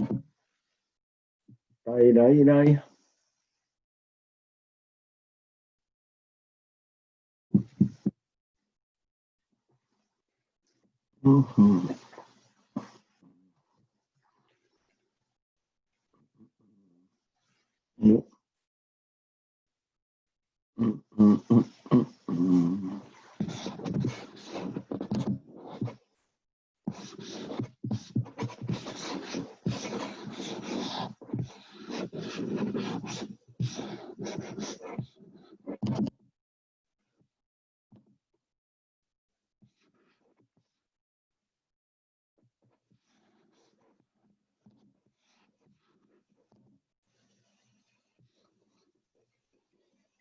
Aye. Mm-hmm.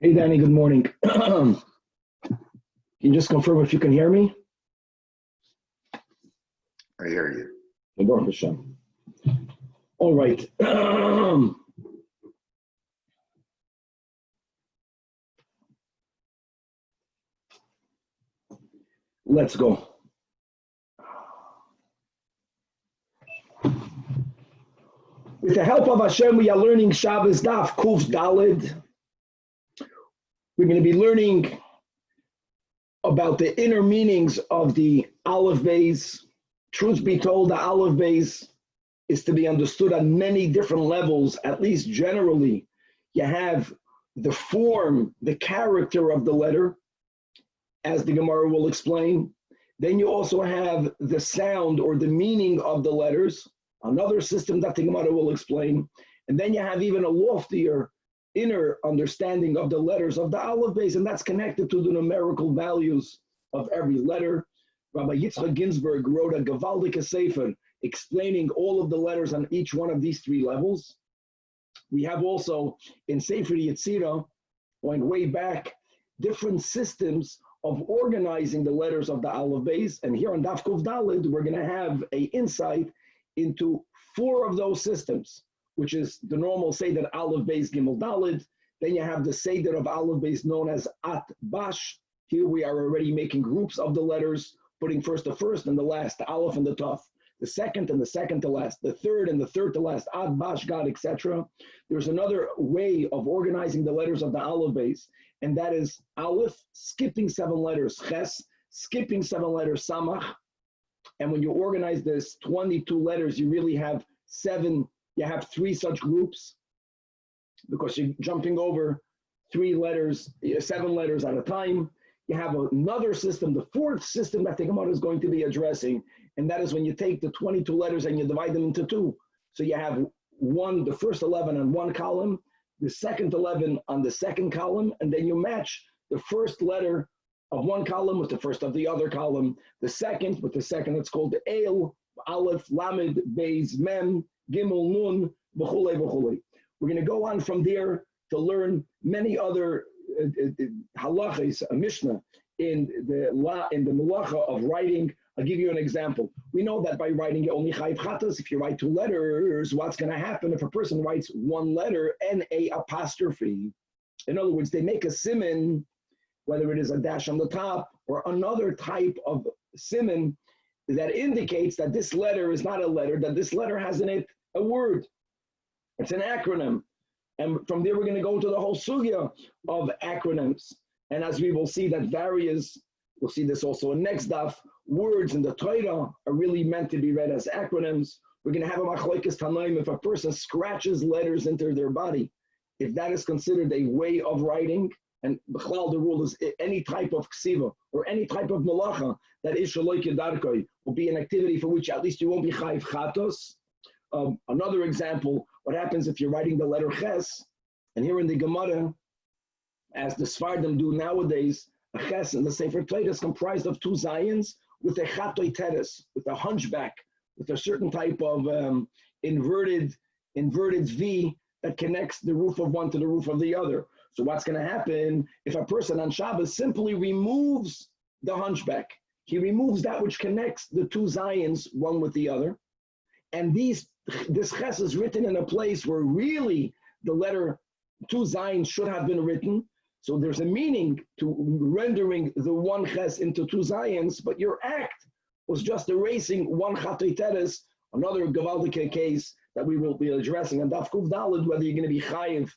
Hey, Danny, good morning. Can you just confirm if you can hear me? I hear you. Baruch Hashem. All right. Let's go. With the help of Hashem, we are learning Shabbos DAF Kuf Daled. We're going to be learning about the inner meanings of the Aleph Beis. Truth be told, the Aleph Beis is to be understood on many different levels, at least generally. You have the form, the character of the letter, as the Gemara will explain. Then you also have the sound or the meaning of the letters, another system that the Gemara will explain. And then you have even a loftier inner understanding of the letters of the Aleph Beis, and that's connected to the numerical values of every letter. Rabbi Yitzchak Ginsburg wrote a Gewaldige Sefer explaining all of the letters on each one of these three levels. We have also in Sefer Yetzirah, going way back, different systems of organizing the letters of the Aleph Beis, and here on Daf Kuf Daled, we're going to have an insight into 4 of those systems, which is the normal Seder Aleph Beis Gimel Daled. Then you have the Seder of Aleph Beis known as At Bash. Here we are already making groups of the letters, putting first the first and the last, the Aleph and the Taf, the second and the second to last, the third and the third to last, Ad Bash Gad, etc. There's another way of organizing the letters of the Aleph Beis, and that is Aleph, skipping 7 letters, Ches, skipping 7 letters, Samach. And when you organize this 22 letters, you really have 7. You have 3 such groups because you're jumping over 3 letters, 7 letters at a time. You have another system, the 4th system that the Gemara is going to be addressing, and that is when you take the 22 letters and you divide them into 2. So you have the first 11 on one column, the second 11 on the second column, and then you match the first letter of one column with the first of the other column, the second with the second. It's called the El, Aleph, Lamed, Beis, Mem, Gimel, Nun, B'chulei, B'chulei. We're going to go on from there to learn many other halachas, a Mishnah in the malacha of writing. I'll give you an example. We know that by writing you only chayiv chatas. If you write 2 letters, what's going to happen if a person writes 1 letter and a apostrophe? In other words, they make a siman, whether it is a dash on the top or another type of siman that indicates that this letter is not a letter, that this letter has in it a word. It's an acronym. And from there, we're going to go to the whole sugya of acronyms. And as we will see that we'll see this also in next daf, words in the Torah are really meant to be read as acronyms. We're going to have a machlokes tanaim if a person scratches letters into their body, if that is considered a way of writing. And b'chlal, the rule is any type of ksiva or any type of malacha that is shaloi kedarkoi will be an activity for which at least you won't be chayiv chatos. Another example, what happens if you're writing the letter ches, and here in the Gemara, as the Sfardim do nowadays, a ches in the Sefer Torah is comprised of 2 zayins with a chatoi teres, with a hunchback, with a certain type of inverted V that connects the roof of one to the roof of the other. So what's going to happen if a person on Shabbos simply removes the hunchback? He removes that which connects the 2 zayins, one with the other. And this ches is written in a place where really the letter 2 zayins should have been written. So there's a meaning to rendering the 1 ches into 2 zayins, but your act was just erasing 1 chatoi teres. Another gewaldige case that we will be addressing on Daf Kuf Daled, whether you're going to be chayiv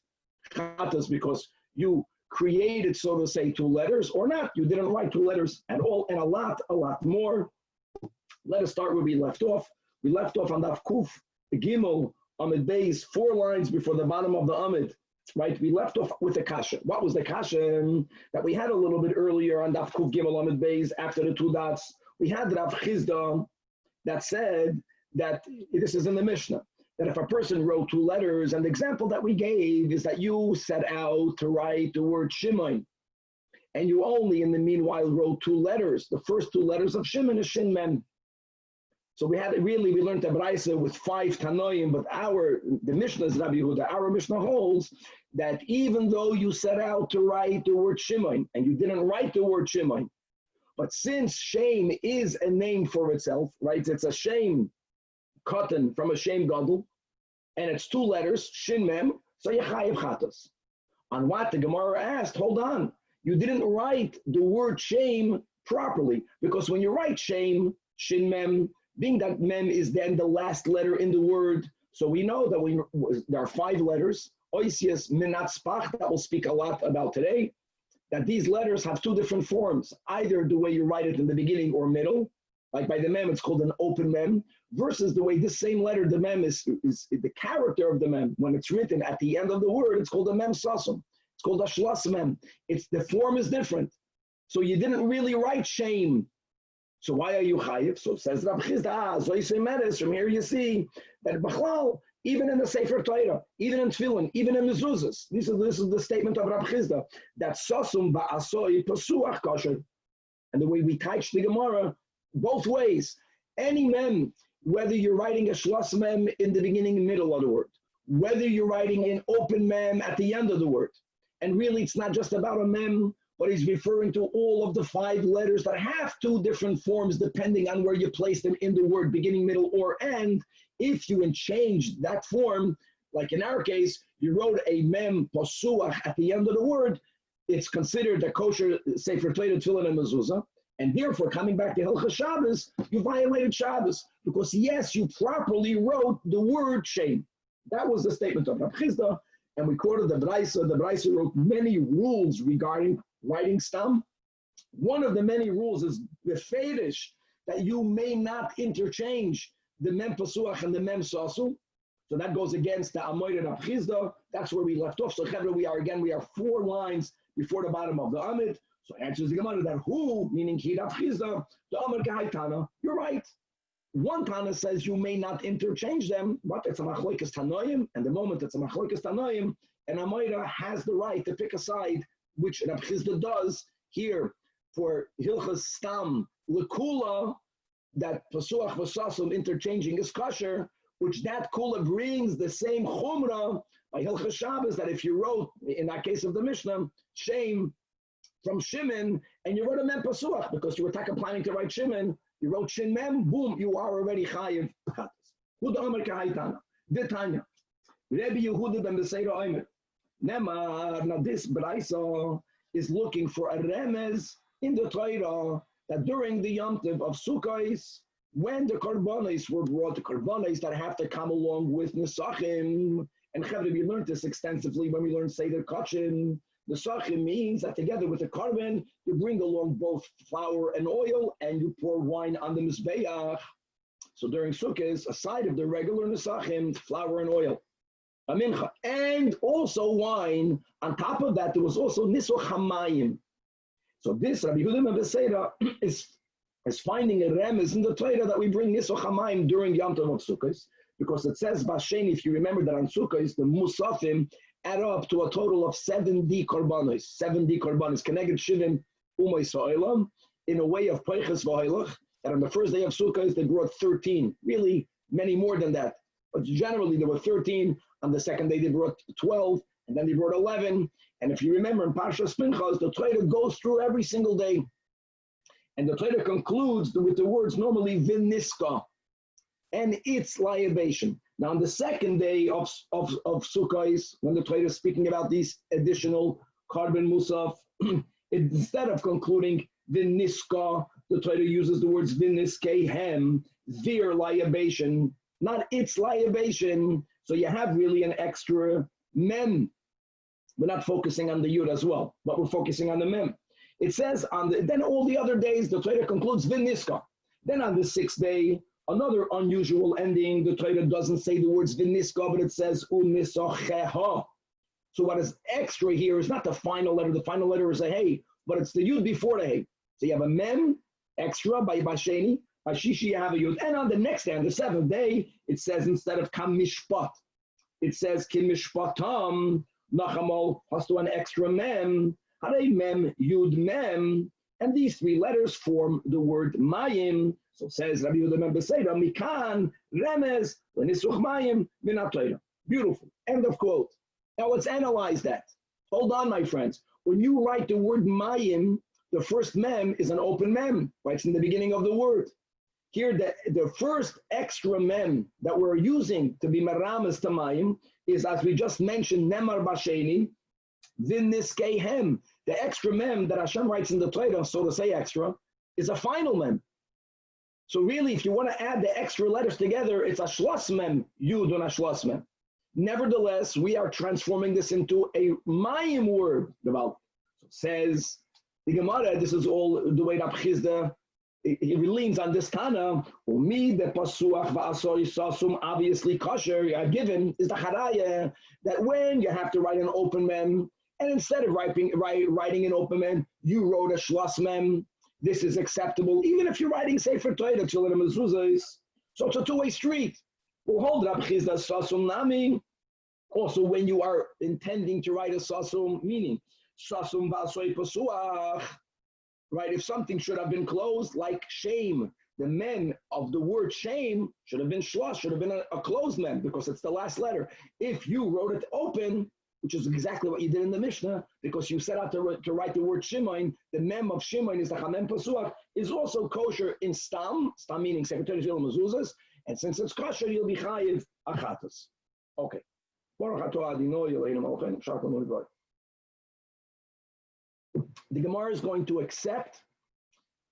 chatas because you created, so to say, 2 letters or not. You didn't write 2 letters at all, and a lot more. Let us start where we left off. We left off on Daf Kuf Gimel Amid Beis, 4 lines before the bottom of the Amid. Right, we left off with the kasha. What was the kasha that we had a little bit earlier on Daf Kuf Gimel Amid Beis after the 2 dots? We had Rav Chizda that said that this is in the Mishnah, that if a person wrote 2 letters, and the example that we gave is that you set out to write the word Shimon, and you only in the meanwhile wrote 2 letters. The first 2 letters of Shimon is Shin Mem. So we learned the Braisa with 5 Tanoim, but the Mishnah is Rabbi Yehuda. Our Mishnah holds that even though you set out to write the word Shimon, and you didn't write the word Shimon, but since shame is a name for itself, right? It's a shame cotton from a shame gadol, and it's 2 letters, Shin Mem, so you chayiv chatas. On what the Gemara asked, hold on, you didn't write the word shame properly, because when you write shame, Shin Mem, being that mem is then the last letter in the word, so we know that there are 5 letters, oisius minatzpach, that we'll speak a lot about today, that these letters have 2 different forms, either the way you write it in the beginning or middle, like by the mem, it's called an open mem, versus the way this same letter, the mem, is the character of the mem. When it's written at the end of the word, it's called a mem sasum. It's called a shlas mem. The form is different. So you didn't really write shame. So why are you chayiv? So says Rav Chizda, from here you see that Bachlal, even in the Sefer Torah, even in Tefillin, even in Mezuzahs, this is the statement of Rav Chizda, that sasum ba'asoi pasuach kosher. And the way we teach the Gemara, both ways, any mem, whether you're writing a shlas mem in the beginning and middle of the word, whether you're writing an open mem at the end of the word, and really it's not just about a mem, but he's referring to all of the 5 letters that have 2 different forms depending on where you place them in the word, beginning, middle, or end. If you change that form, like in our case, you wrote a mem pasuach at the end of the word, it's considered a kosher Sefer Torah, Tefillin, and Mezuzah. And therefore, coming back to Hilchos Shabbos, you violated Shabbos because yes, you properly wrote the word shame. That was the statement of Rav Chizda, and we quoted the Braisa. The Braisa wrote many rules regarding writing stam. One of the many rules is the fetish that you may not interchange the mem pasuach and the mem sasu. So that goes against the Amoyed Rav Chizda. That's where we left off. So Chevra, we are 4 lines before the bottom of the Amid. So answers the Gemara that who, meaning Ki Rav Chizda, the Amar Kai Tana, you're right. One Tana says you may not interchange them, but it's a machlokas tanoim, and the moment it's a machlokas tanoim, and Amoyda has the right to pick a side, which Rav Chizda does here for Hilchas Stam Lekula, that Pasuach Vasasum interchanging is kosher, which that Kula brings the same Chumrah by Hilchas Shabbos, that if you wrote, in that case of the Mishnah, shame from Shimon, and you wrote a mem Pasuach, because you were planning to write Shimon, you wrote Shin Mem, boom, you are already chayiv. Huda Amar Kahaitana, Detanya, Rabbi Yehuda ben Beseira Omer. Nemar, now this Braisa is looking for a remez in the Torah that during the Yom Tov of Sukkos, when the Korbanos were brought, the Korbanos that have to come along with Nesachim, and Chevra, we learned this extensively when we learned Seder Kachin. Nesachim means that together with the carbon, you bring along both flour and oil, and you pour wine on the Mizbeach. So during Sukkot, aside of the regular Nesachim, flour and oil, a mincha, and also wine. On top of that, there was also Niso Hamayim. So this Rabbi Yehuda ben Beseira is finding a remez in the Torah that we bring Niso Hamayim during Yom Tov of Sukkot, because it says Bashen, if you remember that on Sukkot, the Musafim add up to a total of 70 korbanos, Keneged Shivim Umay Sa'olam, in a way of Peiches V'Hoilach, that on the first day of Sukkot they brought 13, really many more than that, but generally there were 13. On the second day they brought 12, and then they brought 11. And if you remember in Parshas Pinchas, the Torah goes through every single day, and the Torah concludes with the words normally Viniska, and its libation. Now on the second day of Sukkot, when the Torah is speaking about these additional carbon musaf, instead of concluding Viniska, the Torah uses the words Viniske hem, their libation. not its libation. So you have really an extra mem. We're not focusing on the yud as well, but we're focusing on the mem. It says then all the other days, the Torah concludes v'niska. Then on the sixth day, another unusual ending. The Torah doesn't say the words v'niska, but it says unisocheha. So what is extra here is not the final letter. The final letter is a hey, but it's the yud before the hey. So you have a mem extra by Basheni. By Shishi you have a yud. And on the next day, on the seventh day, it says instead of kam mishpat, it says kim mishpatam. Nachamol has to an extra mem. Harei mem yud mem. And these three letters form the word mayim. So says Rabbi Yehuda ben Beseira, mikan remez lenisuch mayim min haTorah. Beautiful. End of quote. Now let's analyze that. Hold on, my friends. When you write the word mayim, the first mem is an open mem, right? It's in the beginning of the word. Here, the first extra mem that we're using to be merames to mayim is, as we just mentioned, nemar basheni, v'niskehem. The extra mem that Hashem writes in the Torah, so to say extra, is a final mem. So really, if you want to add the extra letters together, it's a shlos mem, yud and a shlos mem. Nevertheless, we are transforming this into a mayim word. So it says, the Gemara, this is all the way Rabbi Chizda, he leans on this Tana, obviously kosher, given, is the haraya, that when you have to write an open mem, and instead of writing an open mem, you wrote a shlos mem, this is acceptable, even if you're writing Sefer Torah, Tefilla and mezuzahs. So it's a two-way street. We'll hold Rabbi Chizda sasum nami. Also, when you are intending to write a sasum, meaning sasum v'asoi pasuach, right? If something should have been closed, like shame, the mem of the word shame should have been shlos, should have been a closed mem because it's the last letter. If you wrote it open, which is exactly what you did in the Mishnah, because you set out to write the word Shimon, the mem of Shimon is the Chamem Pasuach, is also kosher in Stam meaning Secretary of Mezuzahs, and since it's kosher, you'll be chayiv achatas. Okay. The Gemara is going to accept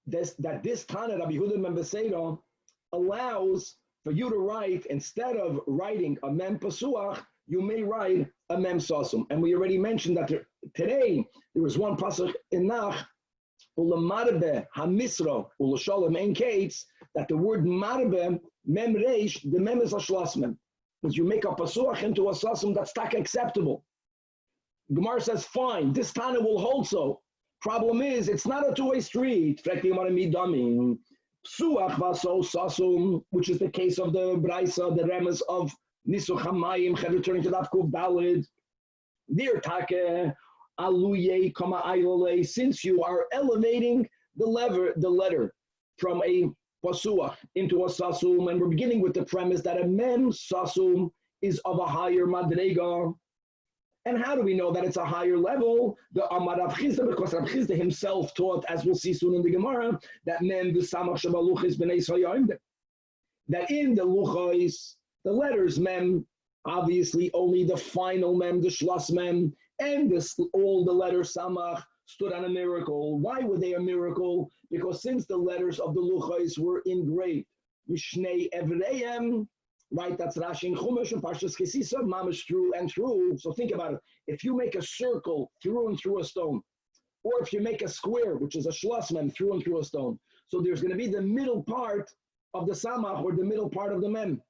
this, that this Tana, Rabbi Yehuda ben Beseira, allows for you to write, instead of writing a mem pasuach, you may write a mem sasum. And we already mentioned that today there was one pasuk in Nach, ulamarbe hamisra ulashalom ein kates, that the word marbe mem reish, the mem is a shlas mem. Because you make a pasuach into a sasum, that's tak acceptable. Gemara says, fine, this Tana will hold so. Problem is, it's not a two-way street. Psuach vaso sasum, which is the case of the Braisa, the Remes of Nisuch Hamayim, returning to DAF Kuf Dalid. Near Take, Aluye, Kama Ayole, since you are elevating the letter from a pasuach into a sasum, and we're beginning with the premise that a mem sasum is of a higher madrega. And how do we know that it's a higher level? The Amar Rav Chizda, because Rav Chizda himself taught, as we'll see soon in the Gemara, that mem v'samach shabaluchis b'nei soyim, that in the luchos, the letters mem, obviously only the final mem, the shlas mem, and all the letters samach stood on a miracle. Why were they a miracle? Because since the letters of the luchos were engraved, mishnei evreim, right, that's Rashi and Chumash and Parshas Kesisa, mamish through and through. So think about it. If you make a circle through and through a stone, or if you make a square, which is a shlas mem, through and through a stone, so there's going to be the middle part of the samach, or the middle part of the mem.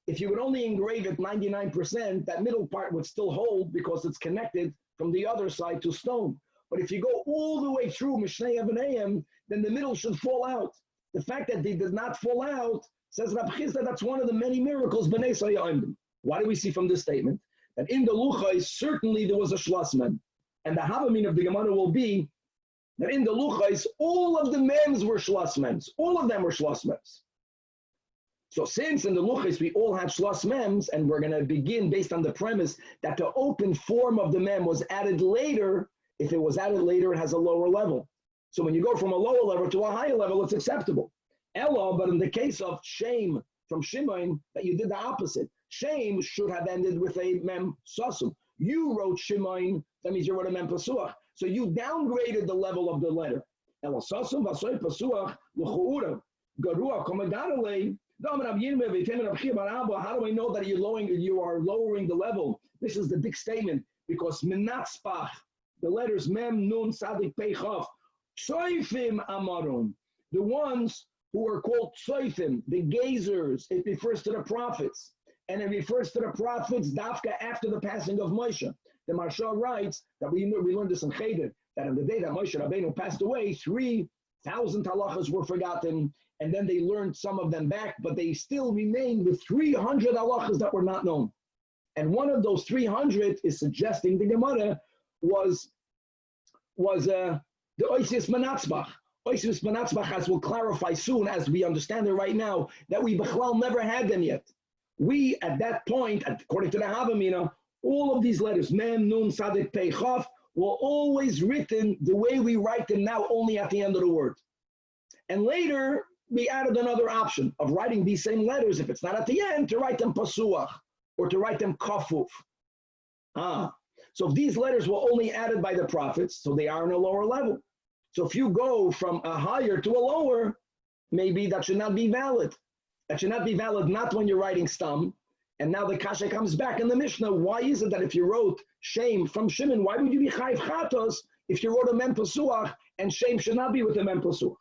If you would only engrave it 99%, that middle part would still hold because it's connected from the other side to stone. But if you go all the way through Mishnei Avaneim, then the middle should fall out. The fact that they did not fall out, says Rabbi Chizda, that's one of the many miracles b'nei soyim. Why do we see from this statement that in the luchos certainly there was a shlas mem, and the havamin of the Gemara will be that in the luchos all of the mems were shlas mems, all of them were shlas mems. So since in the luchos we all had shlas mems, and we're going to begin based on the premise that the open form of the mem was added later. If it was added later, it has a lower level. So when you go from a lower level to a higher level, it's acceptable. Ella, but in the case of shame from Shimon, that you did the opposite. Shame should have ended with a mem sasum. You wrote Shimon, that means you wrote a mem pasuach. So you downgraded the level of the letter. Ella sasum vasoy pasuach l'chuura garua komadarale. How do I know that you are lowering the level? This is the big statement, because menatzpach, the letters mem, nun, sadik, pei, chaf, tsoifim amarum, the ones who are called tsoifim, the gazers, it refers to the prophets. And it refers to the prophets dafka after the passing of Moshe. The Maharsha writes that we learned this in Cheder, that on the day that Moshe Rabbeinu passed away, 3,000 halachas were forgotten, and then they learned some of them back, but they still remained with 300 halachas that were not known. And one of those 300 is suggesting the Gemara was the Oisius Manatzbach. Oisius Manatzbach, as we'll clarify soon, as we understand it right now, that we Bechlal never had them yet. We, at that point, according to the Havamina, all of these letters, Mem, Nun, Sadik, Pei, Chaf, were always written the way we write them now, only at the end of the word. And later, we added another option of writing these same letters, if it's not at the end, to write them Pasuach, or to write them Kafuf. So if these letters were only added by the prophets, so they are on a lower level. So if you go from a higher to a lower, maybe that should not be valid. That should not be valid, not when you're writing Stam. And now the Kasha comes back in the Mishnah. Why is it that if you wrote Shem from Shimon, why would you be Chayv Chatos if you wrote a Mem Pasuach and Shem should not be with the Mem Pasuach?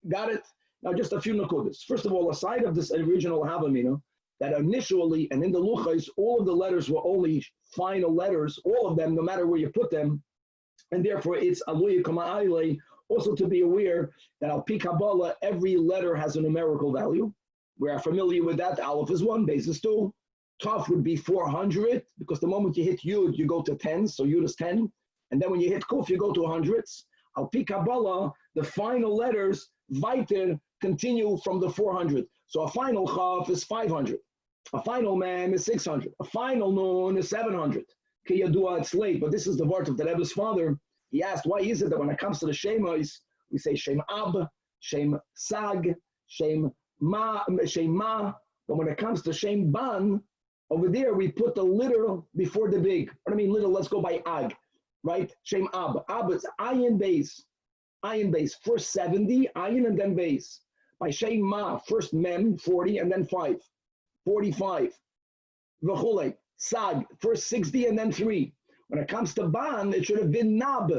Got it? Now just a few nakudas. First of all, aside of this original Havamina, that initially and in the Luchais, all of the letters were only final letters, all of them, no matter where you put them. And therefore it's Aliyah Kama'ile, also to be aware that Al Pi Kabbalah, every letter has a numerical value. We are familiar with that. Aleph is 1, Beis is 2. Taf would be 400, because the moment you hit Yud, you go to 10, so Yud is 10. And then when you hit Kuf, you go to hundreds. Al Pi Kabbalah, the final letters, weiter, continue from the 400. So a final Chaf is 500. A final Mem is 600. A final Nun is 700. Kiyadua, it's late, but this is the word of the Rebbe's father. He asked, why is it that when it comes to the Shemos, we say Shem Ab, Shem Sag, Shem Ma, but when it comes to Shem Ban, over there we put the little before the big. What I mean little, let's go by Ag, right? Shem Ab. Ab is Ayin base. First 70, Ayin and then base. By Shem Ma, first Mem, 40 and then 5. 45. V'chulei. Sag, first 60 and then 3. When it comes to Ban, it should have been Nab,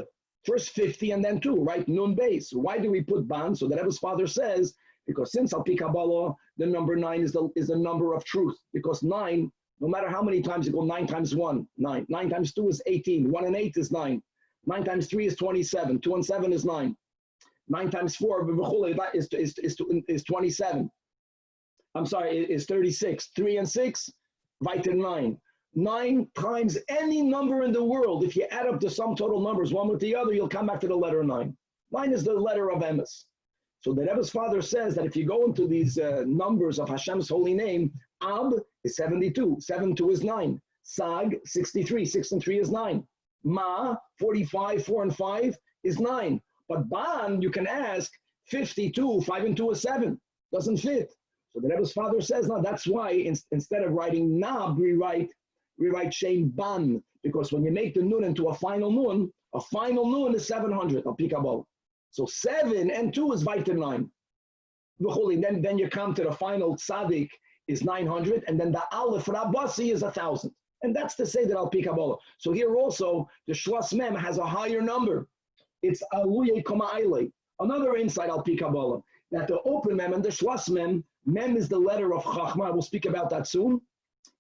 first 50 and then 2, right? Nun base. Why do we put Ban? So that Rebbe's father says, because since Al Pi Kabbalah, the number 9 is the number of truth. Because 9, no matter how many times you go, 9 times 1, 9. 9 times 2 is 18. 1 and 8 is 9. 9 times 3 is 27. 2 and 7 is 9. 9 times 4 is 27. I'm sorry, is 36. 3 and 6, weiter 9. 9 times any number in the world, if you add up the sum total numbers, one with the other, you'll come back to the letter 9. 9 is the letter of Emes. So the Rebbe's father says that if you go into these numbers of Hashem's holy name, Ab is 72, 7 2 is 9. Sag, 63, 6 and 3 is 9. Ma, 45, 4 and 5 is 9. But Ban, you can ask, 52, 5 and 2 is 7. Doesn't fit. So the Rebbe's father says, no, that's why instead of writing Nab, we write Shem Ban, because when you make the Nun into a final Nun is 700, Al Pi Kabbalah. So 7 and 2 is weiter 9. Then you come to the final Tzaddik is 900, and then the Aleph Rabasi is 1,000. And that's to say that Al Pi Kabbalah. So here also, the Shlas Mem has a higher number. It's Aliyah Kama'ile. Another insight Al Pi Kabbalah, that the open Mem and the Shlas Mem, Mem is the letter of Chachma. We'll speak about that soon.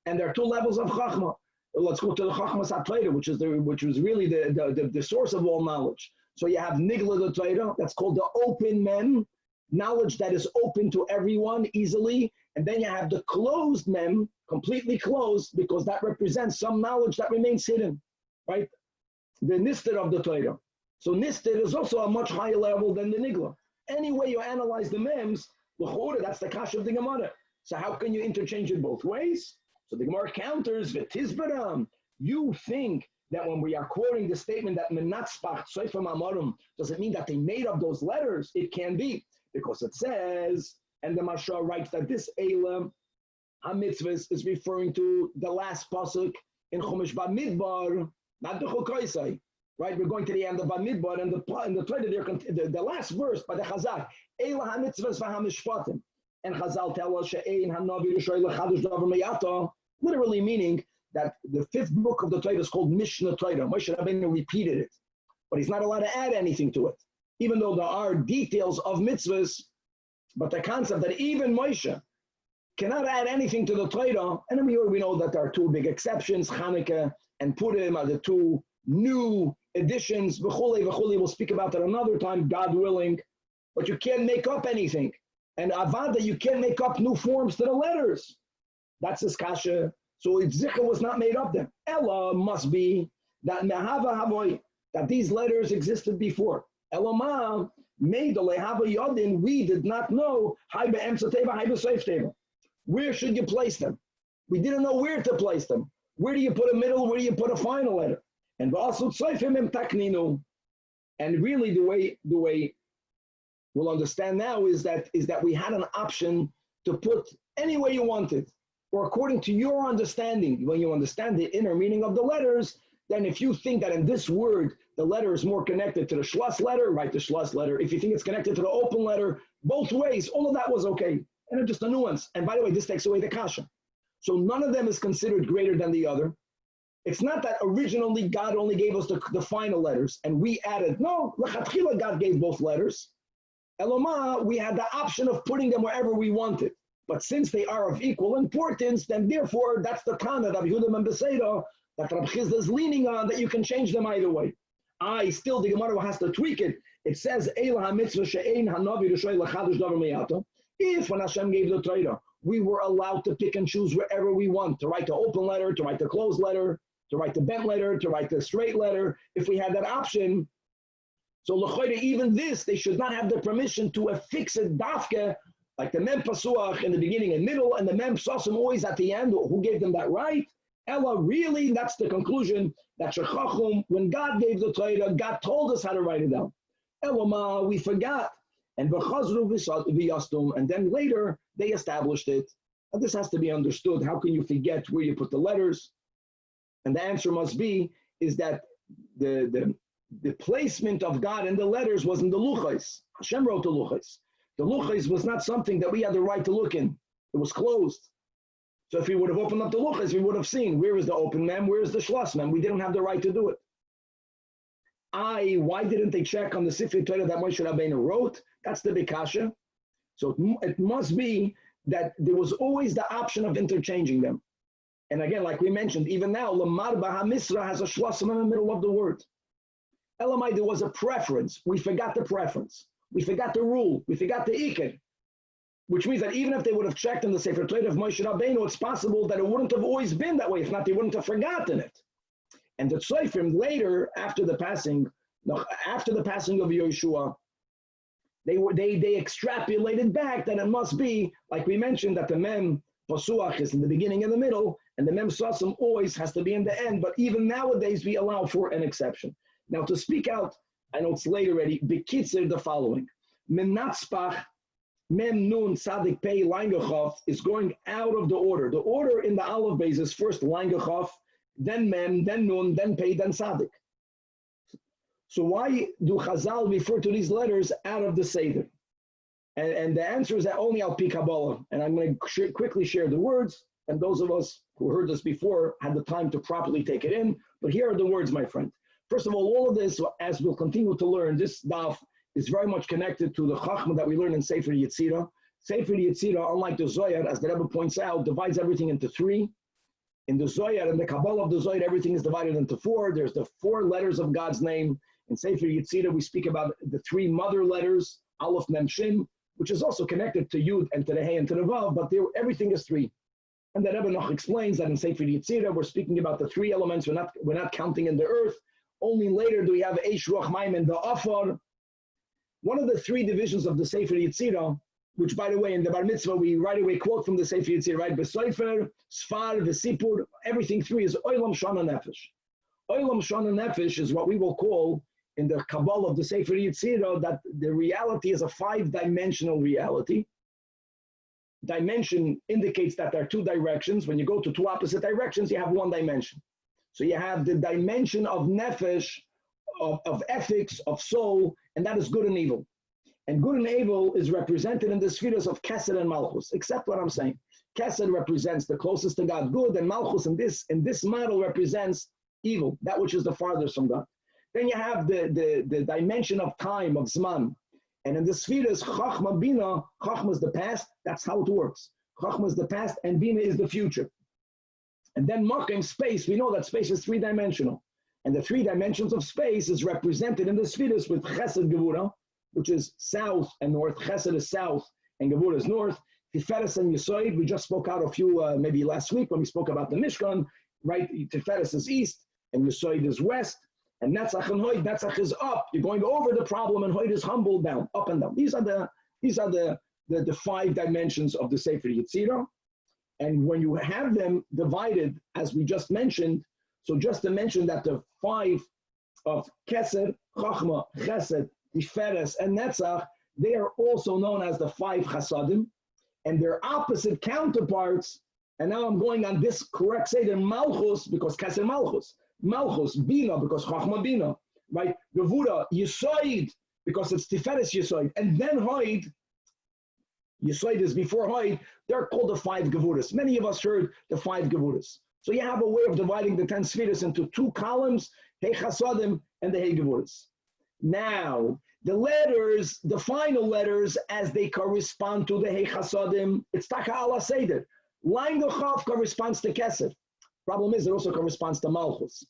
And there are 2 levels of Chachma. Let's go to the Chachmas HaTorah, which was really the source of all knowledge. So you have Nigla the Torah, that's called the open Mem, knowledge that is open to everyone easily. And then you have the closed Mem, completely closed, because that represents some knowledge that remains hidden, right? The Nistir of the Torah. So Nistir is also a much higher level than the Nigla. Any way you analyze the Mems, that's the Kasha of the Gemara. So how can you interchange it both ways? So the Gemara counters, V'tizbaram. You think that when we are quoting the statement that Menatzpach Soifam Amarum, does it mean that they made up those letters? It can be, because it says, and the Maharsha writes that this Elam HaMitzvahs is referring to the last pasuk in Chumash Bamidbar, not the Chokaisai, right? We're going to the end of Bamidbar, and the Torah, the last verse by the Chazak, Elam HaMitzvahs v'HaMishpatim. And Chazal tell us, literally meaning that the fifth book of the Torah is called Mishnah Torah. Moshe Rabbeinu repeated it, but he's not allowed to add anything to it, even though there are details of mitzvahs. But the concept that even Moshe cannot add anything to the Torah, and we know that there are two big exceptions, Hanukkah and Purim are the two new additions. We'll speak about that another time, God willing. But you can't make up anything. And Avada, you can't make up new forms to the letters. That's his kasha. So Zikha was not made up then. Ella must be that Mehava Havoy, that these letters existed before. Elama made the Lehava Yodin, we did not know Haiba Emsateva, Haiba Seifteva. Where should you place them? We didn't know where to place them. Where do you put a middle? Where do you put a final letter? And and really the way we'll understand now is that we had an option to put any way you wanted, or according to your understanding. When you understand the inner meaning of the letters, then if you think that in this word the letter is more connected to the Schloss letter, write the Schloss letter. If you think it's connected to the open letter, both ways, all of that was okay. And it's just a nuance. And by the way, this takes away the kasha. So none of them is considered greater than the other. It's not that originally God only gave us the final letters and we added. No, l'chatchila God gave both letters. Eloma, we had the option of putting them wherever we wanted. But since they are of equal importance, then therefore that's the Tana, Rabbi Yehuda ben Beseira, that Rabbi Chizda is leaning on, that you can change them either way. Still the Gemara has to tweak it. It says, if when Hashem gave the Torah, we were allowed to pick and choose wherever we want, to write the open letter, to write the closed letter, to write the bent letter, to write the straight letter, if we had that option. So l'choyre, even this, they should not have the permission to affix it dafke, like the mem pasuach in the beginning and middle, and the mem psasim always at the end. Who gave them that right? Ella, really, that's the conclusion, that shechachum, when God gave the Torah, God told us how to write it down. Elama, we forgot. And and then later they established it. And this has to be understood. How can you forget where you put the letters? And the answer must be is that the placement of God in the letters was in the luchos. Hashem wrote the luchos. The luchos was not something that we had the right to look in. It was closed. So if we would have opened up the luchos, we would have seen where is the open mem, where is the shloss mem. We didn't have the right to do it. Why didn't they check on the Sifrei Torah that Moshe Rabbeinu wrote? That's the Bikasha. So it must be that there was always the option of interchanging them. And again, like we mentioned, even now, Lamar Baha Misra has a shlossam in the middle of the word. Elamai, there was a preference. We forgot the preference. We forgot the rule. We forgot the ikir. Which means that even if they would have checked in the Sefer Torah of Moshe Rabbeinu, it's possible that it wouldn't have always been that way. If not, they wouldn't have forgotten it. And the Tzofim later, after the passing of Yeshua, they extrapolated back that it must be, like we mentioned, that the mem pasuach is in the beginning and the middle, and the mem sasam always has to be in the end. But even nowadays, we allow for an exception. Now, to speak out, I know it's late already. Bekitzer, the following: Menatzpach mem nun tzadik pei langechof is going out of the order. The order in the Aleph base is first langechof, then mem, then nun, then pei, then tzadik. So why do Chazal refer to these letters out of the Seder? And the answer is that only al pi Kabbalah. And I'm going to quickly share the words. And those of us who heard this before had the time to properly take it in. But here are the words, my friend. First of all of this, as we'll continue to learn, this daf is very much connected to the chachma that we learn in Sefer Yetzirah. Sefer Yetzirah, unlike the Zohar, as the Rebbe points out, divides everything into three. In the Zohar, in the Kabbalah of the Zohar, everything is divided into four. There's the 4 letters of God's name. In Sefer Yetzirah, we speak about the 3 mother letters, Aleph, Mem, Shin, which is also connected to Yud and to the Hey and to the Vav, but everything is 3. And the Rebbe Noch explains that in Sefer Yetzirah, we're speaking about the 3 elements. We're not counting in the earth. Only later do we have Eish, Ruach, Mayim, and the Afar. One of the 3 divisions of the Sefer Yetzirah, which, by the way, in the Bar Mitzvah, we right away quote from the Sefer Yetzirah, right? Besoifer, Sfar, Vesipur, everything 3 is Olam, Shana, Nefesh. Olam, Shana, Nefesh is what we will call in the Kabbalah of the Sefer Yetzirah, that the reality is a 5-dimensional reality. Dimension indicates that there are 2 directions. When you go to 2 opposite directions, you have 1 dimension. So you have the dimension of nefesh, of ethics, of soul, and that is good and evil. And good and evil is represented in the spheres of Kesed and Malchus, except what I'm saying. Kesed represents the closest to God, good, and Malchus in this model represents evil, that which is the farthest from God. Then you have the dimension of time, of Zman. And in the spheres, Chachma, Bina, Chachma is the past, that's how it works. Chachma is the past, and Bina is the future. And then Makim, space, we know that space is three-dimensional. And the 3 dimensions of space is represented in the spheres with Chesed Gevura, which is south and north. Chesed is south and Gevura is north. Tiferes and Yesoid, we just spoke out a few, maybe last week when we spoke about the Mishkan, right? Tiferes is east and Yesoid is west. And Netzach and Hoid, Netzach is up. You're going over the problem, and Hoid is humble down, up and down. These are the 5 dimensions of the Sefer Yetzirah. And when you have them divided, as we just mentioned, so just to mention that the 5 of Kesed, Chachma, Chesed, Tiferes, and Netzach, they are also known as the 5 Chasadim, and their opposite counterparts. And now I'm going on this correct Seder, Malchus, because Kesed Malchus. Malchus, Bina, because Chachma Bina, right? Gevura, Yesoid, because it's Tiferes Yesoid. And then Hoid, Yesoid is before Hoid, they're called the 5 Gevuras. Many of us heard the 5 Gevuras. So you have a way of dividing the 10 spheres into 2 columns, Hey Chasadim and the Hey Gevuras. Now, the letters, the final letters, as they correspond to the Hey Chasadim, it's Taka Ala Seder. Line Chav corresponds to Kesed. Problem is, it also corresponds to Malchus.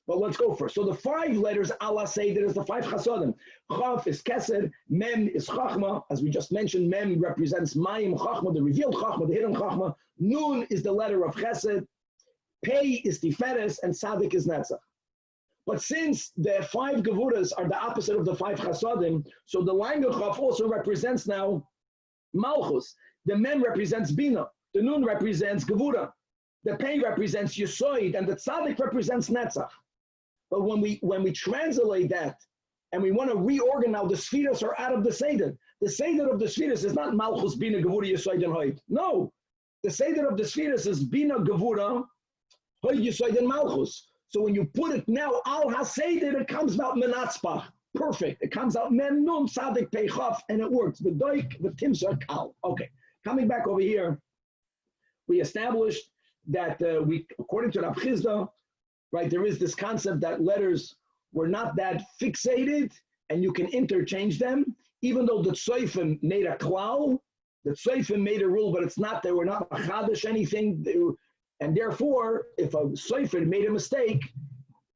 But let's go first. So the 5 letters Ala Seder is the 5 Chasadim. Chav is Kesed, Mem is Chachma. As we just mentioned, Mem represents Mayim Chachma, the revealed Chachma, the hidden Chachma. Nun is the letter of Chesed. Pei is Tiferes, and Sadik is Netzach. But since the 5 Gevuras are the opposite of the 5 Chasadim, so the line of Chav also represents now Malchus. The Mem represents Bina. The Nun represents Gevura. The Pei represents Yesoid, and the Tzadik represents Netzach. But when we translate that, and we want to reorganize now, the Spheres are out of the Seder. The Seder of the Spheres is not Malchus, Bina, Gevura, Yesoid, and Hoid. No. The Seder of the Spheres is Bina, Gevura, Hoid, Yesoid, and Malchus. So when you put it now, Al HaSeder, it comes out Menatzpach. Perfect. It comes out Mem, Nun, Tzadik, Pei, Chav, and it works. The Doik, the Tims are Kal. Okay. Coming back over here, we established that according to Rabbi Chizda, right, there is this concept that letters were not that fixated and you can interchange them, even though the Tzoifim made a klal, the Tzoifim made a rule, but it's not, they were not machadish anything, and therefore, if a Tzoifim made a mistake,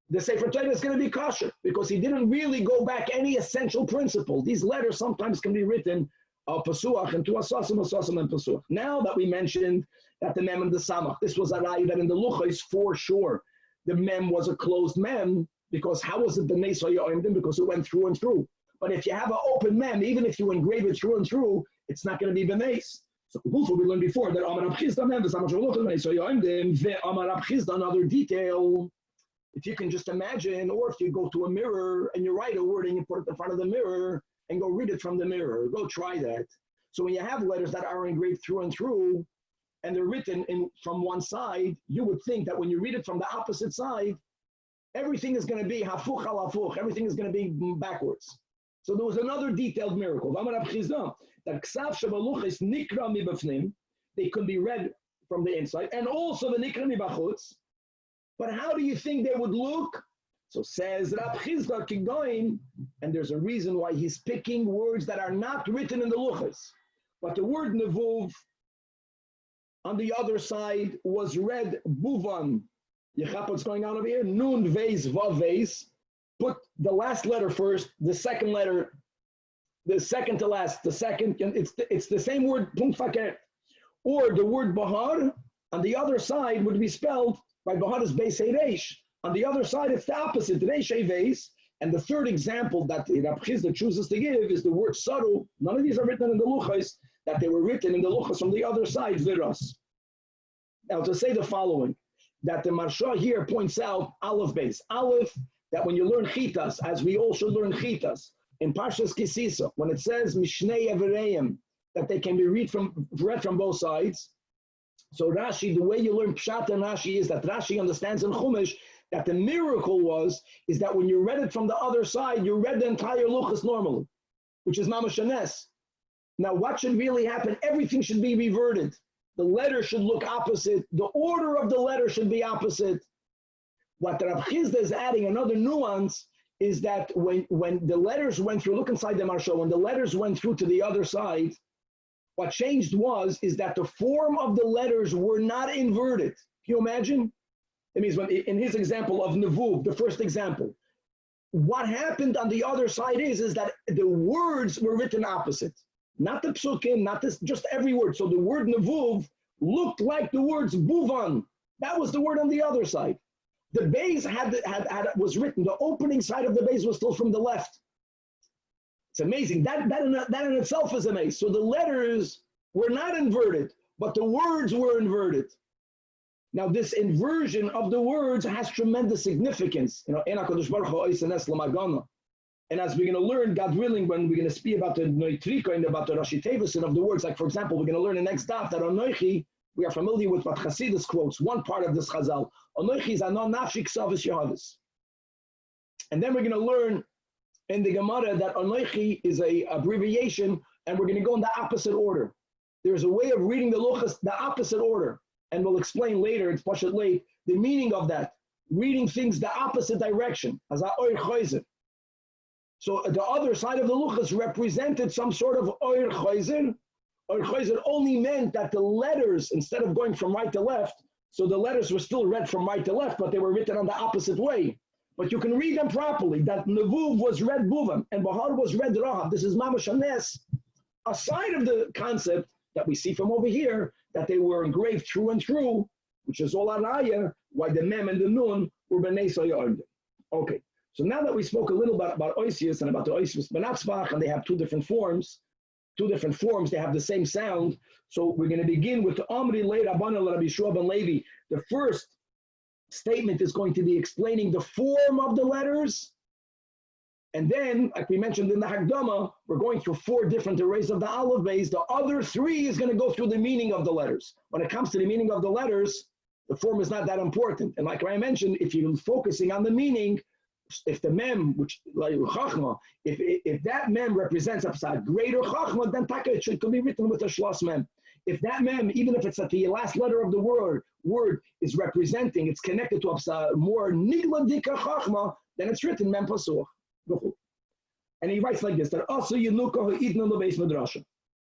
the Sefer Torah is going to be kosher, because he didn't really go back any essential principle. These letters sometimes can be written Pasuach and to Asasim and Pasuach. Now that we mentioned that the Mem and the Samach, this was a raya that in the Luchos for sure the Mem was a closed Mem, because how was it the Nes Hayoimdim? Because it went through and through. But if you have an open Mem, even if you engrave it through and through, it's not going to be the Nes. So we learned before that Amar Rab Chizda Mem, the Samach Luchos Nes Hayoimdim, ve Amar Rab Chizda, another detail. If you can just imagine, or if you go to a mirror and you write a word and you put it in front of the mirror, and go read it from the mirror. Go try that. So when you have letters that are engraved through and through, and they're written from one side, you would think that when you read it from the opposite side, everything is going to be hafuch al hafuch. Everything is going to be backwards. So there was another detailed miracle. That ksav shabaluchis nikra mibafnim, they could be read from the inside, and also the nikra mibachutz. But how do you think they would look? So says Rab Chizda, keep going, and there's a reason why he's picking words that are not written in the Luchas. But the word Nevuv on the other side was read Buvan. You have what's going on over here? Nun Veis Vav Veis. Put the last letter first, the second letter, the second to last, the second, it's the same word, Punkt Faker. Or the word Bahar on the other side would be spelled, by Bahar is Beis Reish. On the other side, it's the opposite, Reish Veis. And the third example that Rab Chizda chooses to give is the word Saru. None of these are written in the Luchas, that they were written in the Luchas from the other side, Viras. Now to say the following, that the Marsha here points out Aleph Beis. Aleph, that when you learn Chitas, as we all should learn Chitas, in Parshas Kisisa, when it says Mishnei Evereim, that they can be read from both sides. So Rashi, the way you learn Pshat and Rashi is that Rashi understands in Chumash that the miracle is that when you read it from the other side, you read the entire Luchas normally. which is mamash hanes. Now, what should really happen? Everything should be reverted. The letter should look opposite. The order of the letter should be opposite. What Rav Chizda is adding, another nuance, is that when the letters went through, look inside the Marsha, when the letters went through to the other side, what changed is that the form of the letters were not inverted. Can you imagine? It means when, in his example of Nevuv, the first example, what happened on the other side is that the words were written opposite. Not the psukim, not this, just every word. So the word Nevuv looked like the words Buvan. That was the word on the other side. The base was written, the opening side of the base was still from the left. It's amazing. That in itself is amazing. So the letters were not inverted, but the words were inverted. Now this inversion of the words has tremendous significance. You know, and as we're going to learn, God willing, when we're going to speak about the Noitrika and about the Rashi Tevasin of the words, like for example, we're going to learn in the next daf that Anoichi, we are familiar with what Chassidus quotes, one part of this Chazal. Anoichi is anon nafshi ksavis yahavis. And then we're going to learn in the Gemara that Anoichi is a abbreviation, and we're going to go in the opposite order. There's a way of reading the Luchas, the opposite order. And we'll explain later, it's Pashat late, the meaning of that. Reading things the opposite direction. As a oir chayzer. So the other side of the Luchas represented some sort of oir chayzer. Oir chayzer only meant that the letters, instead of going from right to left, so the letters were still read from right to left, but they were written on the opposite way. But you can read them properly, that Nevuv was read Buvam, and Bahar was read Rahab. This is Mamash Hanes, aside of the concept that we see from over here, that they were engraved through and through, which is all Aliyah, why the Mem and the Nun were B'nai Soyard. Okay, so now that we spoke a little bit about Oisius and about the Oisius Benatzbach, and they have two different forms, they have the same sound. So we're going to begin with the Amri Le Rabban Rabbi Shua ben Levi. The first statement is going to be explaining the form of the letters. And then, like we mentioned in the Hagdama, we're going through 4 different arrays of the Aleph base. The other 3 is going to go through the meaning of the letters. When it comes to the meaning of the letters, the form is not that important. And like I mentioned, if you're focusing on the meaning, if the mem, which like chachma, if that mem represents a greater chachma, then taka it could be written with a shlos mem. If that mem, even if it's at the last letter of the word is representing, it's connected to a more nigla dika chachma, then it's written mem pasuch. And he writes like this: that also Yenuka eaten in the base Midrash.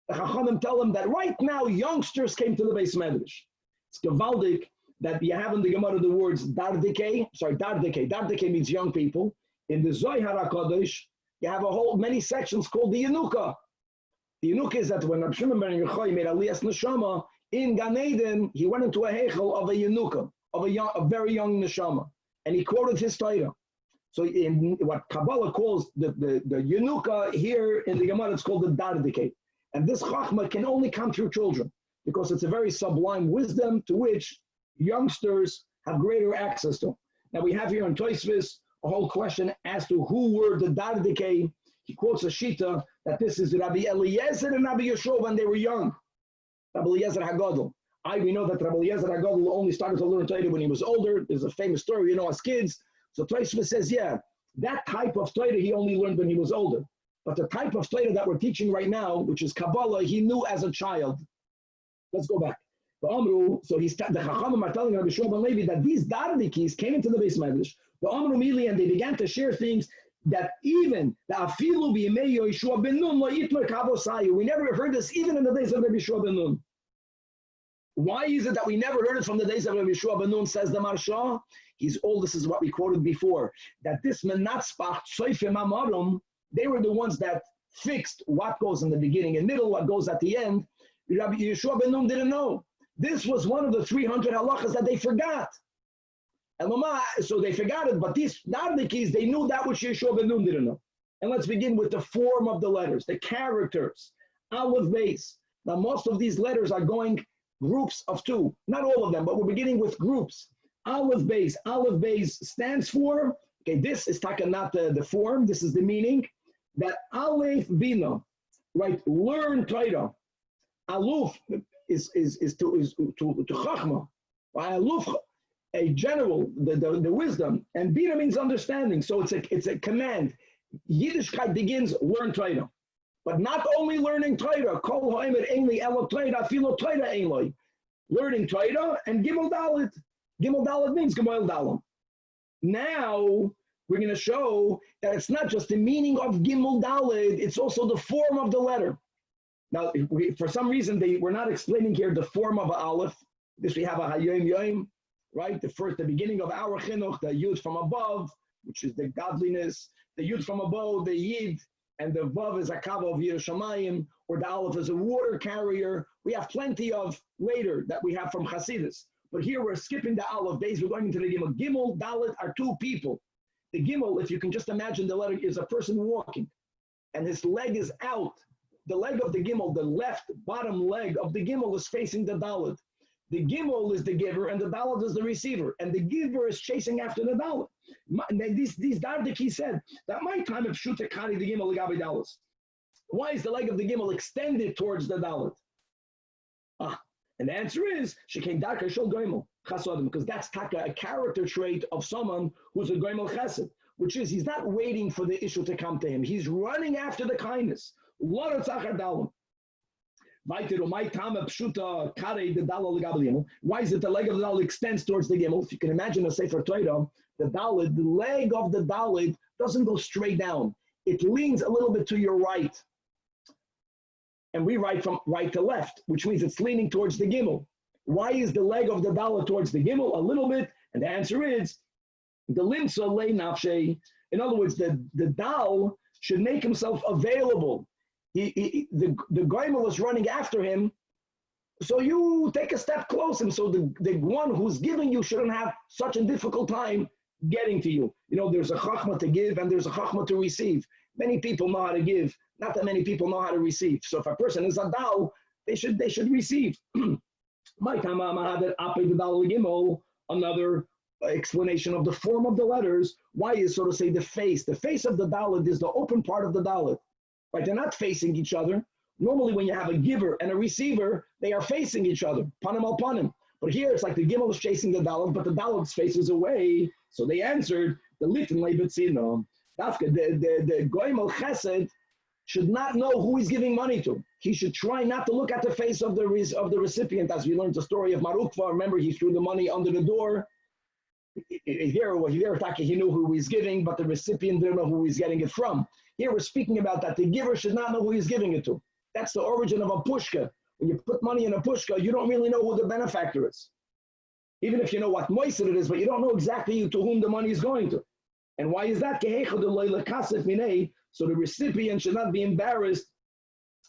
The Chachamim tell him that right now youngsters came to the base Midrash. It's gewaldig that you have in the Gemara the words dardike. Dardike means young people. In the Zohar HaKadosh, you have many sections called the Yenuka. The Yenuka is that when Rabbi Shimon ben Yochai made Aliyah's neshama in Gan Eden, he went into a heichel of a Yenuka, of a very young neshama, and he quoted his Torah. So in what Kabbalah calls the Yenuka, here in the Gemara it's called the Dardike. And this Chachma can only come through children because it's a very sublime wisdom to which youngsters have greater access to. Now we have here in Tosfos a whole question as to who were the Dardike. He quotes a Shita that this is Rabbi Eliezer and Rabbi Yeshua when they were young. Rabbi Eliezer HaGadol. We know that Rabbi Eliezer HaGadol only started to learn Torah when he was older. There's a famous story, as kids. So Tosfos says, that type of Torah he only learned when he was older. But the type of Torah that we're teaching right now, which is Kabbalah, he knew as a child. Let's go back. The Chachamim are telling Rabbi Shua ben Levi that these Dardikis came into the base Midrash. The Amru Mili, and they began to share things that even the Afilu b'Yemei Yeshua ben Nun lo yit MERCAVA sayu. We never heard this even in the days of Rabbi Shua ben Nun. Why is it that we never heard it from the days of Rabbi Shua ben Nun, says the Marsha? This is what we quoted before, that this Menatzbach, Tzoifim Amarum, they were the ones that fixed what goes in the beginning and middle, what goes at the end. Rabbi Yeshua ben Nun didn't know. This was one of the 300 halachas that they forgot. So they forgot it, but these Dardikis, they knew that which Yeshua ben Nun didn't know. And let's begin with the form of the letters, the characters, Aleph base. Now most of these letters are going groups of 2, not all of them, but we're beginning with groups. Aleph base stands for, this is not the form, this is the meaning, that Aleph Bina, right, learn Torah. Aluf is to Chachma. Aluf, a general, the wisdom, and Bina means understanding, so it's a command. Yiddishkeit begins, learn Torah. But not only learning Torah, kol ha'emet einli elo Torah, afilo Torah einli. Learning Torah and Gimel Dalet. Gimel Dalet means Gimel Dalet. Now, we're going to show that it's not just the meaning of Gimel Dalet, it's also the form of the letter. Now, for some reason, we're not explaining here the form of an aleph. This we have a hayom yom, right? The beginning of our chinuch, the yud from above, which is the godliness, the yud from above, the yid, and the vav is a kava of Yerushalayim, or the aleph is a water carrier. We have plenty of later that we have from Hasidus. But here we're skipping the aleph base, we're going into the Gimel. Gimel, Dalet are two people. The Gimel, if you can just imagine the letter, is a person walking, and his leg is out. The leg of the Gimel, the left bottom leg of the Gimel is facing the Dalet. The Gimel is the giver, and the Dalet is the receiver. And the giver is chasing after the Dalet. These Dardiki said that my time of Shuta Kari the Gimel Gabi Dalet. Why is the leg of the Gimel extended towards the Dalet? And the answer is Shekain Darka Shel Goimel Chasodim, because that's a character trait of someone who's a Goimel Chesed, which is he's not waiting for the issue to come to him. He's running after the kindness. Why is it the leg of the Dalet extends towards the Gimel? If you can imagine a Sefer Torah, the leg of the Dalet doesn't go straight down. It leans a little bit to your right. And we write from right to left, which means it's leaning towards the Gimel. Why is the leg of the Dalet towards the Gimel? A little bit. And the answer is, the limsa lei nafshe. In other words, the Dal should make himself available. The Goimel is running after him, so you take a step close, and so the one who's giving you shouldn't have such a difficult time getting to you. You know, there's a chachma to give and there's a chachma to receive. Many people know how to give, not that many people know how to receive. So if a person is a dal, they should receive. Another explanation of the form of the letters. Why is, so to say, the face? The face of the dalet is the open part of the dalet. Right? They're not facing each other. Normally when you have a giver and a receiver, they are facing each other, panim al panim. But here it's like the gimel is chasing the dalet, but the dalet's face is away. So they answered, the litin leibetzino. The goimel chesed should not know who he's giving money to. He should try not to look at the face of the recipient, as we learned the story of Marukva. Remember, he threw the money under the door. Here he knew who he's giving, but the recipient didn't know who he's getting it from. Here we're speaking about that the giver should not know who he's giving it to. That's the origin of a pushka. When you put money in a pushka, you don't really know who the benefactor is. Even if you know what moiser it is, but you don't know exactly to whom the money is going to. And why is that? So the recipient should not be embarrassed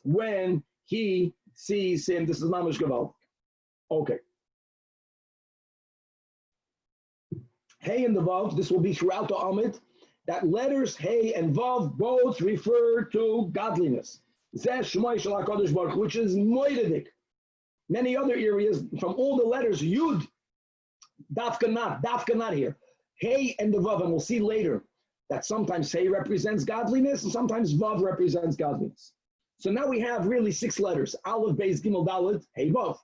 when he sees him. This is mamash gaval. Okay. Hey and the vav, this will be throughout the Amid, that letters hey and vav both refer to godliness. Which is moidedik. Many other areas from all the letters, yud, dafka not here. Hey and the vav, and we'll see later that sometimes hey represents godliness and sometimes vav represents godliness. So now we have really 6 letters, aleph, beis, gimel, dalet, hey, vav.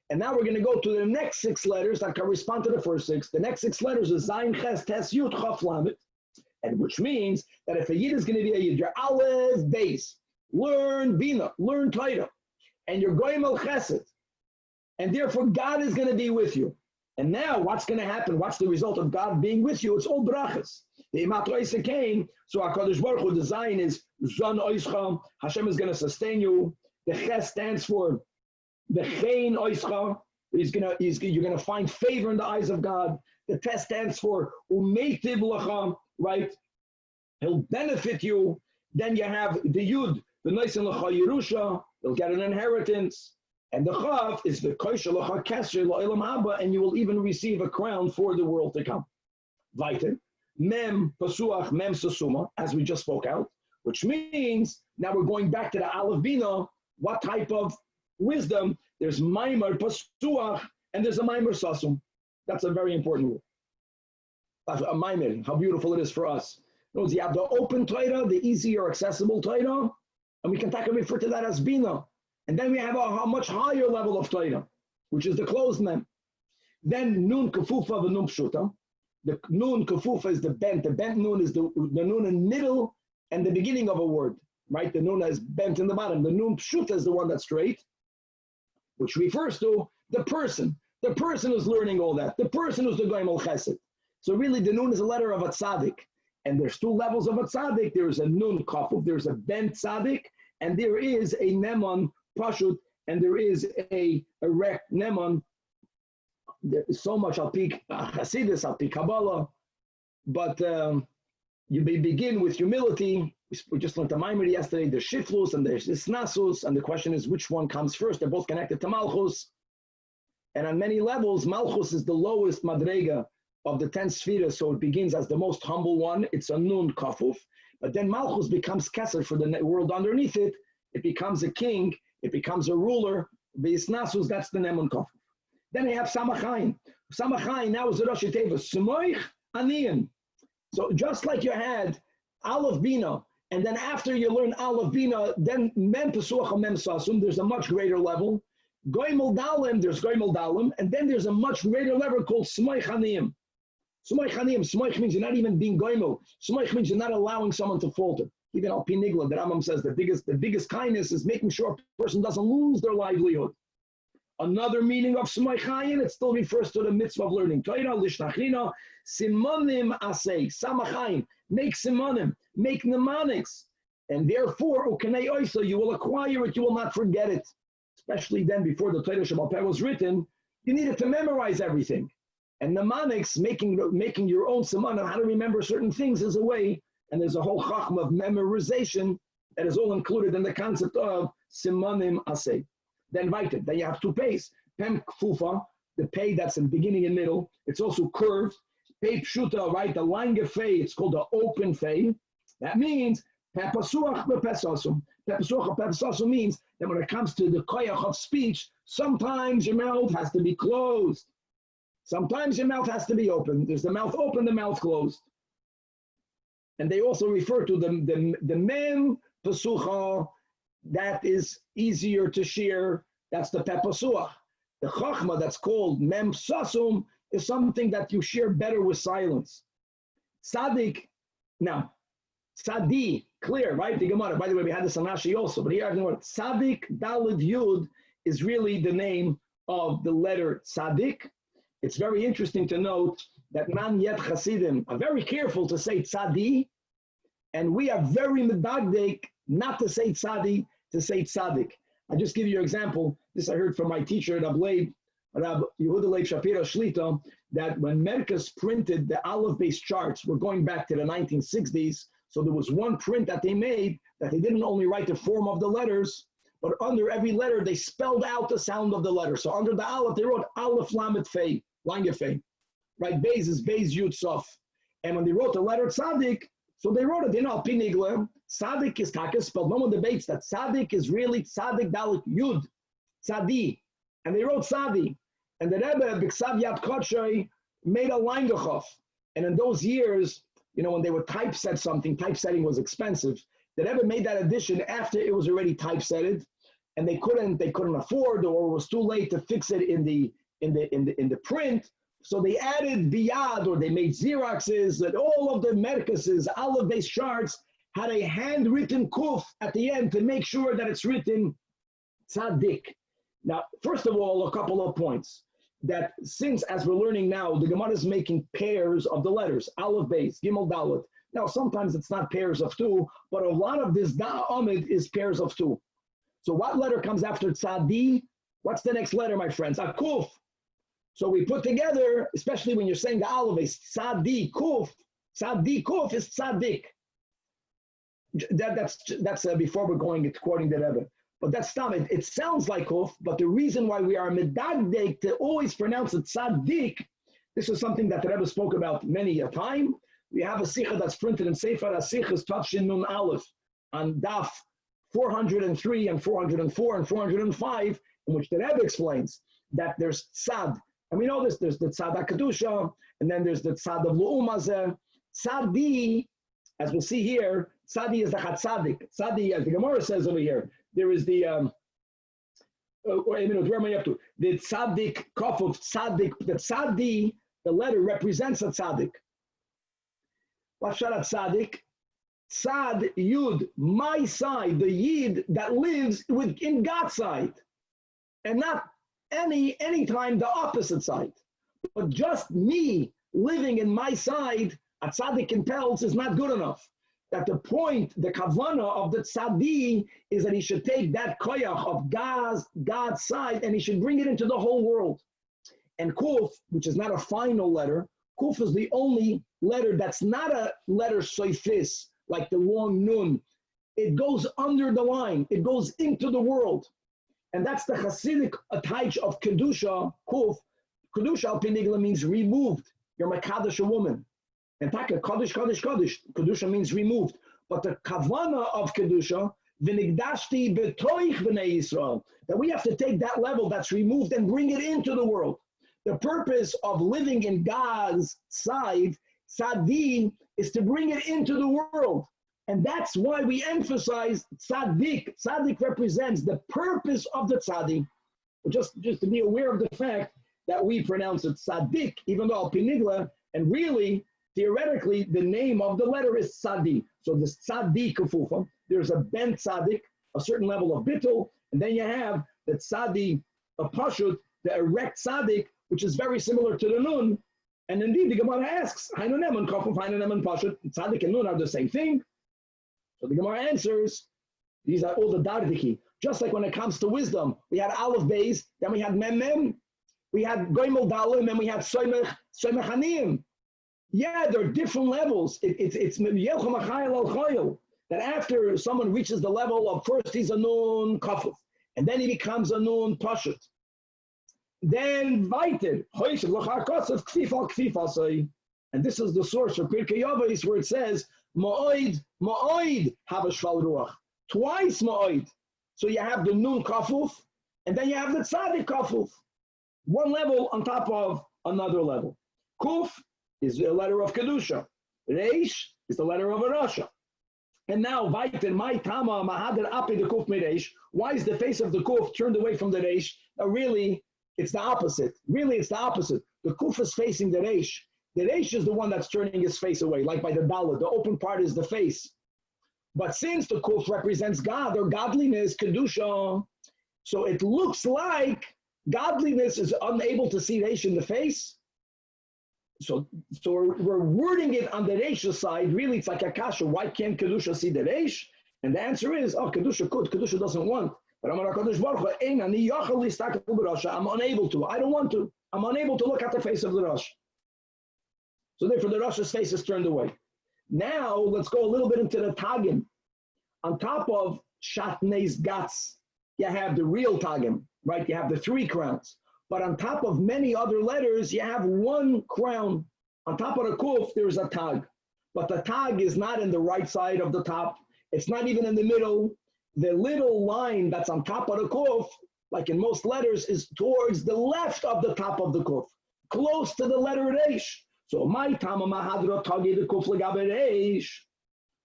And now we're going to go to the next 6 letters that correspond to the first 6. The next 6 letters is zayin, ches, tes, yud, chaf, lamet, and which means that if a yid is going to be a yid, your aleph, beis, learn bina, learn Torah, and you're goimel chesed, and therefore God is going to be with you. And now what's going to happen? What's the result of God being with you? It's all brachas. The imat oisa came, so HaKadosh Baruch Hu, the zayin is zon oischa, Hashem is going to sustain you. The ches stands for the chein oischa, you're going to find favor in the eyes of God. The tes stands for umeitiv lacha, right? He'll benefit you. Then you have the yud, the Naisin L'cha Yerusha, you'll get an inheritance. And the Chav is the Koisha L'cha Kesher L'Olam Haba, and you will even receive a crown for the world to come. Weiter, Mem Pasuach Mem Sasuma, as we just spoke out, which means now we're going back to the Aleph Bina. What type of wisdom? There's Maimer Pasuach, and there's a Maimer Sasum. That's a very important word. A Maimer, how beautiful it is for us. You have the open Torah, the easier accessible Torah, and we can refer to that as Bina. And then we have a much higher level of Torah, which is the closed mem. Then Nun Kafufa and Nun Pshuta. The Nun Kafufa is the bent nun is the nun in middle and the beginning of a word. right? The nun is bent in the bottom. The nun pshuta is the one that's straight, which refers to the person. The person who's learning all that. The person who's the goyim al chesed. So really, the nun is a letter of a tzaddik. And there's two levels of a tzaddik. There's a nun kafuf, there's a bent tzaddik, and there is a nemon pashut, and there is a erect nemon. There is so much al-pi Hasidus, al-pi Kabbalah, but you begin with humility. We just learned the Maimer yesterday. There's shiflus and there's isnasus, and the question is which one comes first. They're both connected to malchus, and on many levels, malchus is the lowest madrega of the 10 spheres, so it begins as the most humble one. It's a nun kafuf, but then malchus becomes keser for the world underneath it. It becomes a king. It becomes a ruler. The isnasus, that's the nemon kafuf. Then we have Samachain. Samachain now is the Rosh Teva. Sumoich Aniyan. So just like you had Aleph Bina, and then after you learn Aleph Bina, then Mem Pesuach Mem Sasum, there's a much greater level. Goimel Dalim, there's Goimel Dalim, and then there's a much greater level called Sumoich Aniyim. Sumoich Aniyim. Sumoich means you're not even being Goimel. Sumoich means you're not allowing someone to falter. Even Al Pinigla, the Rambam says the biggest kindness is making sure a person doesn't lose their livelihood. Another meaning of Smoichayin, it still refers to the mitzvah of learning. Torah, Lishnachina, Simonim Asay, Samachayin, make Simonim, make mnemonics. And therefore, Ukanei Oisa, you will acquire it, you will not forget it. Especially then, before the Torah Shabbat Peh was written, you needed to memorize everything. And mnemonics, making your own Simonim, how to remember certain things is a way, and there's a whole chachma of memorization that is all included in the concept of Simonim Asay. Then weiter. Then you have two pays. Pem kfufa, the pay that's in beginning and middle. It's also curved. Pei pshuta, right? The lange fei, it's called the open fei. That means pepasuach bepesasum. Pepasuach bepesasum means that when it comes to the koyach of speech, sometimes your mouth has to be closed. Sometimes your mouth has to be open. There's the mouth open, the mouth closed. And they also refer to the mem pasucha, that is easier to shear. That's the pepasuach. The chachma that's called mem sasum is something that you shear better with silence. Tzaddik, now, tzadi, clear, right? The gemara. By the way, we had this on Rashi also, but here I have the word tzaddik dalid yud is really the name of the letter tzaddik. It's very interesting to note that man yet chasidim are very careful to say tzadi, and we are very medagdik not to say tzadi, to say tzaddik. I'll just give you an example. This I heard from my teacher, Rabbi Yehuda Leib Shapiro Shlita, that when MERCAVA printed the Aleph-based charts, we're going back to the 1960s, so there was one print that they made that they didn't only write the form of the letters, but under every letter, they spelled out the sound of the letter. So under the Aleph, they wrote Aleph Lamed Fei, Lange Fei. Right, Beis is Beis Yud Sof. And when they wrote the letter Tzaddik, so they wrote it, Al Pinigla, Tzaddik is Takas, but no one debates that Tzaddik is really Tzaddik Dalit Yud, Tzadi. And they wrote Tzadi. And the Rebbe, B'Ksav Yad Kodshay, made a Langechof. And in those years, when they would typeset something, typesetting was expensive. The Rebbe made that addition after it was already typesetted, and they couldn't afford, or it was too late to fix it in the print. So they added biyad, or they made Xeroxes, that all of the MERCAVAs, Aleph-based charts, had a handwritten kuf at the end to make sure that it's written tzaddik. Now, first of all, a couple of points. That since, as we're learning now, the Gemara is making pairs of the letters, Aleph base, Gimel Dalet. Now, sometimes it's not pairs of two, but a lot of this da'amid is pairs of two. So what letter comes after tzadi? What's the next letter, my friends? A kuf. So we put together, especially when you're saying the Aleph base, tzadi kuf. Tzadi kuf is tzaddik. That's before we're going to quoting the Rebbe. But that's not it. It sounds like kuf, but the reason why we are medagdek to always pronounce it tzaddik, this is something that the Rebbe spoke about many a time. We have a sikha that's printed in Sefer HaSichas Tafshin Nun Aleph on DAF 403 and 404 and 405, in which the Rebbe explains that there's tzad. And we know this, there's the tzad HaKadusha, and then there's the tzad of Lu'umazeh. Tzadi, as we'll see here, tzadi is the chatzadik. Tzadi, as the Gemara says over here, there is the, wait a minute, where am I up to? The tzaddik, kaf of tzaddik, the tzadi, the letter represents a tzaddik. What's that tzaddik? Tzad Yud, my side, the Yid that lives within God's side, and not any time the opposite side, but just me living in my side. A tzaddik in Pelz is not good enough. That the point, the kavana of the tzaddik is that he should take that koyach of God's side and he should bring it into the whole world. And Kuf, which is not a final letter, Kuf is the only letter that's not a letter soifis, like the long nun. It goes under the line. It goes into the world. And that's the Hasidic attach of Kedusha, Kuf. Kedusha al pinigla means removed. You're Makadosh, a woman. And Taka, Kaddish. Kedusha means removed. But the Kavana of Kedusha, V'nigdashti betoich b'nei Yisrael, that we have to take that level that's removed and bring it into the world. The purpose of living in God's side, tzaddik, is to bring it into the world. And that's why we emphasize tzaddik. Tzaddik represents the purpose of the tzaddik. Just to be aware of the fact that we pronounce it tzaddik, even though al-pinigla, and really, theoretically, the name of the letter is tzaddik. So this tzaddik kefufa, there's a ben tzaddik, a certain level of bittul, and then you have the tzaddik, a pashut, the erect tzaddik, which is very similar to the nun. And indeed, the Gemara asks, Hainu neman kafuf, Hainu neman pashut, tzaddik and nun are the same thing. So the Gemara answers, these are all the dardiki. Just like when it comes to wisdom, we had aleph beis, then we had mem mem, we had goimel dalim, and we had soymech haniyim. Yeah, there are different levels. It's that after someone reaches the level of first he's a nun kafuf, and then he becomes a nun pashut. Then weiter, and this is the source of Pirkei Avos where it says ma'oid have a shval ruach, twice ma'oid. So you have the nun kafuf, and then you have the tzaddik kafuf, one level on top of another level. Kuf is the letter of kedusha. Reish is the letter of a rasha. And now weiter, my tama mahader api the kuf mireish. Why is the face of the kuf turned away from the reish? Really, it's the opposite. Really, it's the opposite. The kuf is facing the reish. The reish is the one that's turning his face away, like by the dalet. The open part is the face. But since the kuf represents God or godliness, kedusha, so it looks like godliness is unable to see reish in the face. So we're wording it on the reish side. Really, it's like a kasha. Why can't kedusha see the reish? And the answer is, kedusha could. Kedusha doesn't want. But I'm unable to. I don't want to. I'm unable to look at the face of the Rosh. So therefore the Rosh's face is turned away. Now let's go a little bit into the Tagim. On top of Shatnei's Gats, you have the real Tagim, right? You have the 3 crowns. But on top of many other letters, you have 1 crown. On top of the Kuf, there's a Tag. But the Tag is not in the right side of the top. It's not even in the middle. The little line that's on top of the kuf, like in most letters, is towards the left of the top of the kuf, close to the letter reish. So my tama mahadra tagi the kuf legabe reish.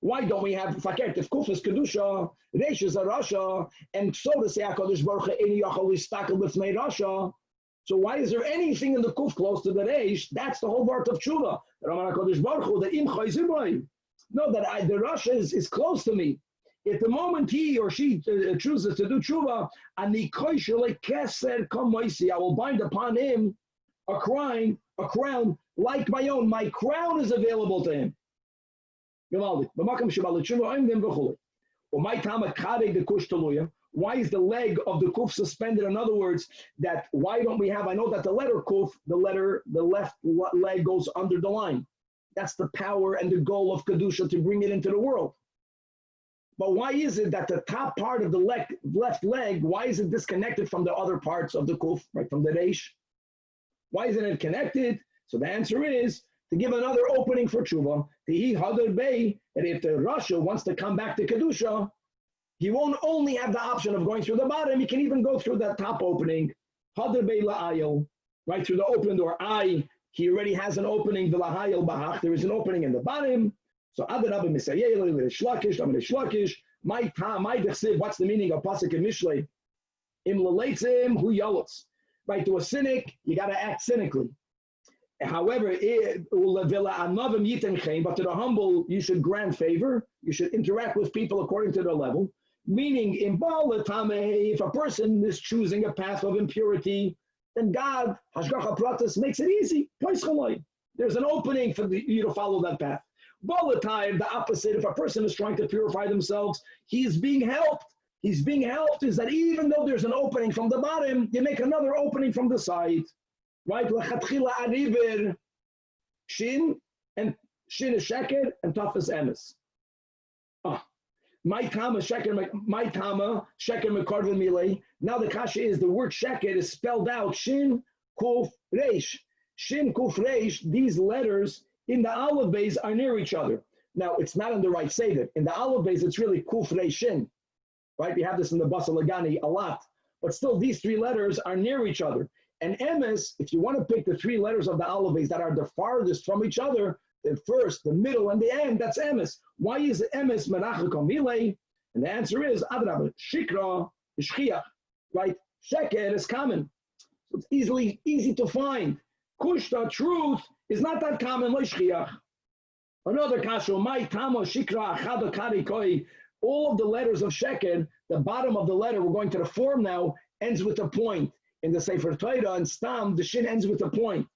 Why don't we have fakert? If kuf is kedusha, reish is a rasha, and so to say HaKadosh Baruch Hu eni yachol istakel b'fnei rasha. So why is there anything in the kuf close to the reish? That's the whole part of tshuva. HaKadosh Baruch Hu that im chayzibay. No, that the rasha is close to me. At the moment he or she chooses to do tshuva, I will bind upon him a crown like my own. My crown is available to him. Why is the leg of the kuf suspended? In other words, why don't we have? I know that the letter kuf, the left leg goes under the line. That's the power and the goal of kedusha, to bring it into the world. But why is it that the top part of the left leg, why is it disconnected from the other parts of the kuf, right, from the reish? Why isn't it connected? So the answer is to give another opening for tshuva. That if the rasha wants to come back to kedusha, he won't only have the option of going through the bottom, he can even go through that top opening. Hadar bei la'ayil, right through the open door. He already has an opening, the lahayil bahach, there is an opening in the bottom. So Adarabba Misayel, Shlakish, I'm Shlakish, my dechsiv, what's the meaning of Pasuk and Mishlei? Im Laleitzim, Hu Yalotz. Right, to a cynic, you got to act cynically. However, but to the humble, you should grant favor. You should interact with people according to their level. Meaning, in if a person is choosing a path of impurity, then God, Hashgacha Pratis, makes it easy. There's an opening for you to follow that path. The opposite, if a person is trying to purify themselves, he's being helped. He's being helped is that even though there's an opening from the bottom, you make another opening from the side. Right? Shin is sheker and taf is emes. My tama sheker mekarven milei. Now the kasha is the word sheker is spelled out shin kuf reish. Shin kuf reish. These letters in the aleph base are near each other. Now it's not on the right seder. In the aleph base it's really kuf reish shin. Right? We have this in the Basa Lagani a lot, but still these three letters are near each other. And emes, if you want to pick the three letters of the aleph base that are the farthest from each other, the first, the middle, and the end, that's emes. Why is emes menachik milei? And the answer is adrabah, shikra is shchiach, right? Sheker is common, so it's easy to find. Kushta, truth, is not that common, lo shchiach. Another kasha, my tamo shikra achada kari koi. All of the letters of sheker, the bottom of the letter, we're going to the form now, ends with a point. In the Sefer Torah and Stam, the shin ends with a point.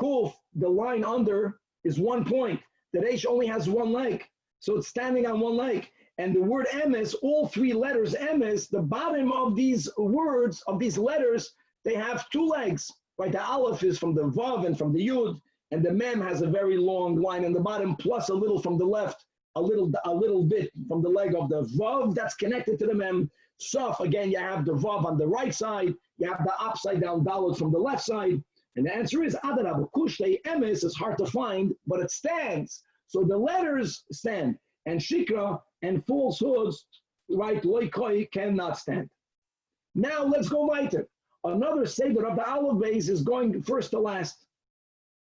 Kuf, the line under, is 1 point. The reish only has one leg, so it's standing on one leg. And the word emes, all three letters emes, the bottom of these words, of these letters, they have 2 legs. Right? The aleph is from the vav and from the yud, and the mem has a very long line on the bottom, plus a little from the left, a little bit from the leg of the vav that's connected to the mem. Sof, again, you have the vav on the right side, you have the upside down dalet from the left side, and the answer is adarab. Kushtei emes is hard to find, but it stands. So the letters stand, and shikra and falsehoods, right, loikoi, cannot stand. Now let's go weiter. Another seder of the aleph base is going first to last.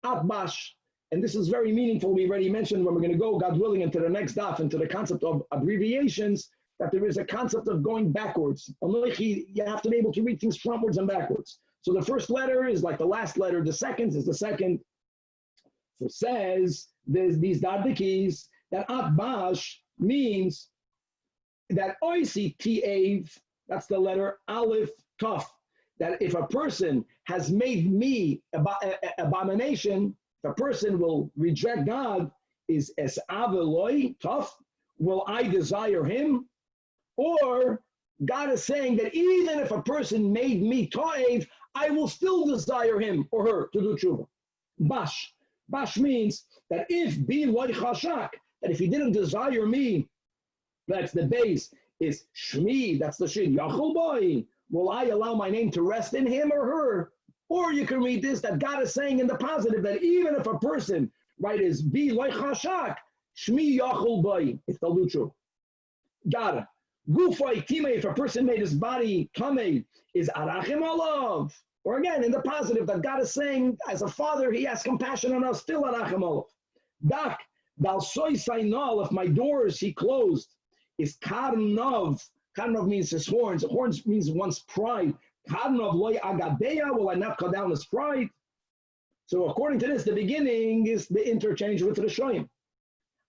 Atbash, and this is very meaningful. We already mentioned when we're going to go, God willing, into the next daf, into the concept of abbreviations, that there is a concept of going backwards. You have to be able to read things frontwards and backwards. So the first letter is like the last letter, the second is the second. So it says, there's these dardikis, that atbash means that oisi t'av, that's the letter aleph taf, that if a person has made me abomination, if a person will reject God, is es aveloi taf, will I desire him? Or God is saying that even if a person made me to'ev, I will still desire him or her to do tshuva. Bash. Bash means that if be loy chashak, that if he didn't desire me, that's the base, is shmi, that's the shin, yachol boy, will I allow my name to rest in him or her? Or you can read this, that God is saying in the positive, that even if a person, right, is be loy chashak, shmi yachol boy, if they'll do tshuva. Got it. Gufay time, if a person made his body tame, is arachim alav. Or again, in the positive, that God is saying, as a father, he has compassion on us, still arachim alav. Dak, dal soy sainal, if my doors he closed, is karnov. Karnov means his horns. Horns means one's pride. Karnov loy agadeya, will I not cut down his pride? So according to this, the beginning is the interchange with Rishoyim.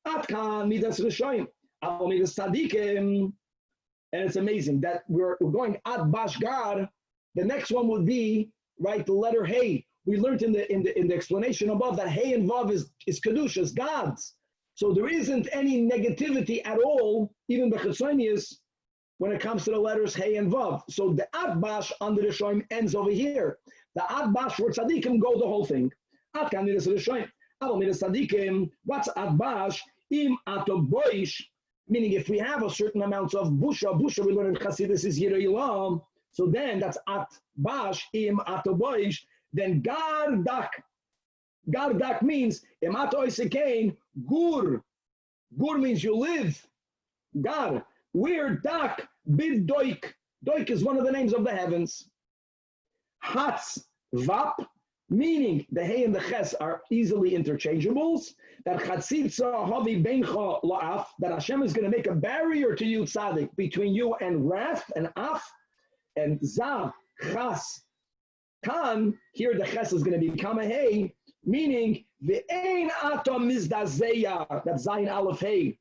Atkan midas Rishoyim. Al midas tzadikim. And it's amazing that we're going ad bash God. The next one would be, right, the letter Hey. We learned in the explanation above that Hey and Vav is Kedushas, God's. So there isn't any negativity at all, even the Chetzonius, when it comes to the letters Hey and Vav. So the ad bash under the Shoim ends over here. The ad bash for tzaddikim go the whole thing. Ad kan midas Rishoyim. Aval midas tzaddikim. What's ad bash? Im ato boish. Meaning, if we have a certain amount of busha we learn in Chassidus is Yirei Ilam, so then that's at bash im atoboish, then gardak. Gardak means im atoisekain gur. Gur means you live. Gar. Where dak bid doik. Doik is one of the names of the heavens. Hatz vap, meaning the hey and the ches are easily interchangeables. That chatzitza havi beincha la'af, that Hashem is going to make a barrier to you, tzaddik, between you and wrath and af, and za chas kan. Here the ches is going to become a hey. Meaning, Ve'ein atom mizdazeya, that's Zayin Aleph Hey,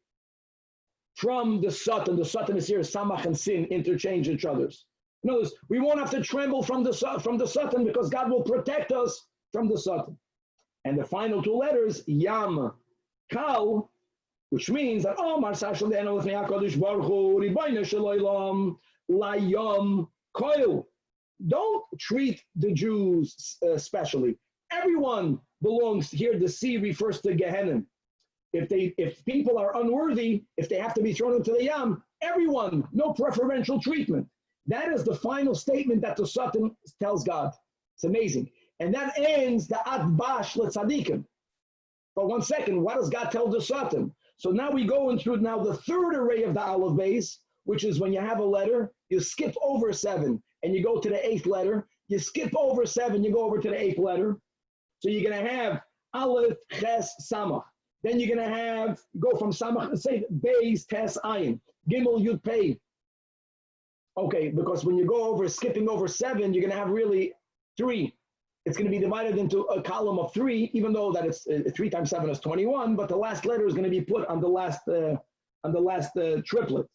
from the Satan. The Satan is here, Samach and Sin interchange each other's. In other words, we won't have to tremble from the Satan because God will protect us from the Satan. And the final two letters, Yam, Kal, which means that Omar Sashal De'enu Lefnei HaKadosh Baruch Hu Ribono Shel Olam Layom Koil. Don't treat the Jews specially. Everyone belongs here. The sea refers to Gehenna. If people are unworthy, if they have to be thrown into the Yam, everyone, no preferential treatment. That is the final statement that the Satan tells God. It's amazing. And that ends the Atbash Letzadikim. But one second, what does God tell the Satan? So now we go into now the third array of the Aleph base, which is when you have a letter, you skip over 7 and you go to the 8th letter. You skip over 7, you go over to the 8th letter. So you're going to have Aleph, Ches, Samach. Then you're going to have, go from Samach, say, Beis, Tes, Ayin, Gimel, Yud, Pei. Okay, because when you go over, skipping over 7, you're going to have really 3. It's going to be divided into a column of 3, even though that it's 3 times 7 is 21, but the last letter is going to be put on the last triplet.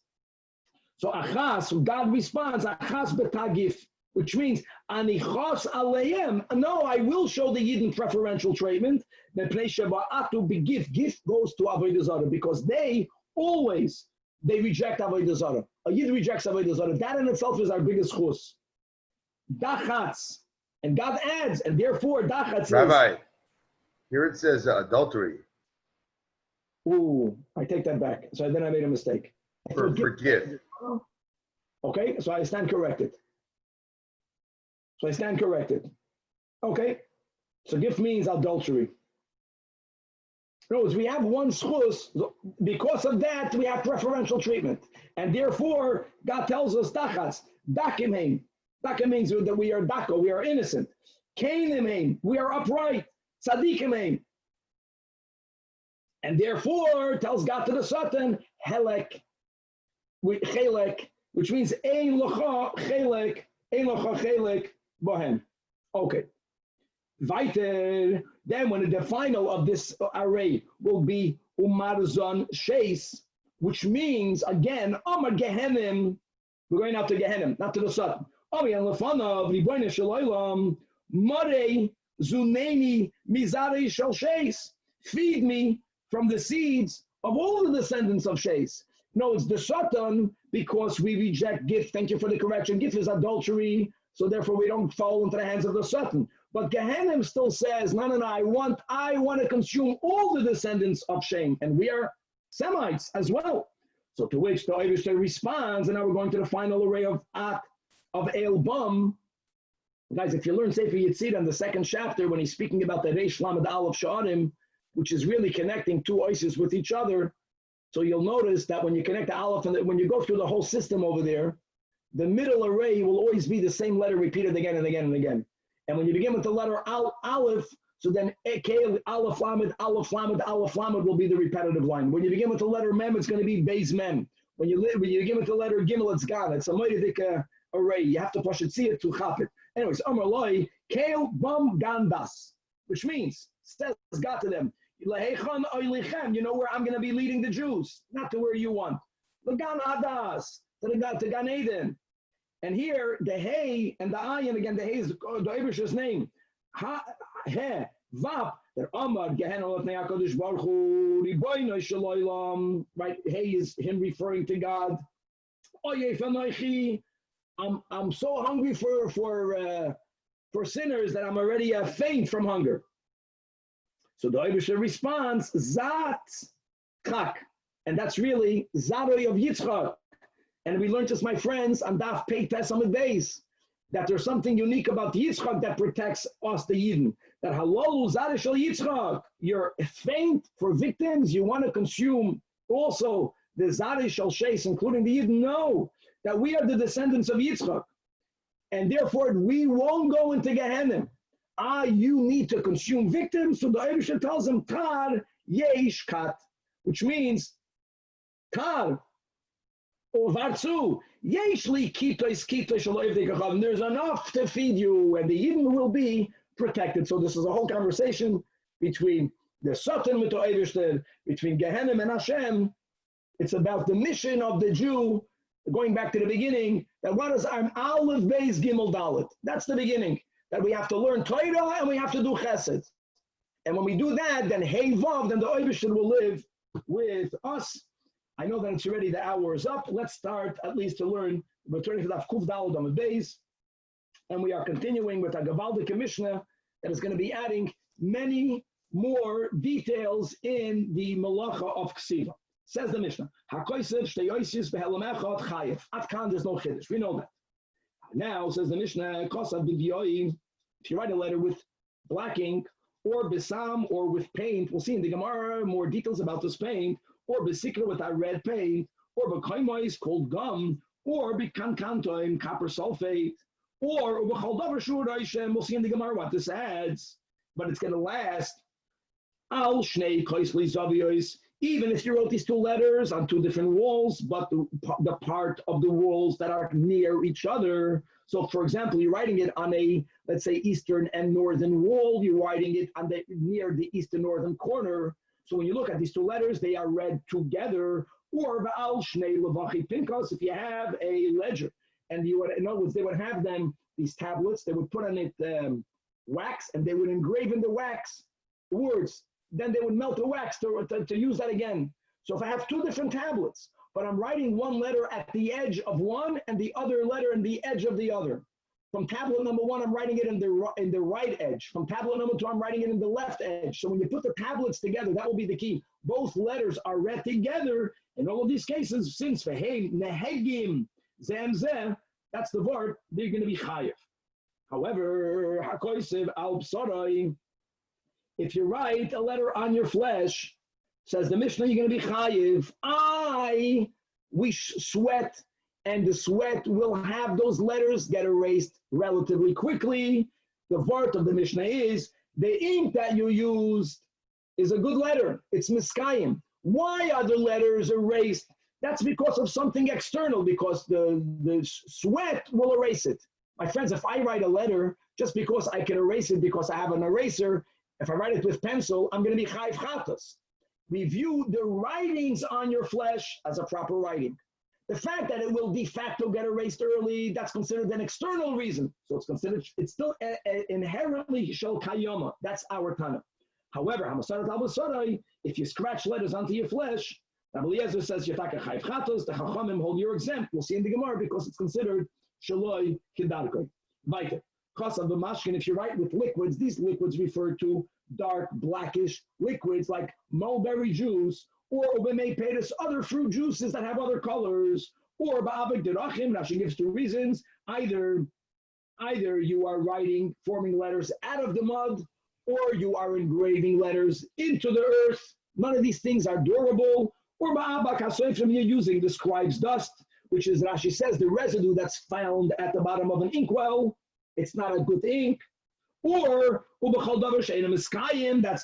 So Achas, God responds, Achas betagif, which means Anichos aleim. No, I will show the Yidden preferential treatment. Gift goes to Avodah Zarah because they reject Avodah Zarah. A Yid rejects Avodah Zarah. That in itself is our biggest chus. Dachatz. And God adds, and therefore Dachatz Rabbi, here it says adultery. Ooh, I take that back. So then I made a mistake. Forgive. Okay, so I stand corrected. Okay, so gift means adultery. In other words, we have one schus. Because of that, we have preferential treatment. And therefore, God tells us, Dachatz, Dakim heim. Dakim means that we are Dako, we are innocent. Kainim heim, we are upright. Tzadikim heim. And therefore, tells God to the Satan, Helek, which means Ein Locha Chelek Bohem. Okay. Weiter, then when the final of this array will be Umarzon Sheis, which means again, Amar Gehenim, we're going out to Gehenim, not to the Satan. Amar Lefanav, Ribono Shel Olam, Marei Zuneni Mizarei Shel Sheis. Feed me from the seeds of all the descendants of Sheis. No, it's the Satan because we reject gift. Thank you for the correction. Gift is adultery, so therefore we don't fall into the hands of the Satan. But Gehenim still says, no, I want to consume all the descendants of Shem, and we are Semites as well. So to which the Eibishter responds, and now we're going to the final array of El Bum. Guys, if you learn Sefer Yetzirah in the 2nd chapter, when he's speaking about the Reish Lamed Aleph Sha'arim, which is really connecting two oises with each other, so you'll notice that when you connect the Aleph, and when you go through the whole system over there, the middle array will always be the same letter repeated again and again and again. And when you begin with the letter Aleph, so then Aleph Lamed, Aleph Lamed, Aleph Lamed will be the repetitive line. When you begin with the letter Mem, it's going to be Beis Mem. When you begin with the letter Gimel, it's Gan. It's a Moedik array. You have to push it, see it to chap it. Anyways, Amar Loi, Kael Bam Gandas, which means, says God to them, you know where I'm going to be leading the Jews, not to where you want. Lagan Hadas, to Gan Eden. And here, the Hey and the Ayin, again, the Hey is the Eibishter's name. Ha, He, Vap, that Amar, Gehenna Lefnei HaKadosh Baruch Hu, Ribono Shel Olam, right? Hey is him referring to God. Oyef Anochi, I'm so hungry for sinners that I'm already faint from hunger. So the Eibishter responds, Zat Chak, and that's really Zaroi of Yitzchak. And we learned this, my friends, on DAF Pei Tes Amud Beis, that there's something unique about Yitzchak that protects us, the Yidden. That Halol Zarei Shel Yitzchak, you're faint for victims, you want to consume also the Zarei Shel Sheis, including the Yidden. No, that we are the descendants of Yitzchak. And therefore, we won't go into Gehenna. You need to consume victims. So the Eibishter tells him, Kar Yesh Kat, which means, Kar, or Vartzu, Yeshli Kitois Kitois, there's enough to feed you, and the Yidden will be protected. So this is a whole conversation between the Satan with the Eivishter, between Gehenna and Hashem. It's about the mission of the Jew, going back to the beginning, that what is our Aleph Beis Gimel Dalet? That's the beginning, that we have to learn Torah and we have to do Chesed. And when we do that, then Hey Vav, then the Eivishter will live with us. I know that it's already, the hour is up. Let's start at least to learn. We're turning to Daf Kuf Dalet on the base, and we are continuing with a Gavaldik Mishnah that is going to be adding many more details in the Malacha of Ksiva. Says the Mishnah, HaKoisev Shteyoisis Behelam Echad Chayev. Atkan, there's no Chiddush. We know that. Now, says the Mishnah, Kosav B'Dyoim, if you write a letter with black ink, or Besam, or with paint, we'll see in the Gemara more details about this paint, or Besikra with that red paint, or B'Kaimois called gum, or B'Kankantoim, copper sulfate, or B'Chaldavar Shur Reishem, we'll see in the Gemara what this adds, but it's going to last. Al Shnei Koisli Zaviois, even if you wrote these two letters on two different walls, but the part of the walls that are near each other. So, for example, you're writing it on a, let's say, eastern and northern wall. You're writing it on near the eastern northern corner. So when you look at these two letters, they are read together. Or Ba'al Shnei Levachi Pinkas, if you have a ledger, and you would, in other words, they would have them, these tablets, they would put on it wax, and they would engrave in the wax words. Then they would melt the wax to use that again. So if I have two different tablets, but I'm writing one letter at the edge of one and the other letter in the edge of the other. From tablet number one, I'm writing it in the right edge. From tablet number two, I'm writing it in the left edge. So when you put the tablets together, that will be the key. Both letters are read together. In all of these cases, since Vehem, Nehegim, Zemzeh, that's the word, they're going to be chayev. However, Hakoisev al Psarai, if you write a letter on your flesh, says the Mishnah, you're going to be chayiv. We sweat, and the sweat will have those letters get erased relatively quickly. The word of the Mishnah is, the ink that you used is a good letter. It's miskayim. Why are the letters erased? That's because of something external, because the sweat will erase it. My friends, if I write a letter, just because I can erase it because I have an eraser, if I write it with pencil, I'm going to be chayiv chatas. We view the writings on your flesh as a proper writing. The fact that it will de facto get erased early, that's considered an external reason. So it's still inherently shel kayoma. That's our Tanach. However, if you scratch letters onto your flesh, Elyahu says, Yataka chayiv chatas, the Chachamim hold your exempt. We'll see in the Gemara because it's considered shaloi kidarkoi. Weiter. Of the mashkin, if you write with liquids, these liquids refer to dark blackish liquids like mulberry juice or peris, other fruit juices that have other colors, or ba'avik derachim. Rashi gives two reasons: either you are forming letters out of the mud, or you are engraving letters into the earth. None of these things are durable. Or ba'abak hasoifrim, you're using the scribe's dust, which is, Rashi says, the residue that's found at the bottom of an inkwell. It's not a good ink. Or that's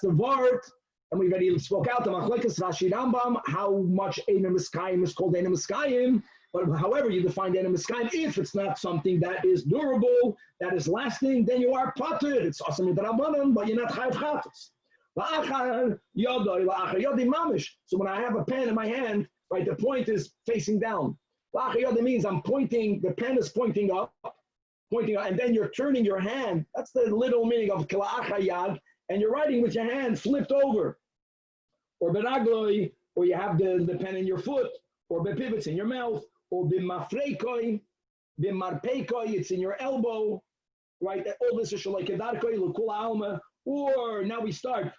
the vart, and we've already spoke out the machlekes Rashi Rambam how much Eina Miskayim is called Eina Miskayim. But however you define Eina Miskayim, if it's not something that is durable, that is lasting, then you are patur. It's awesome midrabanan, but you're not chayav chatas. So when I have a pen in my hand, right, the point is facing down. Means I'm pointing. The pen is pointing up, and then you're turning your hand. That's the little meaning of kila'achayad, and you're writing with your hand flipped over. Or benagloy, or you have the pen in your foot, or bepivots in your mouth, or bimafreikoi, bimarpeikoi, it's in your elbow, right? All this is shalaikedarkoi, lukula alma. Or now we start.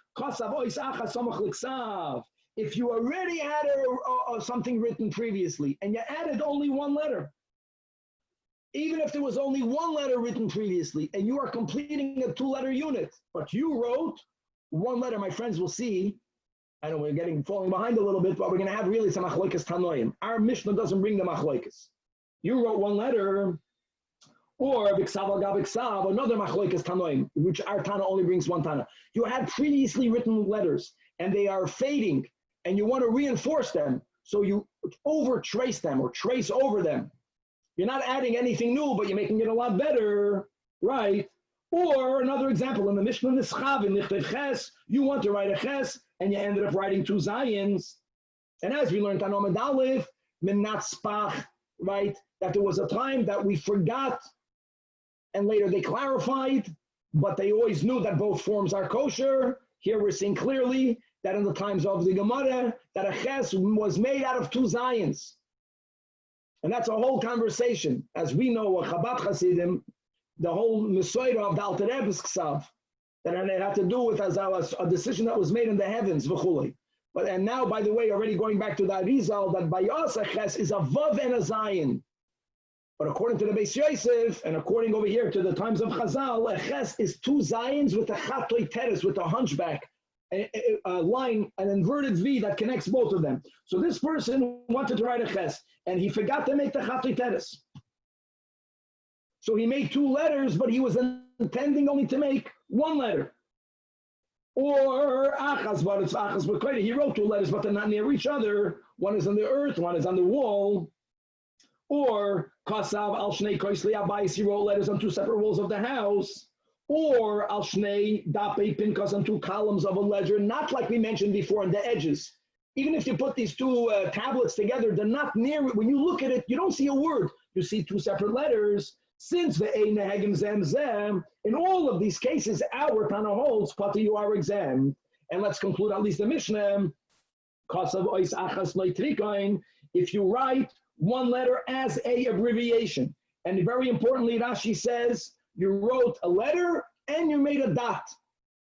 If you already had something written previously, and you added only one letter, even if there was only one letter written previously, and you are completing a two-letter unit, but you wrote one letter, my friends will see, I know we're falling behind a little bit, but we're going to have really some achloikas tanoim. Our Mishnah doesn't bring the achloikas. You wrote one letter, or b'ksav al gav b'ksav, another achloikas tanoim, which our Tana only brings one Tana. You had previously written letters, and they are fading, and you want to reinforce them, so you over-trace them or trace over them. You're not adding anything new, but you're making it a lot better, right? Or another example, in the Mishnah Nischav, in Nichtev Ches, you want to write a Ches, and you ended up writing 2 Zayins. And as we learned on Omid Aleph, Minatzpach, right, that there was a time that we forgot, and later they clarified, but they always knew that both forms are kosher. Here we're seeing clearly that in the times of the Gemara, that a Ches was made out of 2 Zayins. And that's a whole conversation. As we know, a chabad Hasidim, the whole Mesoira of the Alter Rebbe's Ksav, that it had to do with a decision that was made in the heavens, v'chulei. But and now, by the way, already going back to the Arizal, that by us a Ches is a Vav and a Zayin. But according to the Beis Yosef, and according over here to the times of Chazal, a Ches is 2 Zayins with a Chatoi Teres, with a hunchback, a line, an inverted V that connects both of them. So this person wanted to write a Ches, and he forgot to make the Chatoi Teres. So he made 2 letters, but he was intending only to make 1 letter. Or Achaz, but it's Achaz B'Koyde. He wrote 2 letters, but they're not near each other. One is on the earth, one is on the wall. Or Kasav Al Shnei Koisli Abayis, he wrote letters on 2 separate walls of the house. Or Al Shnei Dapei Pinkas, on 2 columns of a ledger, not like we mentioned before on the edges. Even if you put these 2 tablets together, they're not near it. When you look at it, you don't see a word. You see 2 separate letters. Since the Ein Nehegim Zem Zem, in all of these cases, our Tana holds, Pati, you are exempt. And let's conclude at least the Mishnah. If you write 1 letter as a abbreviation, and very importantly, Rashi says, you wrote a letter and you made a dot.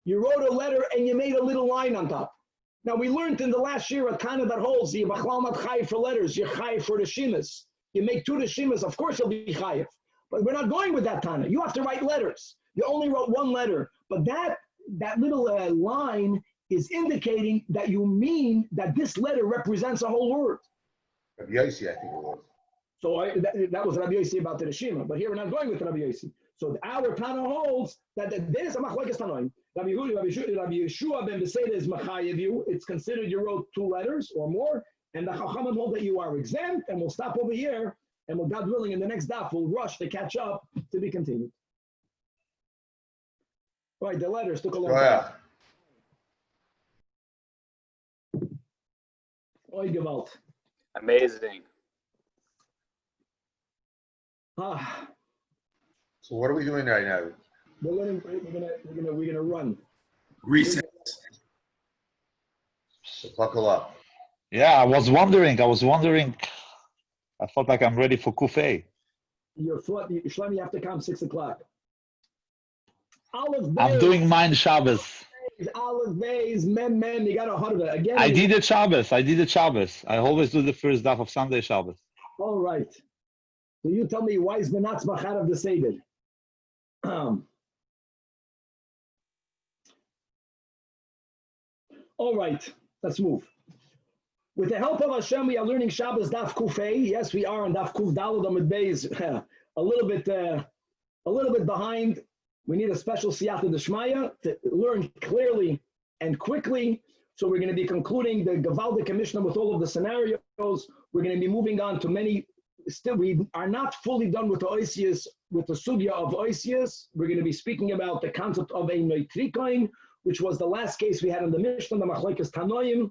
You wrote a letter and you made a little line on top. Now, we learned in the last year a Tana that holds, you're not chayiv for letters, you're chayiv for the shimas. You make 2 shimas, of course you'll be chayiv. But we're not going with that Tana. You have to write letters. You only wrote 1 letter. But that little line is indicating that you mean that this letter represents a whole word. Rabbi Yossi, I think it was. So that was Rabbi Yossi about the Rishima. But here we're not going with Rabbi Yossi. So our Tana holds that there is a machlokes Tanoim. Rabbi Yeshua ben Beseda is machayev you. It's considered you wrote 2 letters or more. And the Chachamim hold that you are exempt. And we'll stop over here. And we'll, God willing, in the next daf, we'll rush to catch up to be continued. All right, the letters took a long time. Oy Gewalt. Amazing. So what are we doing right now? We're gonna run. Reset. So buckle up. Yeah, I was wondering. I felt like I'm ready for Kufay. Shlomi, you have to come 6 o'clock. Aleph I'm doing mine Shabbos. Aleph Beis, Mem, you got 100 again. I did it Shabbos. I always do the first daf of Sunday Shabbos. All right. So you tell me why is Menatz Machar of the Seder? All right, let's move. With the help of Hashem, we are learning Shabbos Daf Kufay. Yes, we are on Daf Kuf Daled Amud Beis. A little bit behind. We need a special siyata d'shmaya to learn clearly and quickly. So we're going to be concluding the Gavaldik Mishnah with all of the scenarios. We're going to be moving on to many. Still, we are not fully done with the Oisius, with the sugya of Oisius. We're going to be speaking about the concept of a noitrikoin, which was the last case we had in the Mishnah, the Machlokes Tanoim.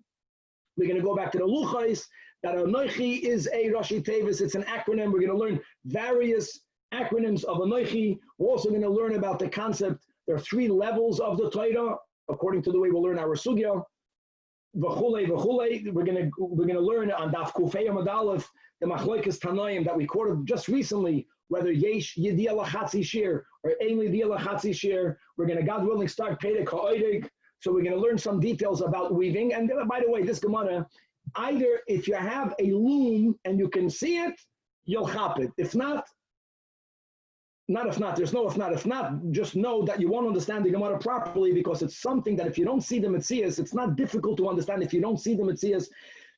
We're going to go back to the Luchais, that Anoichi is a Rashi Tevis. It's an acronym. We're going to learn various acronyms of Anoichi. We're also going to learn about the concept. There are 3 levels of the Torah, according to the way we'll learn our sugya. V'chulei, v'chulei. We're going to learn on Daf Kufei Amud Aleph, the Machlokes Tanoim that we quoted just recently, whether Yesh Yediyah Lachatzi Shir or Ein Yediyah Lachatzi Shir. We're going to, God willing, start Perek HaOidig. So we're going to learn some details about weaving. And by the way, this Gemara, either if you have a loom and you can see it, you'll chop it. If not, there's no if not. If not, just know that you won't understand the Gemara properly, because it's something that if you don't see the Metzias, it's not difficult to understand. If you don't see the Metzias,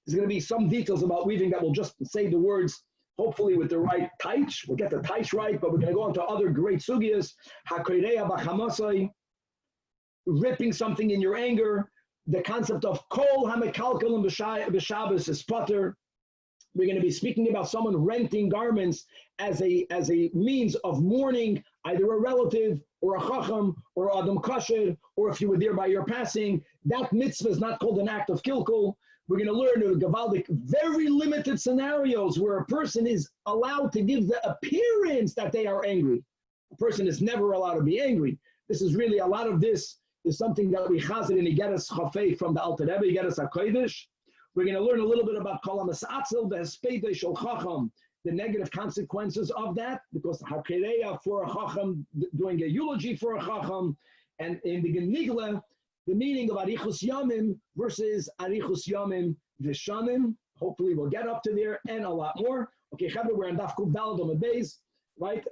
there's going to be some details about weaving that will just say the words, hopefully with the right taich. We'll get the taich right, but we're going to go on to other great sugyas. Hakoireya b'chamasai, ripping something in your anger, the concept of kol hamekalkel and b'Shabbos is potter. We're going to be speaking about someone renting garments as a means of mourning either a relative or a chacham or adam kasher, or if you were there by your passing, that mitzvah is not called an act of kilkul. We're going to learn gavaldic, very limited scenarios where a person is allowed to give the appearance that they are angry. A person is never allowed to be angry. This is really, a lot of this is something that we chazed in Igeres Chafei from the Alter Rebbe, Igeres HaKodesh. We're going to learn a little bit about Kol HaMas'atzel, the Hespedei Shel Chacham, the negative consequences of that, because Hakereya for a Chacham, doing a eulogy for a Chacham, and in the Genigla, the meaning of Arichus Yamim versus Arichus Yamim Vishanim. Hopefully we'll get up to there and a lot more. Okay, Chabad, we're on Daf Kuf Daled Amud Beis, right?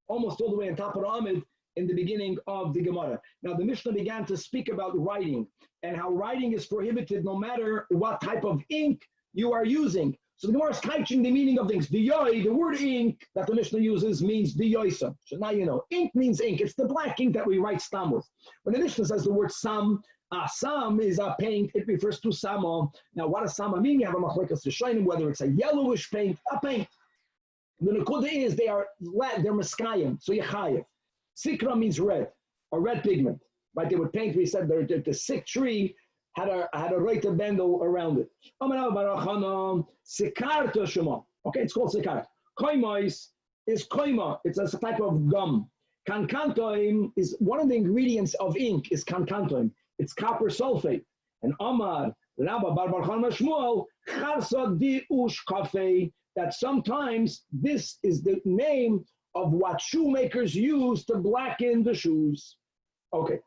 Almost all the way on top of the Amud in the beginning of the Gemara. Now the Mishnah began to speak about writing and how writing is prohibited no matter what type of ink you are using. So the Gemara is teaching the meaning of things. The word ink that the Mishnah uses means the yoisa. So now you know, ink means ink. It's the black ink that we write stam with. When the Mishnah says the word sam, sam is a paint, it refers to sama. Now what does sama mean? You have a machlekas rishonim, whether it's a yellowish paint, a paint. The nekuda is they're meskayim, so yechayev. Sikra means red, or red pigment. Right? They would paint, we said the sick tree had a reita bendel around it. Okay, it's called sikar. Koimois is koima. It's a type of gum. Kankantoim is one of the ingredients of ink is kankantoim. It's copper sulfate. And Amar Rabba Bar Bar Chana Shmuel Charsa Di Ush Kafe. That sometimes this is the name of what shoemakers use to blacken the shoes. Okay,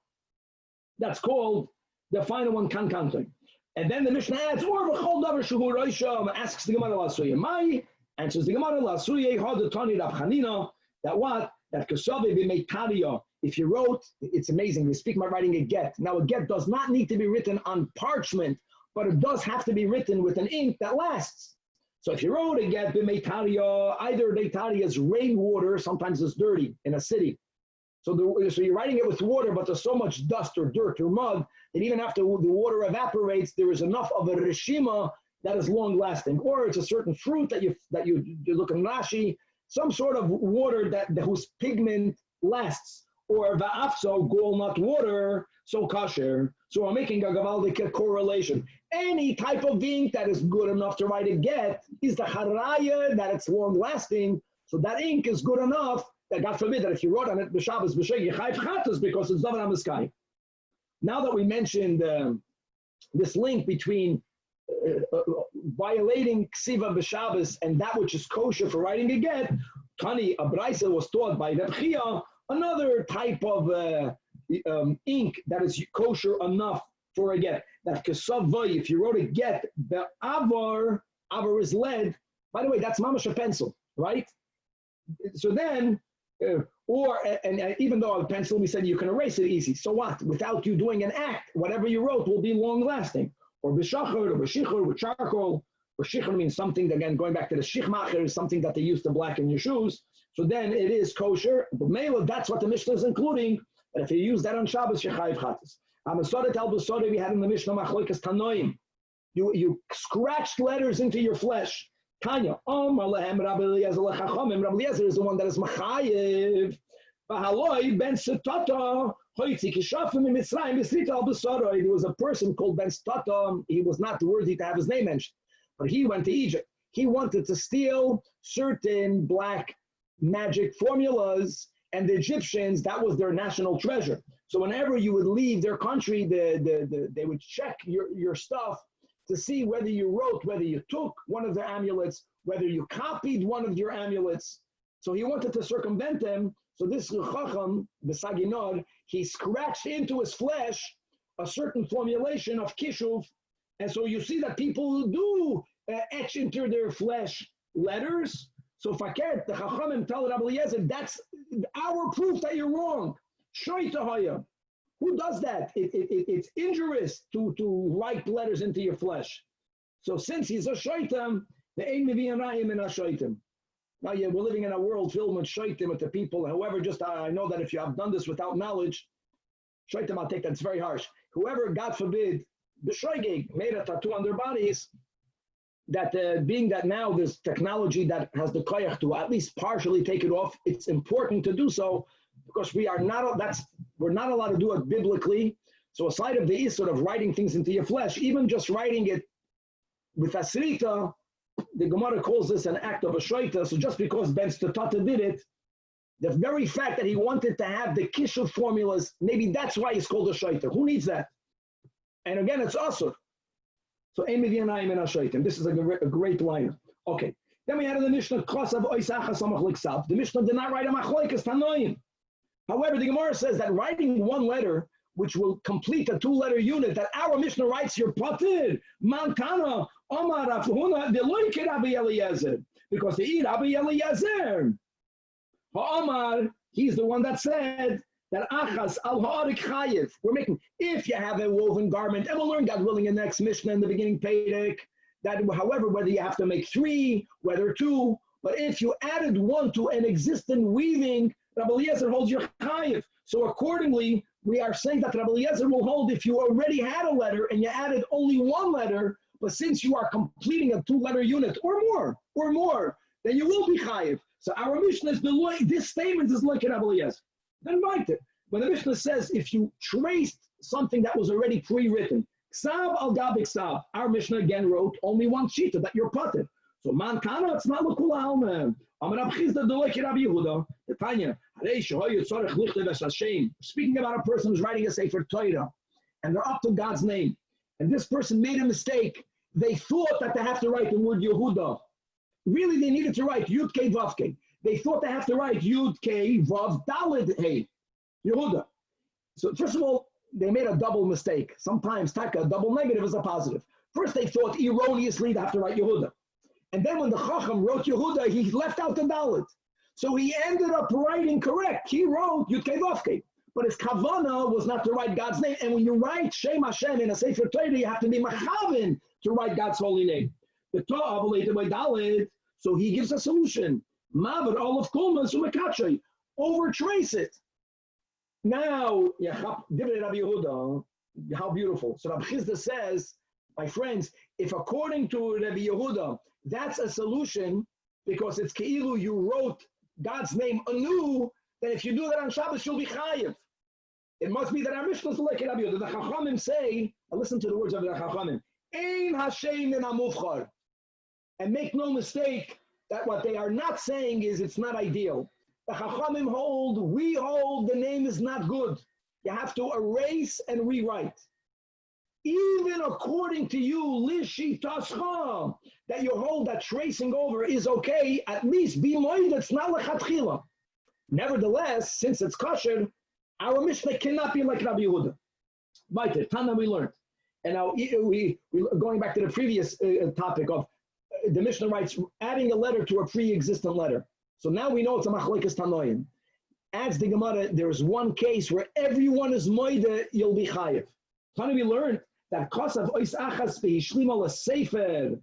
that's called the final one, kankantoim. And then the Mishnah adds, or v'chol davar shehu roisham, asks the Gemara lasuye. Mai answers the Gemara lasuye had Tani Rav Chanina that what that kasave b'meitaria. If you wrote, it's amazing. We speak about writing a get. Now a get does not need to be written on parchment, but it does have to be written with an ink that lasts. So if you wrote a get b'meitaria, either meitaria is rainwater, sometimes it's dirty in a city. So you're writing it with water, but there's so much dust or dirt or mud that even after the water evaporates, there is enough of a reshima that is long lasting. Or it's a certain fruit that you look in Rashi, some sort of water that whose pigment lasts. Or va'afso, gol not water, so kasher. So I'm making a gavaldik correlation. Any type of ink that is good enough to write a get is the haraya that it's long lasting. So that ink is good enough that God forbid that if you wrote on it b'Shabbos b'shegi chayv chatas because it's davar hamiskai. Now that we mentioned this link between violating ksiva b'Shabbos and that which is kosher for writing a get, Tani Abraisa was taught by Reb Chia another type of ink that is kosher enough for a get. That kesavai, if you wrote a get, the avar is lead. By the way, that's mamash a pencil, right? So then, even though a pencil, we said you can erase it easy. So what? Without you doing an act, whatever you wrote will be long lasting. Or b'shachar, or b'shichur, with charcoal. Or shichur means something, again, going back to the shichmacher, is something that they use to blacken your shoes. So then it is kosher. But mainly that's what the Mishnah is including. But if you use that on Shabbos, you're chayiv chatas. Amasodet al b'sodeh, we had in the Mishnah machlokas tanoim. You scratched letters into your flesh. Tanya, Malahem Rabbi Eliezer lechachomim. Rabbi Eliezer is the one that is machayiv. Bahaloi ben Setata hoitzi kishafim in Mitzrayim b'srita al b'sodeh. There was a person called Ben Setata. He was not worthy to have his name mentioned, but he went to Egypt. He wanted to steal certain black magic formulas, and the Egyptians, that was their national treasure. So whenever you would leave their country, they would check your stuff to see whether you wrote, whether you took one of their amulets, whether you copied one of your amulets. So he wanted to circumvent them. So this Chacham, the Saginor, he scratched into his flesh a certain formulation of kishuv. And so you see that people do etch into their flesh letters. So Fakir, the Chachamim tell Rabbi Eliezer, that's our proof that you're wrong. Shoitahaya. Who does that? It's injurious to write letters into your flesh. So since he's a shaitam, the ein miviyanayim in a shaitam. Now yeah, we're living in a world filled with shaitim, with the people. However, just I know that if you have done this without knowledge, shaitam, I'll take that, it's very harsh. Whoever, God forbid, the shoigig made a tattoo on their bodies, that being that now there's technology that has the koyach to at least partially take it off, it's important to do so. because we're not allowed to do it biblically. So aside of the sort of writing things into your flesh, even just writing it with asrita, the Gemara calls this an act of a shaita. So just because Ben Statata did it, the very fact that he wanted to have the kishur formulas, maybe that's why it's called a shaita. Who needs that? And again, it's asur. So this is a great line. Okay. Then we had in the Mishnah, the Mishnah did not write a machloikas tanoim. However, the Gemara says that writing one letter, which will complete a two-letter unit, that our Mishnah writes, you're patir, mantana, omar afhuna, deloike Rabbi Eliezer. Because the Rabbi Eliezer, ha'omar, he's the one that said that achas al ha'arik chayiv. We're making, if you have a woven garment, and we'll learn, God willing, in the next Mishnah in the beginning, Perek, that however, whether you have to make three, whether two, but if you added one to an existing weaving, Rabbi Eliezer holds your chayiv. So accordingly, we are saying that Rabbi Eliezer will hold if you already had a letter and you added only one letter, but since you are completing a two-letter unit or more, then you will be chayiv. So our Mishnah is this statement is like Rabbi Eliezer. Then write it. When the Mishnah says if you traced something that was already pre-written, ksav al gabi ksav, our Mishnah again wrote only one shita that you're pater. So man kana, it's not l'kul ha'alma. Amar Rab Chizda d'loike Rabbi Yehuda, the Tanya, harei shehoyu tzorech lichlev es Hashem. Speaking about a person who's writing a sefer Torah, and they're up to God's name, and this person made a mistake. They thought that they have to write the word Yehuda. Really, they needed to write Yud Kei Vav Kei. They thought they have to write Yud Kei Vav Daled Hey, Yehuda. So first of all, they made a double mistake. Sometimes taka, double negative is a positive. First, they thought erroneously they have to write Yehuda. And then when the Chacham wrote Yehuda, he left out the Dalet. So he ended up writing correct. He wrote Yud Kei Vav Kei. But his kavana was not to write God's name. And when you write Shem Hashem in a Sefer Torah, you have to be machavin to write God's holy name. The Torah related by Dalet, so he gives a solution. Mavar all of Kulma Sumekachay. Overtrace it. Now, Rabbi Yehuda, how beautiful. So Rabbi Chizda says, my friends, if according to Rabbi Yehuda, that's a solution, because it's Keilu, you wrote God's name anew, then if you do that on Shabbos, you'll be chayiv. It must be that our Mishnah is like Rabbi Yehuda. The Chachamim say, listen to the words of the Chachamim, Ein Hashem min hamuvchar. And make no mistake that what they are not saying is it's not ideal. The Chachamim hold, we hold, the name is not good. You have to erase and rewrite. Even according to you, Lishi Tascha, that you hold that tracing over is okay, at least be moed, it's not lechatchila. Nevertheless, since it's kosher, our Mishnah cannot be like Rabbi Yehuda. Weiter, Tana we learned. And now we going back to the previous topic of the Mishnah writes, adding a letter to a pre-existent letter. So now we know it's a machlokes tanoim. Adds the Gemara, there's one case where everyone is moide, you'll be chayiv. Tana we learned that kosav ois achas ve'ishlim ala sefer.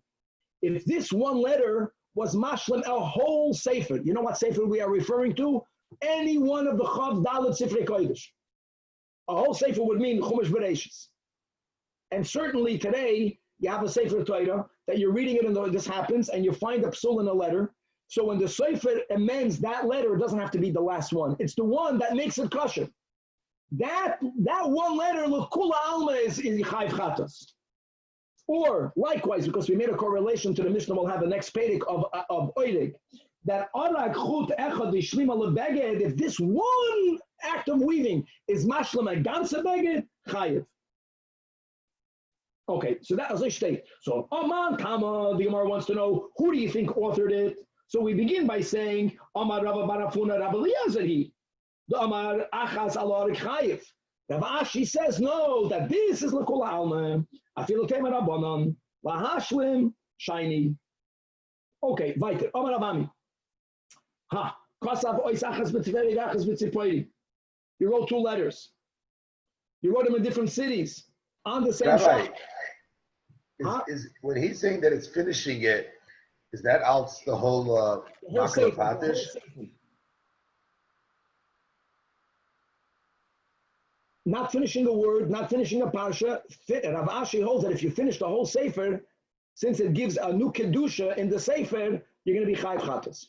If this one letter was mashlim a whole sefer, you know what sefer we are referring to? Any one of the chav dalet sifrei kodesh. A whole sefer would mean chumash bereishis. And certainly today you have a sefer Torah that you're reading it and this happens, and you find a psul in a letter. So when the sefer amends that letter, it doesn't have to be the last one. It's the one that makes it kosher. That one letter, l'kula alma, is chayv chatas. Or likewise, because we made a correlation to the Mishnah, we'll have the next pedic of oidig, that arag chut echad ishlim ala beged, if this one act of weaving is mashlam a ganze beged, chayiv. Okay, so that was a state. So Aman Kama, the Gemara wants to know, who do you think authored it? So we begin by saying, Amar Rabba Barafuna Rabbi Eliezer, the Amar Achas Alarik Chayiv. Rabbi Ashi says, no, that this is L'Kul Alma, Afilu Tema Rabbanan, Lahashlim, Shiny. Okay, weiter. Amar Rabami. Ha, Kosav Ois Achas B'Tiveri Achas B'Tzipoiri. You wrote two letters. You wrote them in different cities, on the same Rabbi, shot. is when he's saying that it's finishing it, is that out the whole Patish? Not finishing a word, not finishing a parsha. Rav Ashi holds that if you finish the whole sefer, since it gives a new kedusha in the sefer, you're going to be chayv chatas.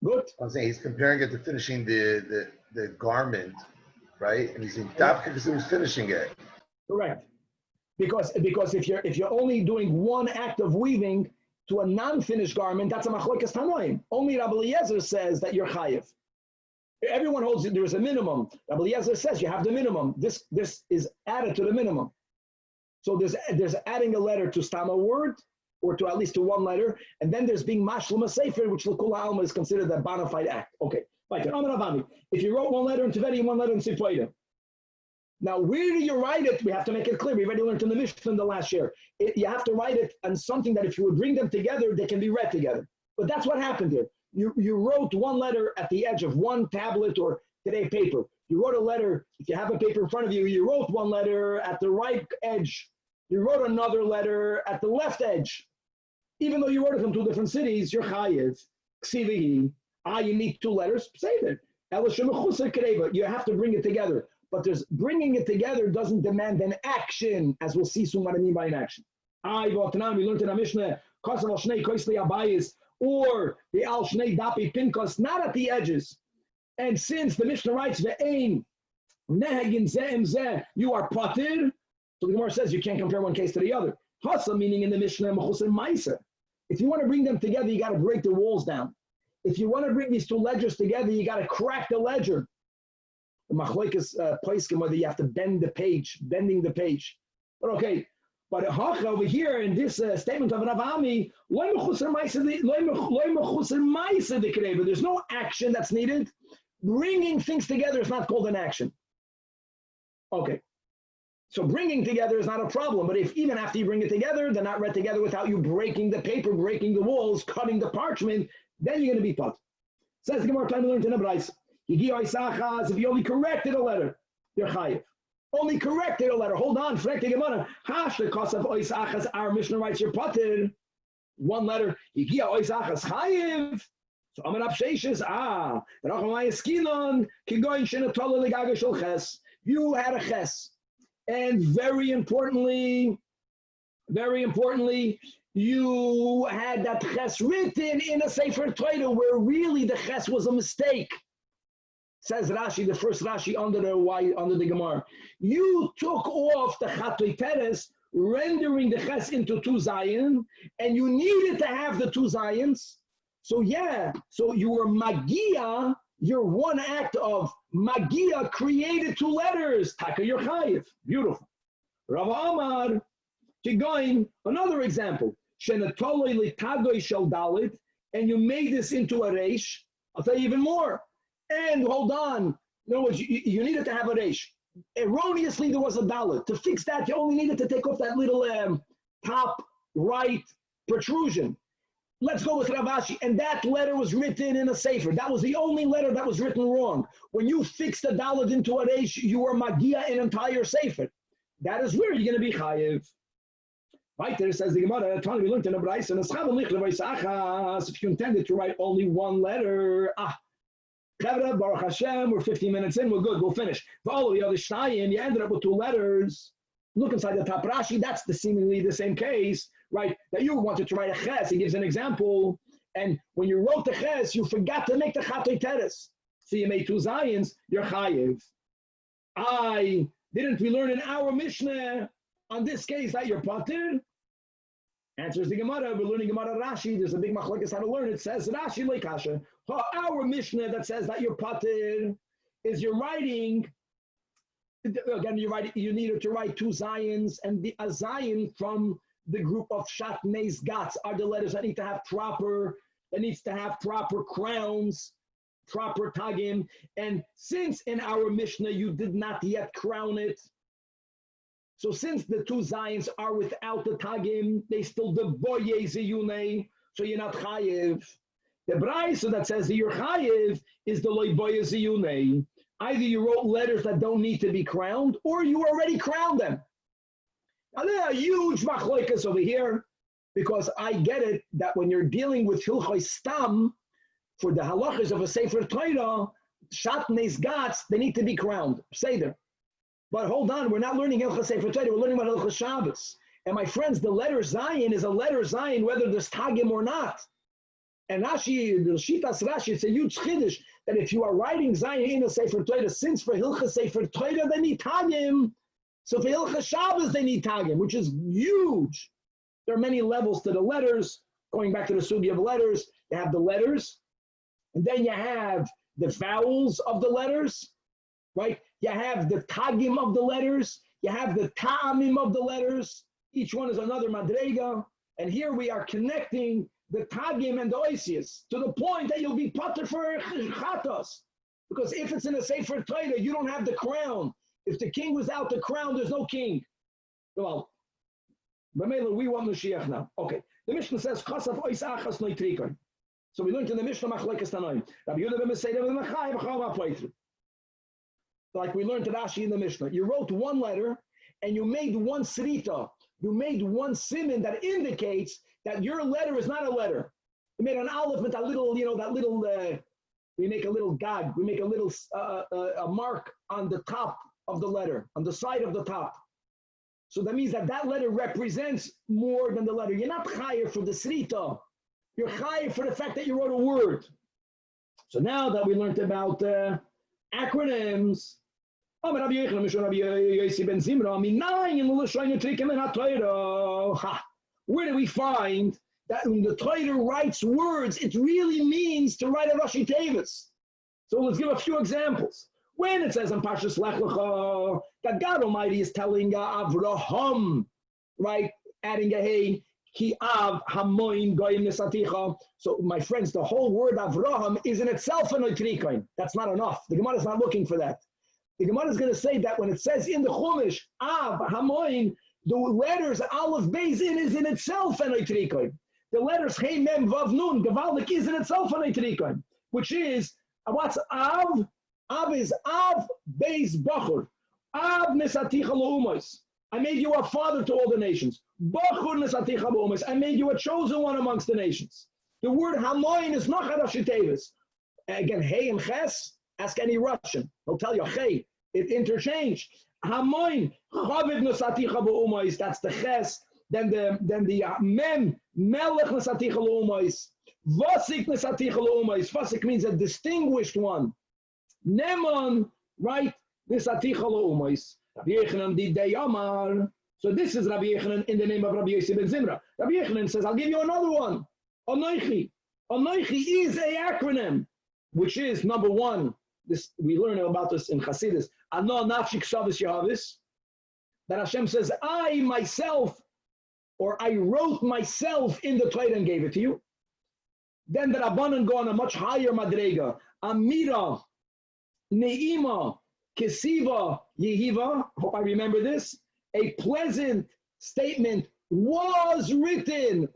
Good. I'm saying he's comparing it to finishing the garment, right? And he's saying dafka because he was finishing it. Correct. Because if you're only doing one act of weaving to a non-finished garment, that's a machlokes tanoim. Only Rabbi Eliezer says that you're chayiv. Everyone holds it. There's a minimum. Rabbi Eliezer says you have the minimum. This is added to the minimum. So there's adding a letter to stam a word, or to at least to one letter, and then there's being mashlim a sefer, which l'kula alma is considered a bona fide act. Okay, right. If you wrote one letter in Tevedi and one letter in Sifreda, now where do you write it? We have to make it clear. We already learned in the Mishnah in the last year. You have to write it on something that if you would bring them together, they can be read together. But that's what happened here. You wrote one letter at the edge of one tablet or today paper. You wrote a letter. If you have a paper in front of you, you wrote one letter at the right edge. You wrote another letter at the left edge. Even though you wrote it from two different cities, you're chayiv. Ksivihi. You need two letters. Save it. You have to bring it together. But bringing it together doesn't demand an action, as we'll see soon what I mean by an action. We learned in our Mishnah, or the al shnei dapi pinkos, not at the edges. And since the Mishnah writes ve'ein nehegin ze'em zeh, you are patir. So the Gemara says you can't compare one case to the other. Hassan, meaning in the Mishnah, if you want to bring them together, you got to break the walls down. If you want to bring these two ledgers together, you got to crack the ledger. The machlokes poskim, whether you have to bending the page. But okay, but over here in this statement of Rav Ami, there's no action that's needed. Bringing things together is not called an action. Okay, so bringing together is not a problem. But if even after you bring it together, they're not read together without you breaking the paper, breaking the walls, cutting the parchment, then you're going to be put. Says the Gemara, time to learn to Midrash. If you only corrected a letter, you're chayiv. Only corrected a letter. Hold on, frek the Gemara. Our Mishnah writes you're patir. One letter. Chayiv. So I'm an apsheishes. You had a ches, and very importantly, you had that ches written in a sefer Torah where really the ches was a mistake. Says Rashi, the first Rashi under the Gemara. You took off the chatoi teres, rendering the ches into two zayin, and you needed to have the two zayins. So you were magia. Your one act of magia created two letters. Taka your chayiv. Beautiful. Rav Amar, Kigoin, another example. Shenatoloi litagoi shel dalit, and you made this into a reish. I'll tell you even more. And hold on. In other words, you needed to have a reish. Erroneously, there was a dalit. To fix that, you only needed to take off that little top right protrusion. Let's go with Ravashi. And that letter was written in a sefer. That was the only letter that was written wrong. When you fixed the dalit into a reish, you were magia an entire sefer. That is where you're going to be chayiv. Right there says the Gemara, we learned in the Bryce, and if you intended to write only one letter, Baruch Hashem, we're 15 minutes in, we're good, we'll finish. For all of the other shnayim, you ended up with two letters. Look inside the top Rashi, that's seemingly the same case, right? That you wanted to write a ches. He gives an example, and when you wrote the ches, you forgot to make the chatoi teres. So you made two zayins, you're chayiv. Didn't we learn in our Mishnah on this case that you're patir? Answers the Gemara. We're learning Gemara Rashi. There's a big machlokes how to learn. It says Rashi leikasha. Our Mishnah that says that you're patir is you're writing. Again, you needed to write two zayins, and the a zayin from the group of shatnez gats are the letters that need to have proper crowns, proper tagim. And since in our Mishnah you did not yet crown it, so since the two zayins are without the tagim, they still the boye ziyune, so you're not chayiv. The brayso that says that you're chayiv is the loy boye ziyune. Either you wrote letters that don't need to be crowned, or you already crowned them. Now there are huge machlokes over here, because I get it that when you're dealing with hilchos stam, for the halachas of a sefer Torah, shatnez gats, they need to be crowned. Seder. But hold on, we're not learning hilchos sefer Torah, we're learning about hilchos Shabbos. And my friends, the letter zayin is a letter zayin whether there's tagim or not. And Rashi, the Shitas Rashi, it's a huge chiddush that if you are writing Zayin in a Sefer Torah, since for Hilchas Sefer Torah they need Tagim, so for Hilchas Shabbos they need Tagim, which is huge. There are many levels to the letters. Going back to the sugi of letters, you have the letters, and then you have the vowels of the letters, right? You have the Tagim of the letters, you have the Ta'amim of the letters. Each one is another Madrega, and here we are connecting the Tagim and the Oisius to the point that you'll be pater for Chatos. Because if it's in a Sefer Torah, you don't have the crown. If the king was out the crown, there's no king. Well, we want Mashiach now. Okay. The Mishnah says, Chasaf Ois Achas Noi Trikon. So we learned in the Mishnah, Machlekes Tanoim. Rabbi Yehuda ben Meseida ben Machai b'chal v'apleitru. Like we learned to Rashi in the Mishnah. You wrote one letter, and you made one srita. You made one siman that indicates that your letter is not a letter. You made an aleph with that little, we make a little gag. We make a little a mark on the top of the letter, on the side of the top. So that means that that letter represents more than the letter. You're not chayer for the srita. You're chayer for the fact that you wrote a word. So now that we learned about acronyms, where do we find that when the Torah writes words, it really means to write a Rashi Tevis? So let's give a few examples. When it says in Parshas Lech Lecha that God Almighty is telling Avraham, right, adding a hey, ki av hamoin goyim nesaticha. So my friends, the whole word Avraham is in itself an oitrikoin. That's not enough. The Gemara is not looking for that. The Gemara is going to say that when it says in the Chumash av hamoin, the letters aleph beis in is in itself an oitrikoin. The letters hey mem vav nun gavaldik is in itself an oitrikoin, which is what's av. Av is Av Beis Bachur. Av Nesaticha L'Umos. I made you a father to all the nations. Bachur Nesaticha L'Umos. I made you a chosen one amongst the nations. The word Hamoin is not Rashi Tevis. Again, Hey and Ches, ask any Russian. They'll tell you, Hey, it interchanged. Hamoin, Chaviv Nesaticha L'Umos. That's the Ches. Then the Mem, Melech Nesaticha L'Umos. Vasik Nesaticha L'Umos. Vasik means a distinguished one. Nemon, right? This aticha lo umais. Rabbi Yochanan did the Yamar. So this is Rabbi Yochanan in the name of Rabbi Yosef ben Zimra. Rabbi Yochanan says, I'll give you another one. Anoichi. Anoichi is a acronym, which is number one. This we learn about this in Chassidus. Ano nafshik shavis yahavis. That Hashem says, I myself, or I wrote myself in the Torah and gave it to you. Then the Rabbanan go on a much higher madrega. Amira. Ne'ima, Kesiva, Yehiva, hope I remember this, a pleasant statement was written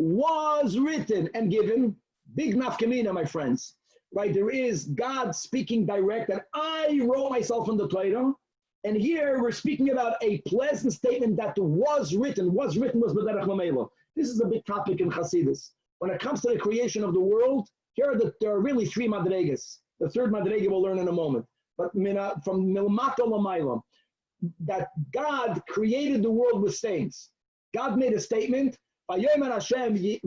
and given. Big nafkamina, my friends, right? There is God speaking direct that I wrote myself in the Torah, and here we're speaking about a pleasant statement that was written was B'derech Mamela. This is a big topic in Chassidus. When it comes to the creation of the world, there are really three madregas. The third madrega we'll learn in a moment. But from Milmato Lamaila, that God created the world with stains. God made a statement. God said, that's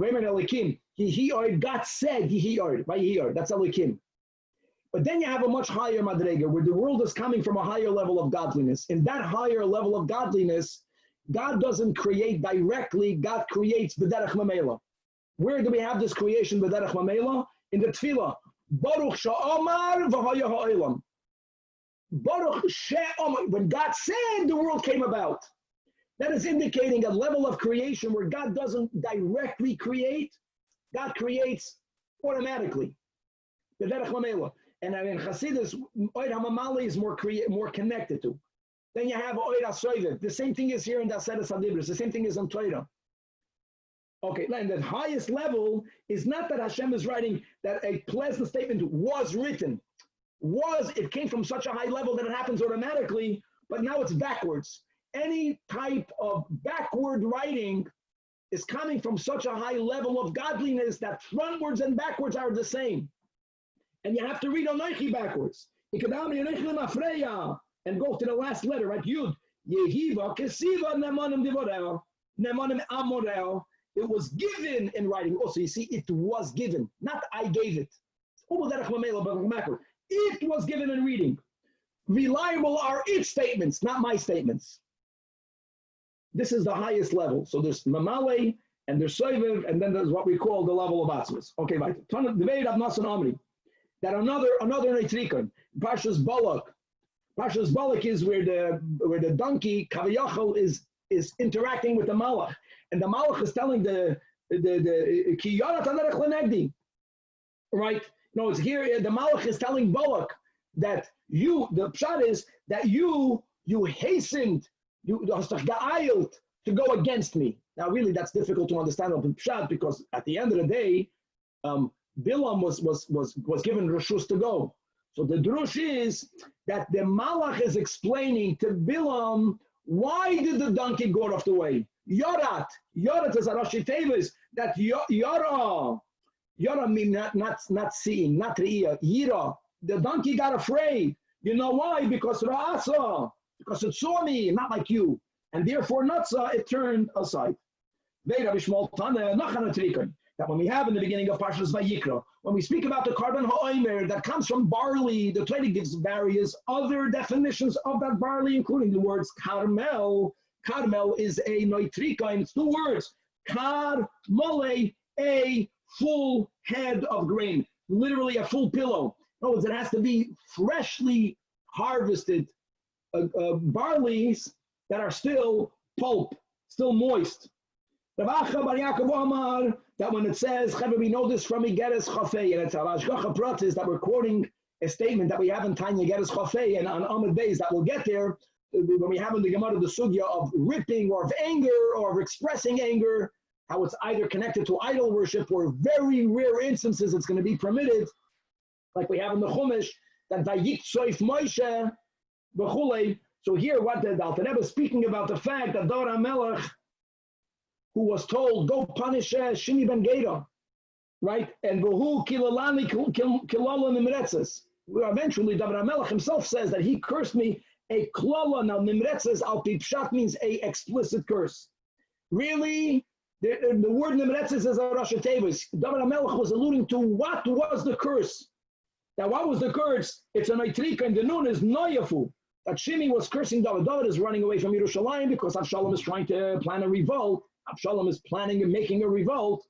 Elikim. But then you have a much higher madrega, where the world is coming from a higher level of godliness. In that higher level of godliness, God doesn't create directly, God creates B'derech Mamela. Where do we have this creation B'derech Mamela? In the Tefilla. Baruch Sha'omar v'haya ha'olam. Baruch She'omar. When God said, the world came about. That is indicating a level of creation where God doesn't directly create. God creates automatically. B'derech Mamela. And in Chassidus, Oid HaMamali is more connected to. Then you have Oid HaSoivet. The same thing is here in Daseres HaDibros. The same thing is in Torah. Okay, and the highest level is not that Hashem is writing that a pleasant statement was written. It came from such a high level that it happens automatically, but now it's backwards. Any type of backward writing is coming from such a high level of godliness that frontwards and backwards are the same. And you have to read Anoichi backwards. And go to the last letter, right? Yud. Yehiva, Kesiva, Nemanim Divorel, Nemanim Amorel. It was given in writing. Also, you see, it was given, not I gave it. It was given in reading. Reliable are its statements, not my statements. This is the highest level. So there's mamale, and there's soiviv, and then there's what we call the level of atzvus. Okay, right. Debate of Nasan Amri. That another neitrikon, Parshas Balak. Parshas Balak is where the donkey Kaviyachal is interacting with the malach, and the malach is telling the ki yarat haderech lenegdi. Right? No, it's here. The malach is telling Balak that the pshat is that you hastened, you ge'ayelt to go against me. Now, really, that's difficult to understand of the pshat because at the end of the day, Bilam was given reshus to go. So the drush is that the malach is explaining to Bilam why did the donkey go off the way. Yorat is a Rashi Tevis that Yara means not seeing, not re'iyah. Yira, the donkey got afraid. You know why? Because Ra'asa, because it saw me, not like you. And therefore, Natsa, it turned aside. That when we have in the beginning of Parshas Vayikra, when we speak about the Koren Ha'omer that comes from barley, the Torah gives various other definitions of that barley, including the words Carmel. Carmel is a noitrika, and it's two words. Kar mole, a full head of grain, literally a full pillow. In other words, it has to be freshly harvested barleys that are still pulp, still moist. That when it says, we know this from Igeres Chafei, and it's Hashgacha Pratis that we're quoting a statement that we have in Tanya Igeres Chafei, and on Amud Beis that we'll get there, when we have in the Gemara the sugya of ripping or of anger or of expressing anger, how it's either connected to idol worship or very rare instances it's going to be permitted, like we have in the Chumash, that Vayik Soif Moshe, B'chulei. So here, what the Alter Rebbe is speaking about the fact that Dor HaMelech, who was told, go punish Shimi ben Gera, right? And V'hu kilalani kilala nimretzes. Eventually, David HaMelech himself says that he cursed me a klala. Now, nimretzes al pi pshat means a explicit curse. Really? The word nimretzes is a Rashi Tevis. David HaMelech was alluding to what was the curse. Now, what was the curse? It's a neitrika, and the nun is noyafu. That Shimi was cursing David. David is running away from Yerushalayim because Avshalom is trying to plan a revolt. Avshalom is planning and making a revolt.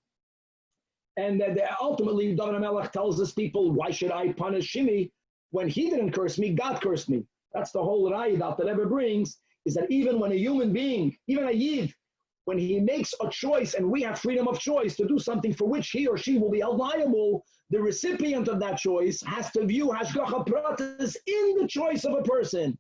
And ultimately, David HaMelech tells his people, why should I punish Shimi? When he didn't curse me, God cursed me. That's the whole raya that the Rebbe brings, is that even when a human being, even a Yid, when he makes a choice, and we have freedom of choice to do something for which he or she will be held liable, the recipient of that choice has to view Hashgacha Pratis in the choice of a person.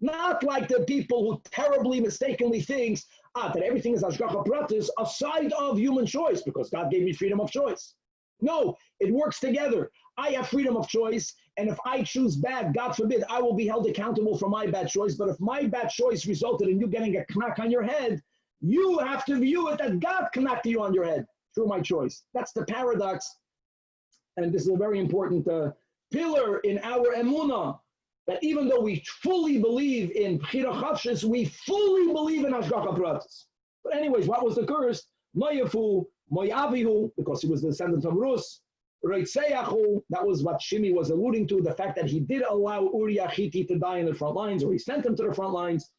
Not like the people who terribly mistakenly thinks that everything is Hashgacha Pratis aside of human choice, because God gave me freedom of choice. No, it works together. I have freedom of choice, and if I choose bad, God forbid, I will be held accountable for my bad choice. But if my bad choice resulted in you getting a knock on your head, you have to view it that God knocked you on your head through my choice. That's the paradox. And this is a very important pillar in our emunah, that even though we fully believe in Bchira Chavshis, we fully believe in Hashgacha Pratis. But anyways, what was the curse? Moyafu, Moyavihu, because he was the descendant of Rus. Reitzeyachu, that was what Shimi was alluding to, the fact that he did allow Uriah Hiti to die in the front lines, or he sent him to the front lines.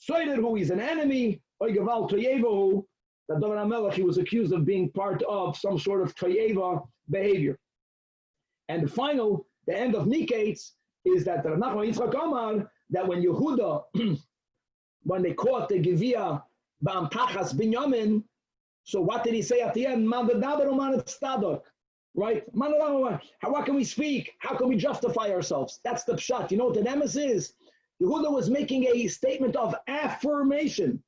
Soiderhu, he's an enemy. Oigaval Toyevahu, that David HaMelech, he was accused of being part of some sort of Toyeva behavior. And the end of Nikates, is that Nachman Yitzchak Amar, that when Yehuda, when they caught the Gevia Ba'amtachas Binyamin, so what did he say at the end? Right? What can we speak? How can we justify ourselves? That's the pshat. You know what the nemes is? Yehuda was making a statement of affirmation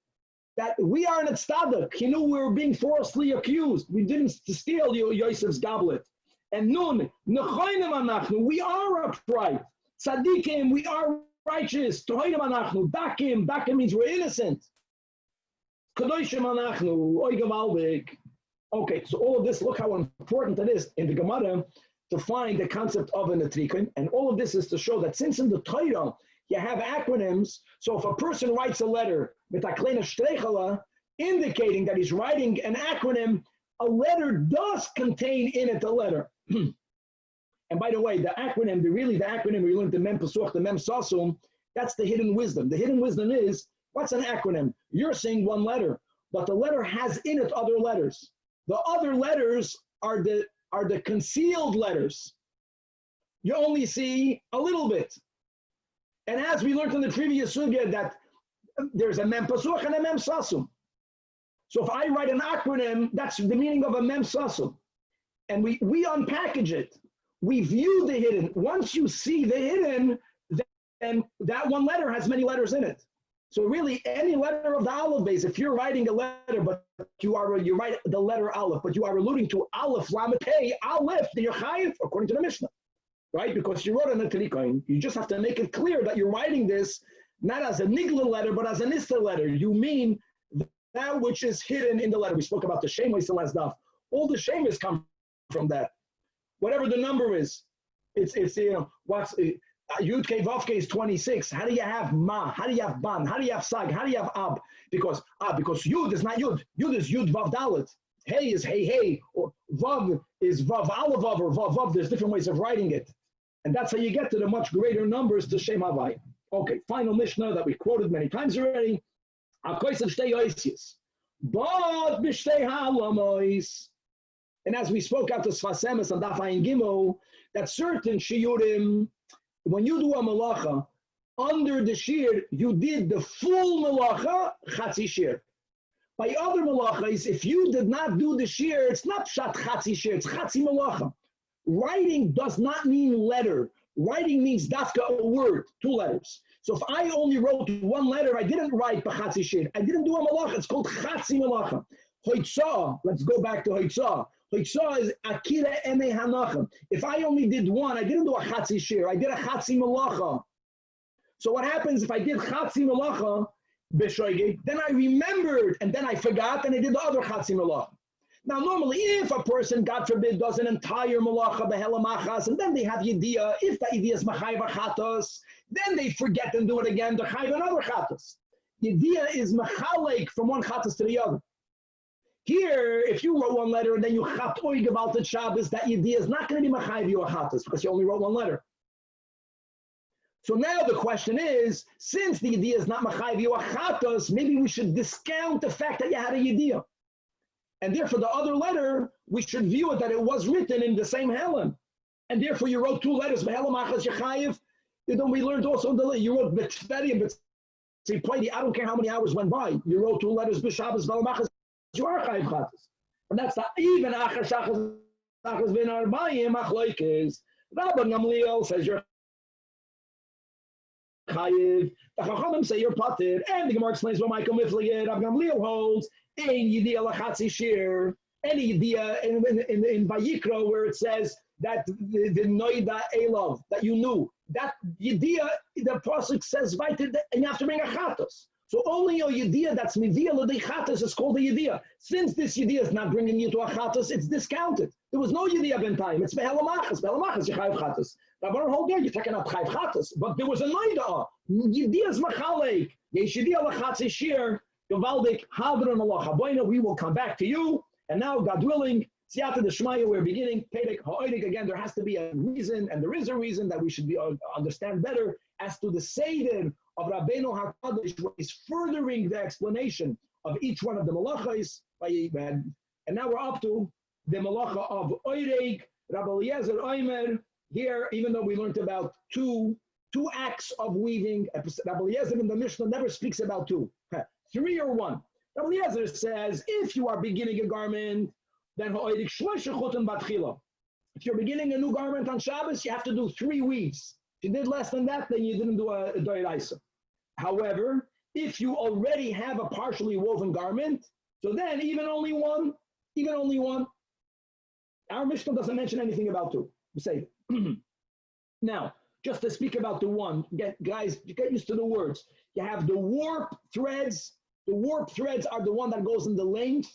that we are an tzaddik. He knew we were being falsely accused. We didn't steal Yosef's goblet. And nun, nechoinim anachnu, we are upright. Tzaddikim, we are righteous. Tohoinim anachnu, dakim means we're innocent. Kadoshim anachnu, oy gevaldig. Okay, so all of this, look how important it is in the Gemara to find the concept of an etrikon. And all of this is to show that since in the Torah you have acronyms, so if a person writes a letter with a kleine strechala, indicating that he's writing an acronym, a letter does contain in it a letter. And by the way, the acronym, the acronym we learned the Mem Pesuch, the Mem Sasum, that's the hidden wisdom. The hidden wisdom is, what's an acronym? You're saying one letter, but the letter has in it other letters. The other letters are the concealed letters. You only see a little bit. And as we learned in the previous sugya that there's a Mem Pesuch and a Mem Sasum. So if I write an acronym, that's the meaning of a Mem Sasum. And we unpackage it. We view the hidden. Once you see the hidden, then that one letter has many letters in it. So really, any letter of the Aleph base, if you're writing a letter, but you write the letter Aleph, but you are alluding to Aleph, Lamed Hey, Aleph, then you're chayiv, according to the Mishnah, right? Because you wrote on the Talikoin. You just have to make it clear that you're writing this not as a nigla letter, but as a nista letter. You mean that which is hidden in the letter. We spoke about the shemus the last daf. All the shemus come from that. Whatever the number is, it's what's Yud K Vav K is 26. How do you have Ma? How do you have Ban? How do you have Sag? How do you have Ab? Because Yud is not Yud. Yud is Yud Vav Dalet. Hey is Hey, or Vav is Vav Aleph Vav or Vav Vav. There's different ways of writing it, and that's how you get to the much greater numbers to Shem Havai. Okay, final Mishnah that we quoted many times already. Akois of Shtei Oisius, but B'Shtei Halamois. And as we spoke out to Sfasemis and Daf Ayin Gimel, that certain shiurim, when you do a malacha, under the shiur, you did the full malacha, chatzi shiur. By other malachas, if you did not do the shiur, it's not pshat chatzi shiur, it's chatzi malacha. Writing does not mean letter. Writing means dafka, a word, 2 letters. So if I only wrote 1 letter, I didn't write b'chatzi shiur. I didn't do a malacha, it's called chatzi malacha. Hoitzah, let's go back to Hoitzah. Hoitzah is akira ene hanachim. If I only did 1, I didn't do a chatzi shiur, I did a chatzi malacha. So what happens if I did chatzi malacha, b'shoigeg, then I remembered, and then I forgot, and I did the other chatzi malacha. Now normally, if a person, God forbid, does an entire malacha behelamachas, and then they have yediyah, if the yediyah is machayv chatos, then they forget and do it again, they're chayv another chatos. Yediyah is machalek from one chatos to the other. Here, if you wrote 1 letter and then you chat oig about the Shabbos, that yediyah is not going to be machayv you a chatos because you only wrote 1 letter. So now the question is, since the yediyah is not machayv you a chatos, maybe we should discount the fact that you had a yediyah. And therefore, the other letter, we should view it that it was written in the same Helen. And therefore, you wrote 2 letters, Behelamachas Yechayev. We learned also, you wrote Betveri and Betzipaydi. I don't care how many hours went by. You wrote 2 letters, Beshabbos, Behelamachas, you are Chayev Chatas. And that's not even Achar Shachas Ben Arbayim, Achloikes. Rabbi Gamliel says you're Chayev. The Chachamim say you're Patir. And the Gemara explains what Michael Mifligid, Rabbi Gamliel holds. Ein yediyah lachatzi shiur, any yediyah in Vayikra where it says that the noida elov, that you knew, that yediyah, the pasuk says right, and you have to bring a chatos. So only a yediyah that's midiyah l'dei chatos is called a yediyah. Since this yediyah is not bringing you to a chatos, it's discounted. There was no yediyah b'ntayim. It's behelamachas yechayev chatos. Rabbi hold there, you're taking up chayev chatos, but there was a noida. Yediyah is machalek. Yesh yediyah lachatzi shiur. We will come back to you. And now, God willing, Siyata the Shmaya, we're beginning. Pedek Ha'oidik, again, there has to be a reason, and there is a reason that we should understand better as to the Seder of Rabbeinu HaKadosh, where he's furthering the explanation of each one of the malachas. And now we're up to the malacha of Oidik, Rabbi Eliezer Oimer. Here, even though we learned about two acts of weaving, Rabbi Eliezer in the Mishnah never speaks about 2. 3 or 1. Rabbi Eliezer says, if you are beginning a garment, then if you're beginning a new garment on Shabbos, you have to do 3 weaves. If you did less than that, then you didn't do a doiraisa. However, if you already have a partially woven garment, so then even only one. Our Mishnah doesn't mention anything about 2. We say, now, just to speak about the 1, guys, get used to the words. You have the warp threads. The warp threads are the one that goes in the length.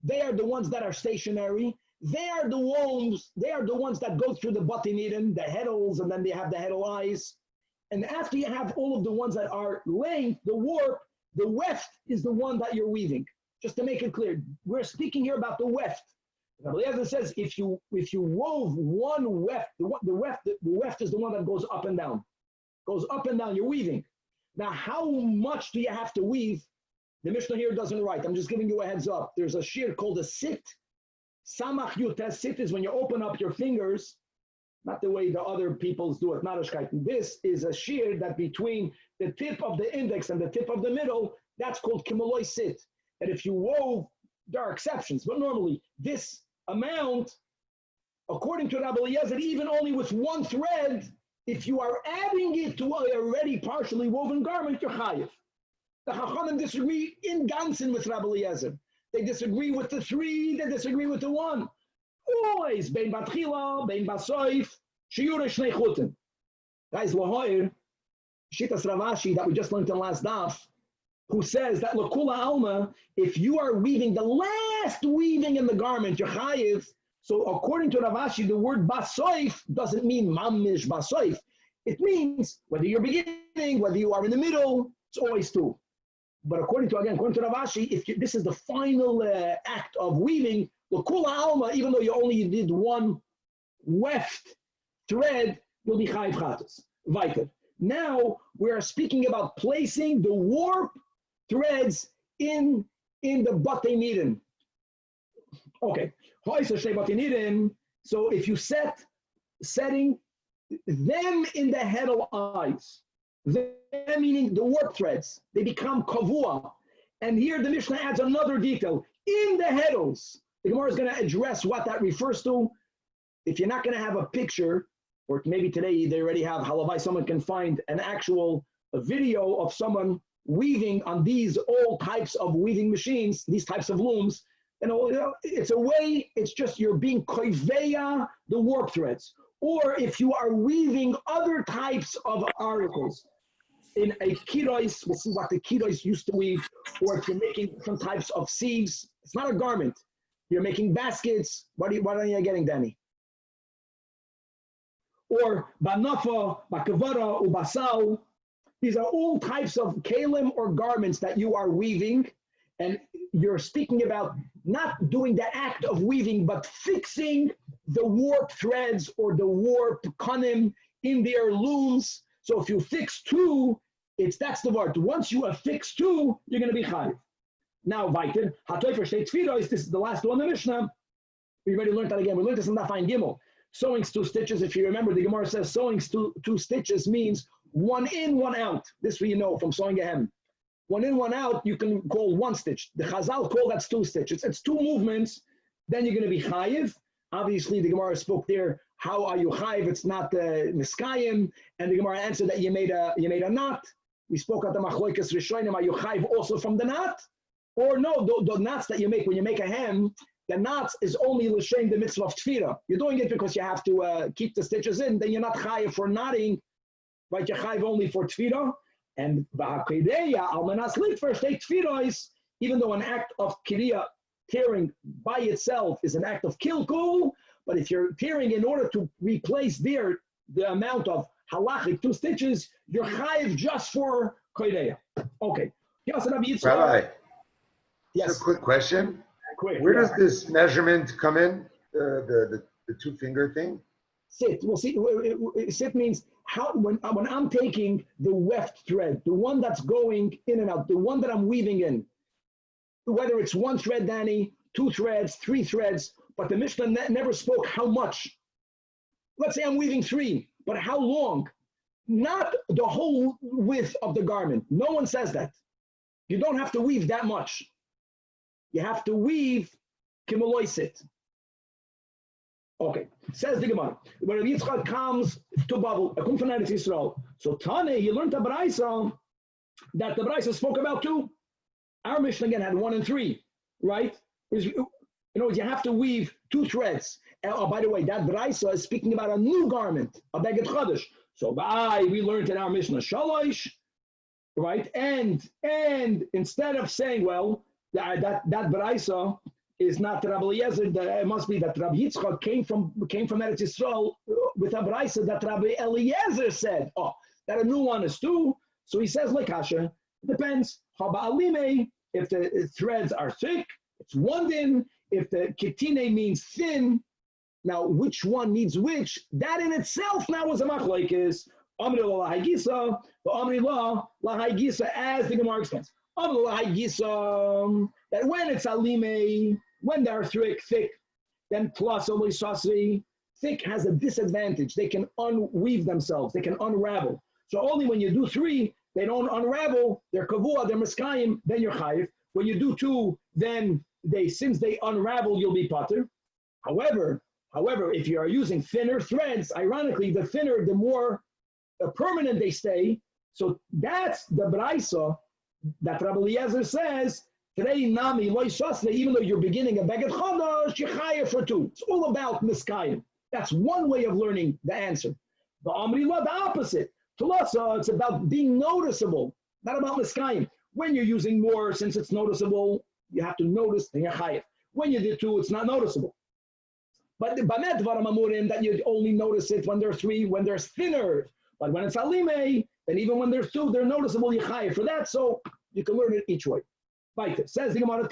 They are the ones that are stationary. They are the ones that go through the batinidin, the heddles, and then they have the heddle eyes. And after you have all of the ones that are length, the warp, the weft is the one that you're weaving. Just to make it clear, we're speaking here about the weft. Rabbi Eliezer says if you wove one weft, the weft is the one that goes up and down. Goes up and down, you're weaving. Now, how much do you have to weave? The Mishnah here doesn't write. I'm just giving you a heads up. There's a shiur called a sit. Samach yutes. Sit is when you open up your fingers, not the way the other peoples do it, not a shkaiten. This is a shiur that between the tip of the index and the tip of the middle, that's called kimoloi sit. And if you wove, there are exceptions, but normally this amount, according to Rabbi Eliezer, even only with one thread, if you are adding it to an already partially woven garment, you're chayiv. The Chachamim disagree in Gansen with Rabbi Eliezer. They disagree with the three, they disagree with the one. Always, bein batchila, bein basoif, shiur shnei chutim. Guys, lahoir, Shitas Ravashi that we just learned in the last daf, who says that lakula alma, if you are weaving the last weaving in the garment, you're chayiv. So according to Ravashi, the word basoif doesn't mean mamish basoif. It means whether you're beginning, whether you are in the middle, it's always two. But according to Ravashi, if this is the final act of weaving, l'kula alma, even though you only did one weft thread, you'll be chayiv chatos. Weiter. Now we are speaking about placing the warp threads in the batei nidin. Okay. So if you setting them in the heddle eyes, them meaning the warp threads, they become kavua. And here the Mishnah adds another detail. In the heddles, the Gemara is going to address what that refers to. If you're not going to have a picture, or maybe today they already have halavai, someone can find an actual video of someone weaving on these all types of weaving machines, these types of looms. And it's a way, it's just you're being koiveya the warp threads. Or if you are weaving other types of articles in a kidois, we'll see what the kidois used to weave, or if you're making different types of sieves, it's not a garment. You're making baskets. What are you getting, Danny? Or banafa, bakavara, ubasal. These are all types of kalim or garments that you are weaving. And you're speaking about not doing the act of weaving, but fixing the warp threads or the warp kanim in their looms. So if you fix two, that's the word. Once you affix two, you're going to be chayiv. Now, weiter. This is the last one in the Mishnah. We already learned that again. We learned this in Daf Gimel. Sewing 2 stitches. If you remember, the Gemara says sewing 2 stitches means one in, one out. This we know from sewing a hem. One in, one out, you can call 1 stitch. The Chazal call that's 2 stitches. It's 2 movements. Then you're going to be chayiv. Obviously, the Gemara spoke there. How are you chayiv? It's not miskayim. And the Gemara answered that you made a knot. We spoke at the machloikas rishonim. Are you chayiv also from the knot? Or no, the knots that you make when you make a hem, the knots is only l'shem the mitzvah of tefira. You're doing it because you have to keep the stitches in. Then you're not chayiv for knotting, right? You're chayiv only for tefira. And ba'hakedeya almanas litfer state tefira, even though an act of kiriya, tearing by itself, is an act of kilkul, but if you're tearing in order to replace the amount of halachic 2 stitches, you're chayiv just for kodeya. Okay. Rabbi, yes. Just a quick question. Quick. Where does this measurement come in? The 2-finger thing? Sit. Well, see, sit means when I'm taking the weft thread, the one that's going in and out, the one that I'm weaving in, whether it's 1 thread, Danny, 2 threads, 3 threads, but the Mishnah never spoke how much. Let's say I'm weaving 3, but how long? Not the whole width of the garment. No one says that. You don't have to weave that much. You have to weave kimoloisit. Okay, says the Gemara. When Rabbi Yitzchak comes to Babel, from Eretz Yisrael. So Tane, he learned the Baraisa that the Baraisa spoke about 2. Our Mishnah again had 1 and 3, right? You have to weave 2 threads. Oh, by the way, that Baraisa is speaking about a new garment, a beged chadash. So we learned in our Mishnah shalosh, right? And instead of saying, well, that Baraisa is not Rabbi Eliezer, it must be that Rabbi Yitzchak came from Eretz Yisrael with a Baraisa that Rabbi Eliezer said, that a new one is 2. So he says, like Hasha, it depends. If the threads are thick, it's one din. If the kitine means thin, now which one needs which? That in itself now is a machlokes. Amri la haigisa, but amri la haigisa, as the Gemara explains. Amri la haigisa, that when it's alime, when they're thick, then plus only sasri. Thick has a disadvantage. They can unweave themselves. They can unravel. So only when you do 3, they don't unravel. They're kavua, they're miskayim, then you're chayiv. When you do 2, then since they unravel, you'll be pater. However, if you are using thinner threads, ironically, the thinner, the more permanent they stay. So that's the braisa that Rabbi Eliezer says, today nami loy sasne, even though you're beginning a beged chadash, you're chayiv for 2. It's all about miskayim. That's one way of learning the answer. The Amri La, the opposite. Tulasa, it's about being noticeable, not about miskayim. When you're using more, since it's noticeable, you have to notice the chayiv. When you do 2, it's not noticeable. But the Bamet Varamamurim, that you only notice it when there's 3, when there's thinner. But when it's alime, then even when there's 2, they're noticeable, you chayiv for that, so you can learn it each way. Right, says the Gemara,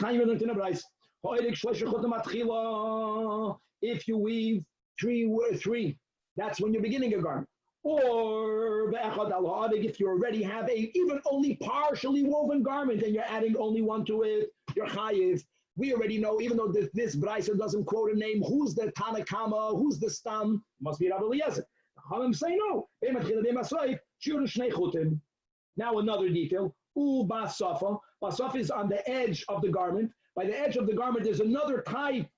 if you weave 3, that's when you're beginning a garment. Or if you already have a even only partially woven garment and you're adding only 1 to it, you're chayiv. We already know, even though this Brisa doesn't quote a name, who's the Tanakama, who's the Stam, must be Rabbi Eliezer. I'm saying no. Now another detail. Basafa. Basafa is on the edge of the garment. By the edge of the garment, there's another type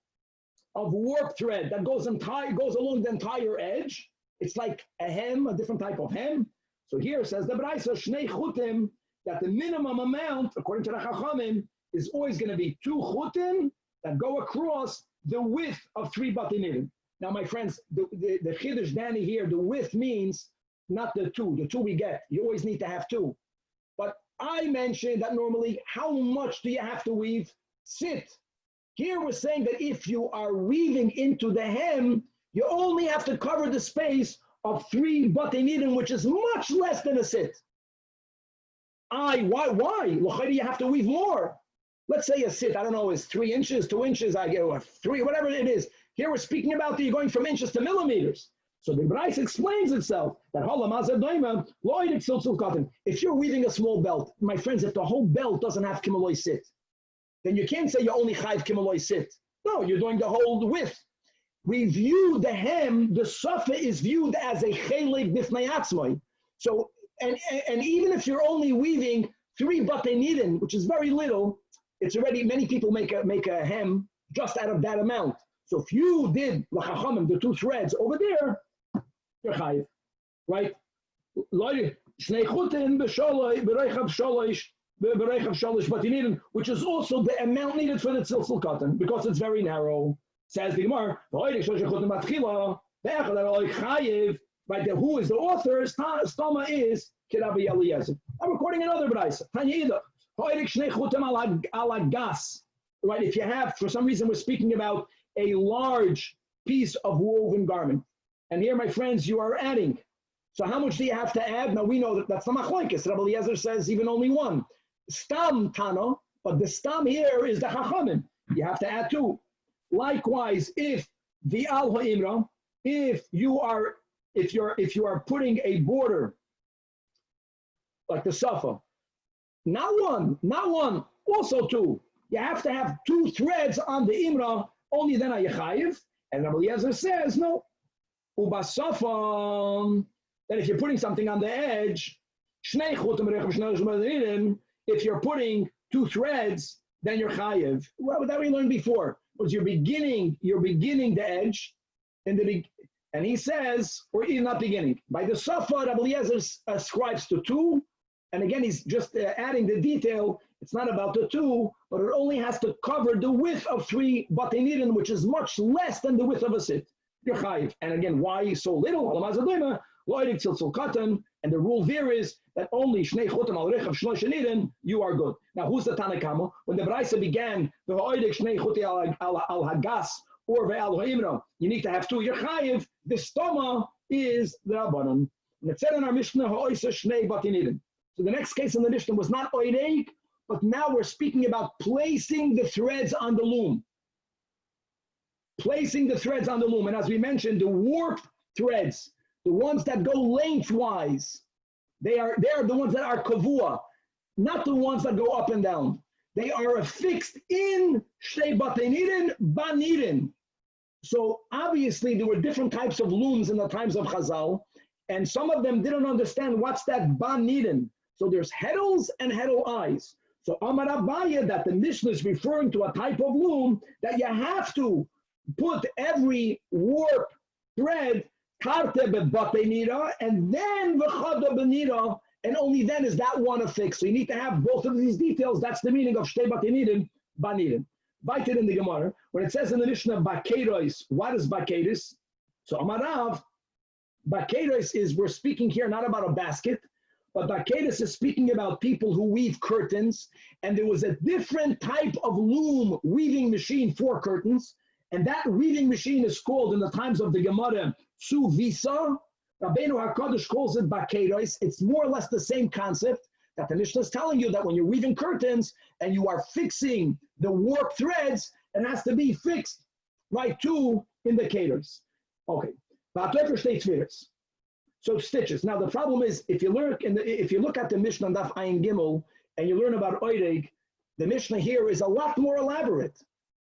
of warp thread that goes along the entire edge. It's like a hem, a different type of hem. So here says the Braisa, Shnei Chutim, that the minimum amount, according to the Chachamim, is always going to be 2 chutim that go across the width of 3 batinirim. Now, my friends, the Chiddush Dani here, the width means not the 2. The 2 we get. You always need to have 2. But I mentioned that normally, how much do you have to weave? Sit. Here we're saying that if you are weaving into the hem, you only have to cover the space of 3 batinirim, which is much less than a sit. Why? L'chayri, you have to weave more. Let's say a sit, I don't know, is 3 inches, 2 inches, I get 3, whatever it is. Here we're speaking about you're going from inches to millimeters. So the Bryce explains itself that if you're weaving a small belt, my friends, if the whole belt doesn't have kimaloi sit, then you can't say you only chayv kimaloi sit. No, you're doing the whole width. We view the hem, the sofa is viewed as a chelik b'fnei atzmai. So, and even if you're only weaving 3 batenidim, which is very little, it's already, many people make a hem just out of that amount. So if you did l'chachamim, the 2 threads over there, you're chayiv, right? Which is also the amount needed for the tziltzil cotton, because it's very narrow. Says the Gemara, right? Who is the author? Stoma is Rabbi Eliezer. I'm quoting another Brisa. Right? If you have, for some reason, we're speaking about a large piece of woven garment. And here, my friends, you are adding. So how much do you have to add? Now we know that that's the machlokes. Rabbi Eliezer says even only 1. Stam Tana, but the stam here is the chachamim. You have to add 2. Likewise, if the al ha'imra, if you are putting a border like the safa, not one, also 2. You have to have 2 threads on the imra, only then are you chayiv. And Rabbi Eliezer says, no. Ubasafa, that if you're putting something on the edge, if you're putting 2 threads, then you're chayiv. Well, that we learned before. Was you're beginning the edge, and he says, or he's not beginning. By the safa, Rabbi Eliezer ascribes to 2, and again, he's just adding the detail. It's not about the 2, but it only has to cover the width of 3 batenirin, which is much less than the width of a sit. You're chayiv. And again, why so little? And the rule there is that only shnei chotem al rechav shlosh nirin, you are good. Now, who's the Tanakama? When the Braisa began, the ha'oidik shnei chotem al hagas or ve'al ha'imra, you need to have 2. You're chayiv. The stoma is the Rabbanan. And it said in our Mishnah, ha'oisa shnei batinirin. So the next case in the Mishnah was not oideik, but now we're speaking about placing the threads on the loom. Placing the threads on the loom. And as we mentioned, the warped threads, the ones that go lengthwise, they are the ones that are kavua, not the ones that go up and down. They are affixed in shtei batei nidin, ba nidin. So obviously there were different types of looms in the times of Chazal, and some of them didn't understand what's that ba nidin. So there's heddles and heddle eyes. So Amar Abaye, that the Mishnah is referring to a type of loom that you have to put every warp thread karte bebatei nida, and then v'chada b'nida, and only then is that one affixed. So you need to have both of these details. That's the meaning of shtei batei nidin, ba nidin. Weiter in the Gemara, when it says in the Mishnah, bakeros, what is bakeros? So Amarav, bakeros is, we're speaking here not about a basket, but bakeros is speaking about people who weave curtains, and there was a different type of loom weaving machine for curtains, and that weaving machine is called in the times of the Gemara, Tzu Visa. Rabbeinu HaKadosh calls it bakeros. It's more or less the same concept that the Mishnah is telling you, that when you're weaving curtains and you are fixing the warp threads, it has to be fixed right to indicators. Okay. So stitches. Now the problem is, if you look at the Mishnah Daf Ayin Gimel and you learn about Oireg, the Mishnah here is a lot more elaborate.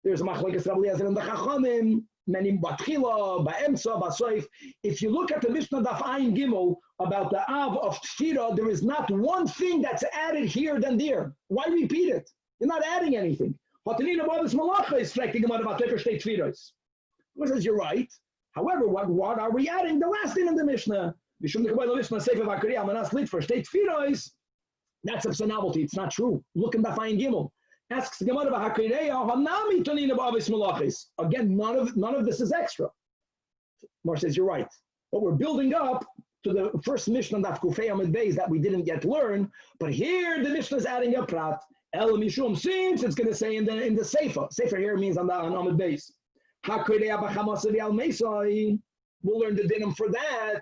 There's a machlokes Rabbi Eliezer and the Chachamim, many batchila, ba'emsa, ba'soif. If you look at the Mishnah Daf Ayin Gimel about the Av of Tefilla, there is not one thing that's added here than there. Why repeat it? You're not adding anything. What says you're right. However, what are we adding? The last thing in the Mishnah. That's a novelty. It's not true. Look in the Daf Ayin Gimel. Asks the Gemara about again, none of this is extra. Mar says you're right. But we're building up to the first Mishnah Daf Kufei Amud Beis that we didn't yet learn. But here the Mishnah is adding a prat. El Mishum, since it's going to say in the Sefer. Sefer here means on Amud Beis. We'll learn the dinim for that.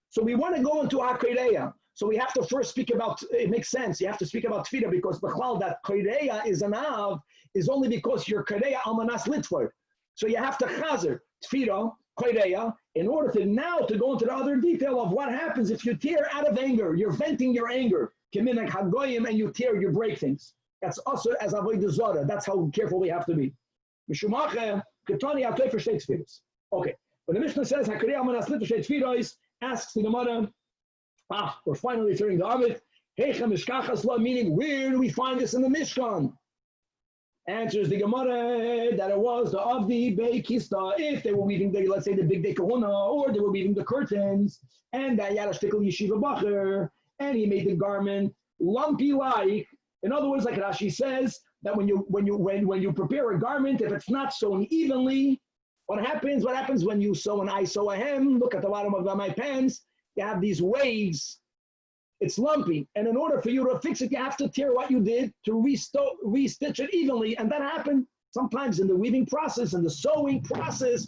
So we want to go into Hakredeya. So we have to first speak about, it makes sense, you have to speak about Tefilla, because B'chlal, that Kredeya is an Av, is only because you're Kredeya Almanas Litvar. So you have to Chazer, Tefilla, Kredeya, in order to now to go into the other detail of what happens if you tear out of anger, you're venting your anger, Keminak Hagoyim, and you tear, you break things. That's also as Avodah Zarah. That's how careful we have to be. Mishumache, Ketani Atoy for Shtei Tefillos. Okay, when the Mishnah says, Hakredeya Almanas Litvar Shtei Tefillos, asks the Gemara, we're finally turning to Amit. Meaning, where do we find this in the Mishkan? Answers the Gemara that it was the Avdi Beikista, if they were weaving the, let's say, the big day kahuna, or they were weaving the curtains, and that Yadashtikal Yeshiva Bacher, and he made the garment lumpy like. In other words, like Rashi says, that when you prepare a garment, if it's not sewn evenly, what happens? What happens when you sew and I sew a hem? Look at the bottom of my pants. You have these waves, it's lumpy. And in order for you to fix it, you have to tear what you did to restitch it evenly. And that happened sometimes in the weaving process, in the sewing process.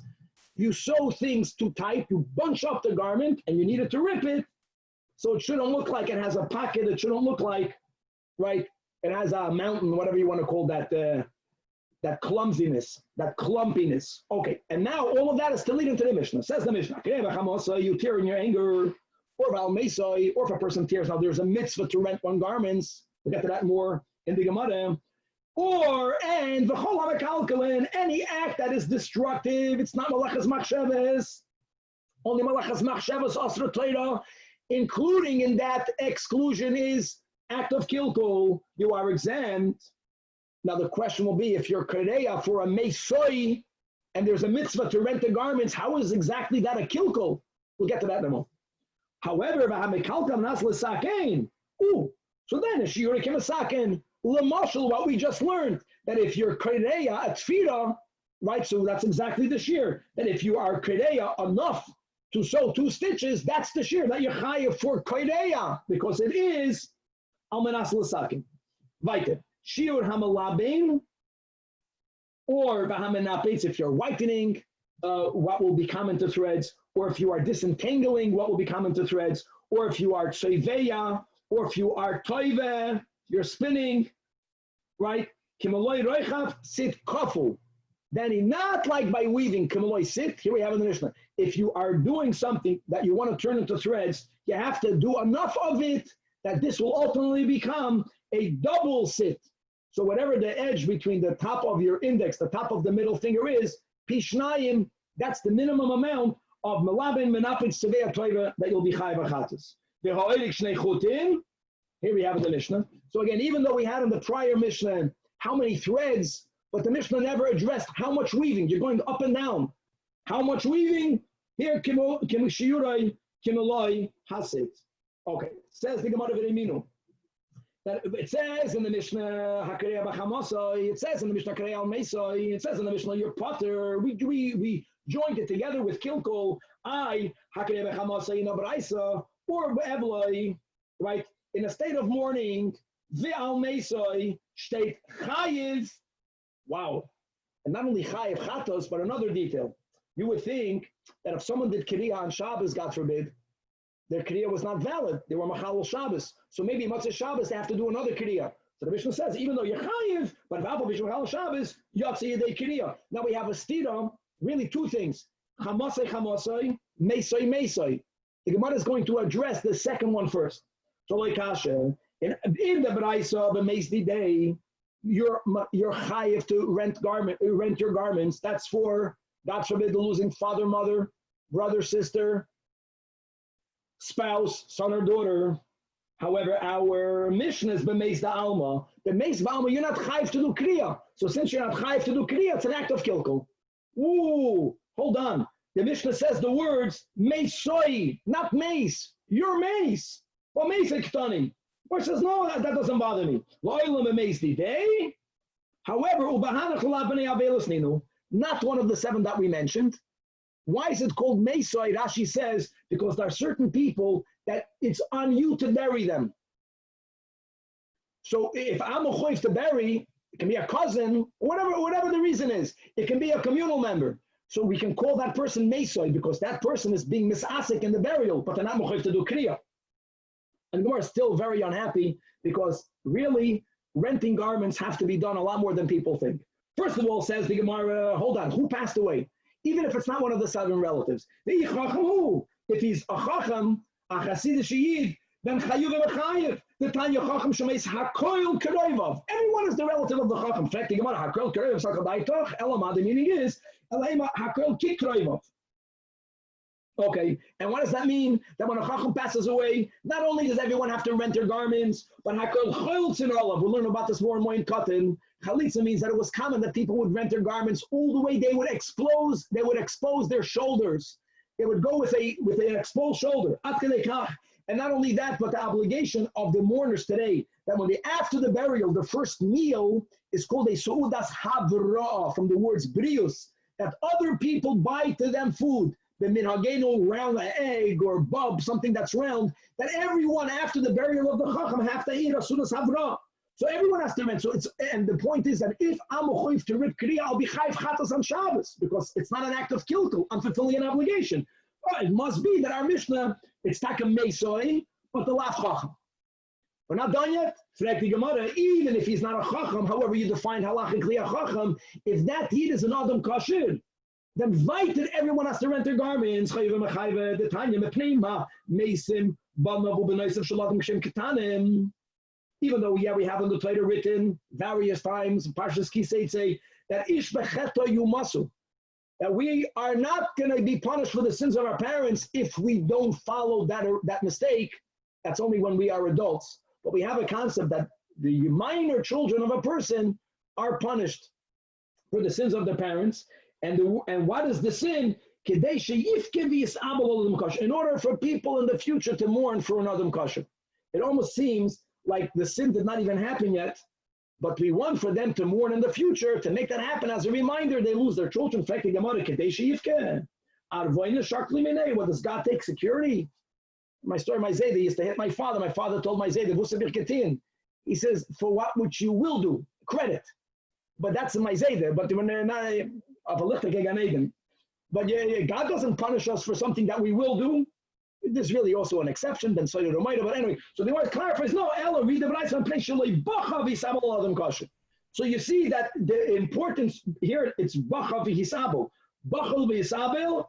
You sew things too tight, you bunch up the garment, and you needed to rip it. So it shouldn't look like it has a pocket. It shouldn't look like, right, it has a mountain, whatever you want to call that, that clumsiness, that clumpiness. Okay, and now all of that is to lead into the Mishnah. Says the Mishnah, you tear in your anger, or if a person tears. Now there's a mitzvah to rent one garments. We'll get to that more in the Gemara. And any act that is destructive, it's not malachas machshavas, only malachas machshavas asra Torah, including in that exclusion is act of kilkul, you are exempt. Now the question will be, if you're kareya for a meisoi, and there's a mitzvah to rent the garments, how is exactly that a kilkul? We'll get to that in a moment. However, so then a shiur came a saken. L'mashal, what we just learned, that if you're kareya a tefira, right? So that's exactly the shiur. That if you are kareya enough to sew 2 stitches, that's the shiur that you're chayav for kareya, because it is almanas l'saken. Weiter. Shiur hamalabin, or v'hamenapetz, if you're whitening, what will be common to threads, or if you are disentangling, what will be common to threads, or if you are tseveya, or if you are toive, you're spinning, right? Kimaloi roichav sit kofu. Then not like by weaving, kimaloi sit. Here we have in the Mishnah. If you are doing something that you want to turn into threads, you have to do enough of it that this will ultimately become a double sit. So whatever the edge between the top of your index, the top of the middle finger is, pishnayim, that's the minimum amount of melabin menapit sevei toiva that you'll be chayav achatus. The ha'orik shnei chutin. Here we have in the Mishnah. So again, even though we had in the prior Mishnah how many threads, but the Mishnah never addressed how much weaving. You're going up and down. How much weaving? Here, shiurai, kimaloi, hasit. Okay, says the Gemara V'Reiminu. That it says in the Mishnah, Hakarei B'Chamosoi, it says in the Mishnah, Hakarei Al-Mesoi, it says in the Mishnah, your potter, we joined it together with Kilkol, Hakarei B'Chamosoi in Abraisa, or B'Evloi, right? In a state of mourning, V'Al-Mesoi, state Chayiv, wow. And not only Chayiv Chatos, but another detail. You would think that if someone did Kriya on Shabbos, God forbid, their Kriya was not valid. They were Machal Shabbos. So maybe Motzei Shabbos, they have to do another Kriya. So the Mishnah says, even though you're Chayiv, but if Alpha Bishul Machal Shabbos, Yotzi Yedei Kriya. Now we have a stira, really two things. Chamosai, Chamosai, Mesoi, Mesoi. The Gemara is going to address the second one first. So like Kasha, in the Braisa, the Meisdi Day, you're Chayiv to rent your garments. That's for, God forbid, the losing father, mother, brother, sister, spouse, son or daughter. However, our Mishnah is b'meis da'alma. B'meis da'alma, you're not chayiv to do kriya. So since you're not chayiv to do kriya, it's an act of kilkul. Ooh, hold on. The Mishnah says the words meisoi, not mace. You're mace. Well, mace ektani. Or says no, that doesn't bother me. Lo'ilam b'meis day. However, ubahanach l'abnei abelos ninu, not one of the seven that we mentioned. Why is it called Mesoi? Rashi says, because there are certain people that it's on you to bury them. So if I'm a choiv to bury, it can be a cousin, whatever the reason is. It can be a communal member. So we can call that person Mesoi because that person is being misasik in the burial, but they're not choiv to do kriya. And Gemara is still very unhappy because really renting garments have to be done a lot more than people think. First of all, says the Gemara, hold on, who passed away? Even if it's not one of the seven relatives. If he's a chacham, a chasidish yid, then chayuv v'chayiv. The Tanya chacham shemeis hakoil keroivav. Everyone is the relative of the chacham. In fact, the Gemara hakoil keroivav sakadaitoch. Elamah, the meaning is elema hakoil kikroivav. Okay, and what does that mean? That when a chacham passes away, not only does everyone have to rent their garments, but hakoil choiltzin olav. We'll learn about this more and more in Katan. Chalitza means that it was common that people would rent their garments all the way they would expose their shoulders. They would go with an exposed shoulder. And not only that, but the obligation of the mourners today, that when after the burial, the first meal is called a su'udas havra, from the words brius, that other people buy to them food. The minhagenu, round an egg or bub, something that's round, that everyone after the burial of the chacham have to eat a su'udas havra. So everyone has to rent. So and the point is that if I'm a choiv to rip kriya, I'll be chayv chatas on Shabbos because it's not an act of kilkel. I'm fulfilling an obligation. Well, it must be that our Mishnah, it's taka meisoi, but the lav chacham. We're not done yet. The Gemara, even if he's not a chacham, however you define halachically a chacham, if that yid is an adam kashir, then invited everyone has to rent their garments. Chayv mechayv the tanya mepneima meisim b'mavu b'noisav shaladim kshem ketanim. Even though, we have in the Torah written various times, Parshas Kisei say that ish becheto yumasu, that we are not going to be punished for the sins of our parents if we don't follow that mistake. That's only when we are adults. But we have a concept that the minor children of a person are punished for the sins of their parents. And what is the sin? In order for people in the future to mourn for an Adam Kasher. It almost seems like the sin did not even happen yet, but we want for them to mourn in the future to make that happen as a reminder they lose their children. What does God take security? My story, my Zayda used to hit my father. My father told my Zayda, he says, for what which you will do, credit. But that's my Zayda. But when they're not but God doesn't punish us for something that we will do. There's really also an exception, then Soyer Romaida, but anyway, so the word clarifies, no, Ella, read the Braisa and place Shalei Bacha Visamal Adam Kasher. So you see that the importance here, it's Bacha v'hisabel. Bachel v'hisabel,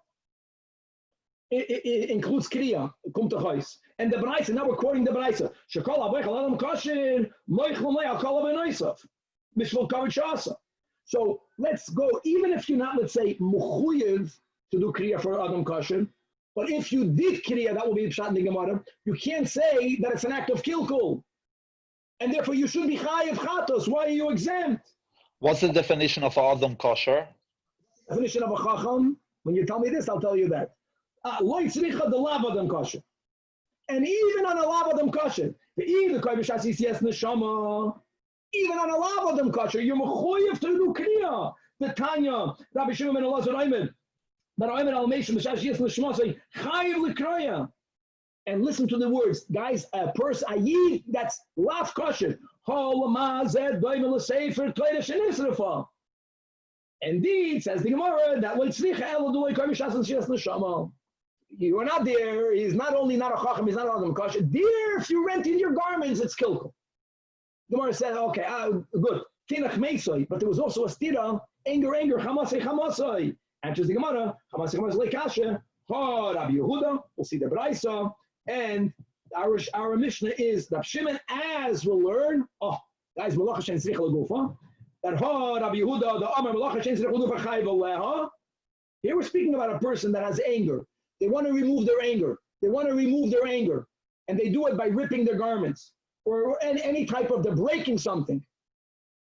it includes Kriya, Kumtachais. And the Braisa, now we're quoting the Braisa. Shekol Avechal Adam Kashin, Moichlum Le'al Kol Avenoisav, Mishvol Kavod Shasa. So let's go, even if you're not, let's say, Mechuyev to do Kriya for Adam Kashin, but if you did Kriya, that will be Pshat in the Gemara, you can't say that it's an act of Kilkul. And therefore you should be Chayev Chatos. Why are you exempt? What's the definition of Adam kosher? Definition of a Chacham, when you tell me this, I'll tell you that. And even on a lavadam kosher, even on a lavadam kosher, you're mechuyev to do kriya. The Tanya, Rabbi Shimon ben Elazar Ayman, that Ayman al Meishim b'shas yes l'shma say chayev l'kroya. And listen to the words, guys. A person ayid that's lav kosher. Indeed, says the Gemara, that way you are not there. He's not only not a chacham, he's not a adam kosher. There, if you rent in your garments, it's kilkel. The Gemara said, okay, good. Tanach meisoi, but there was also a stira, anger, chamasei. Answers the Gemara, chamasei lekasha. Ha, Rabbi Yehuda. We'll see the Braisa, and our Mishnah is Rabbi Shimon, as we'll learn. Oh, guys, malacha shen tzricha legufa. That ha Rabbi Yehuda, the Amar malacha shen tzricha legufa chayiv aleha. Here we're speaking about a person that has anger. They want to remove their anger. And they do it by ripping their garments or any type of, they're breaking something.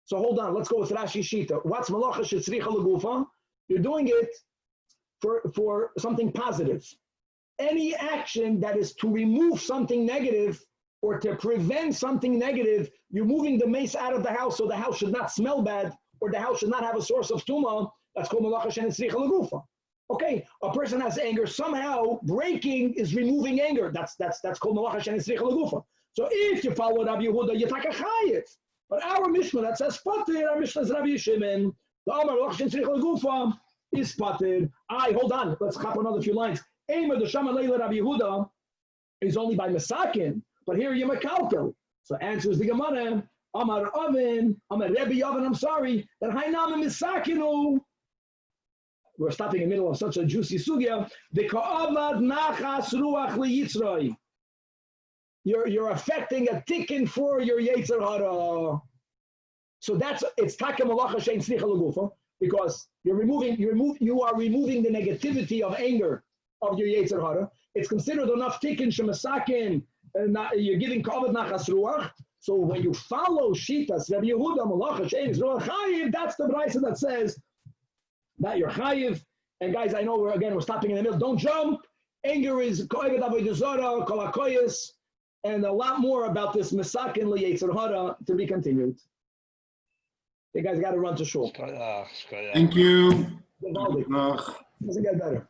So hold on, let's go with Rashi Shita. What's malacha shetzricha legufa? You're doing it for something positive. Any action that is to remove something negative or to prevent something negative, you're moving the mace out of the house so the house should not smell bad or the house should not have a source of tumah. That's called malacha shetzricha legufa. Okay, a person has anger. Somehow, breaking is removing anger. That's called malacha shetzricha legufa. So if you follow Rabbi Yehuda, you take a chayit. But our Mishnah that says pater, our Mishnah is Rabbi Shimon. The Amar malacha shetzricha legufa is pater. Hold on. Let's hop another few lines. Eimer the Shama Leila Rabbi Yehuda is only by Masakin, but here you're Makalkel. So answers the Gemara. Amar Oven, Amar Rebbe Oven. I'm sorry that Hainam Misakinu. We're stopping in the middle of such a juicy sugya. You're affecting a tikkun for your Yetzer Hara. So it's taka malacha shein tzricha legufa, because you are removing the negativity of anger of your Yetzer Hara. It's considered enough tikkun shemasakin. You're giving kavod nachas ruach. So when you follow shitas Rabbi Yehuda malacha shein ruach chayiv, that's the brayso that says that you're chayiv. And guys, I know we're stopping in the middle. Don't jump. Anger is ko'evet avodah zarah, kol hakoyos, and a lot more about this mesakin liyetzer hara to be continued. You guys got to run to shul. Thank you. Doesn't get better.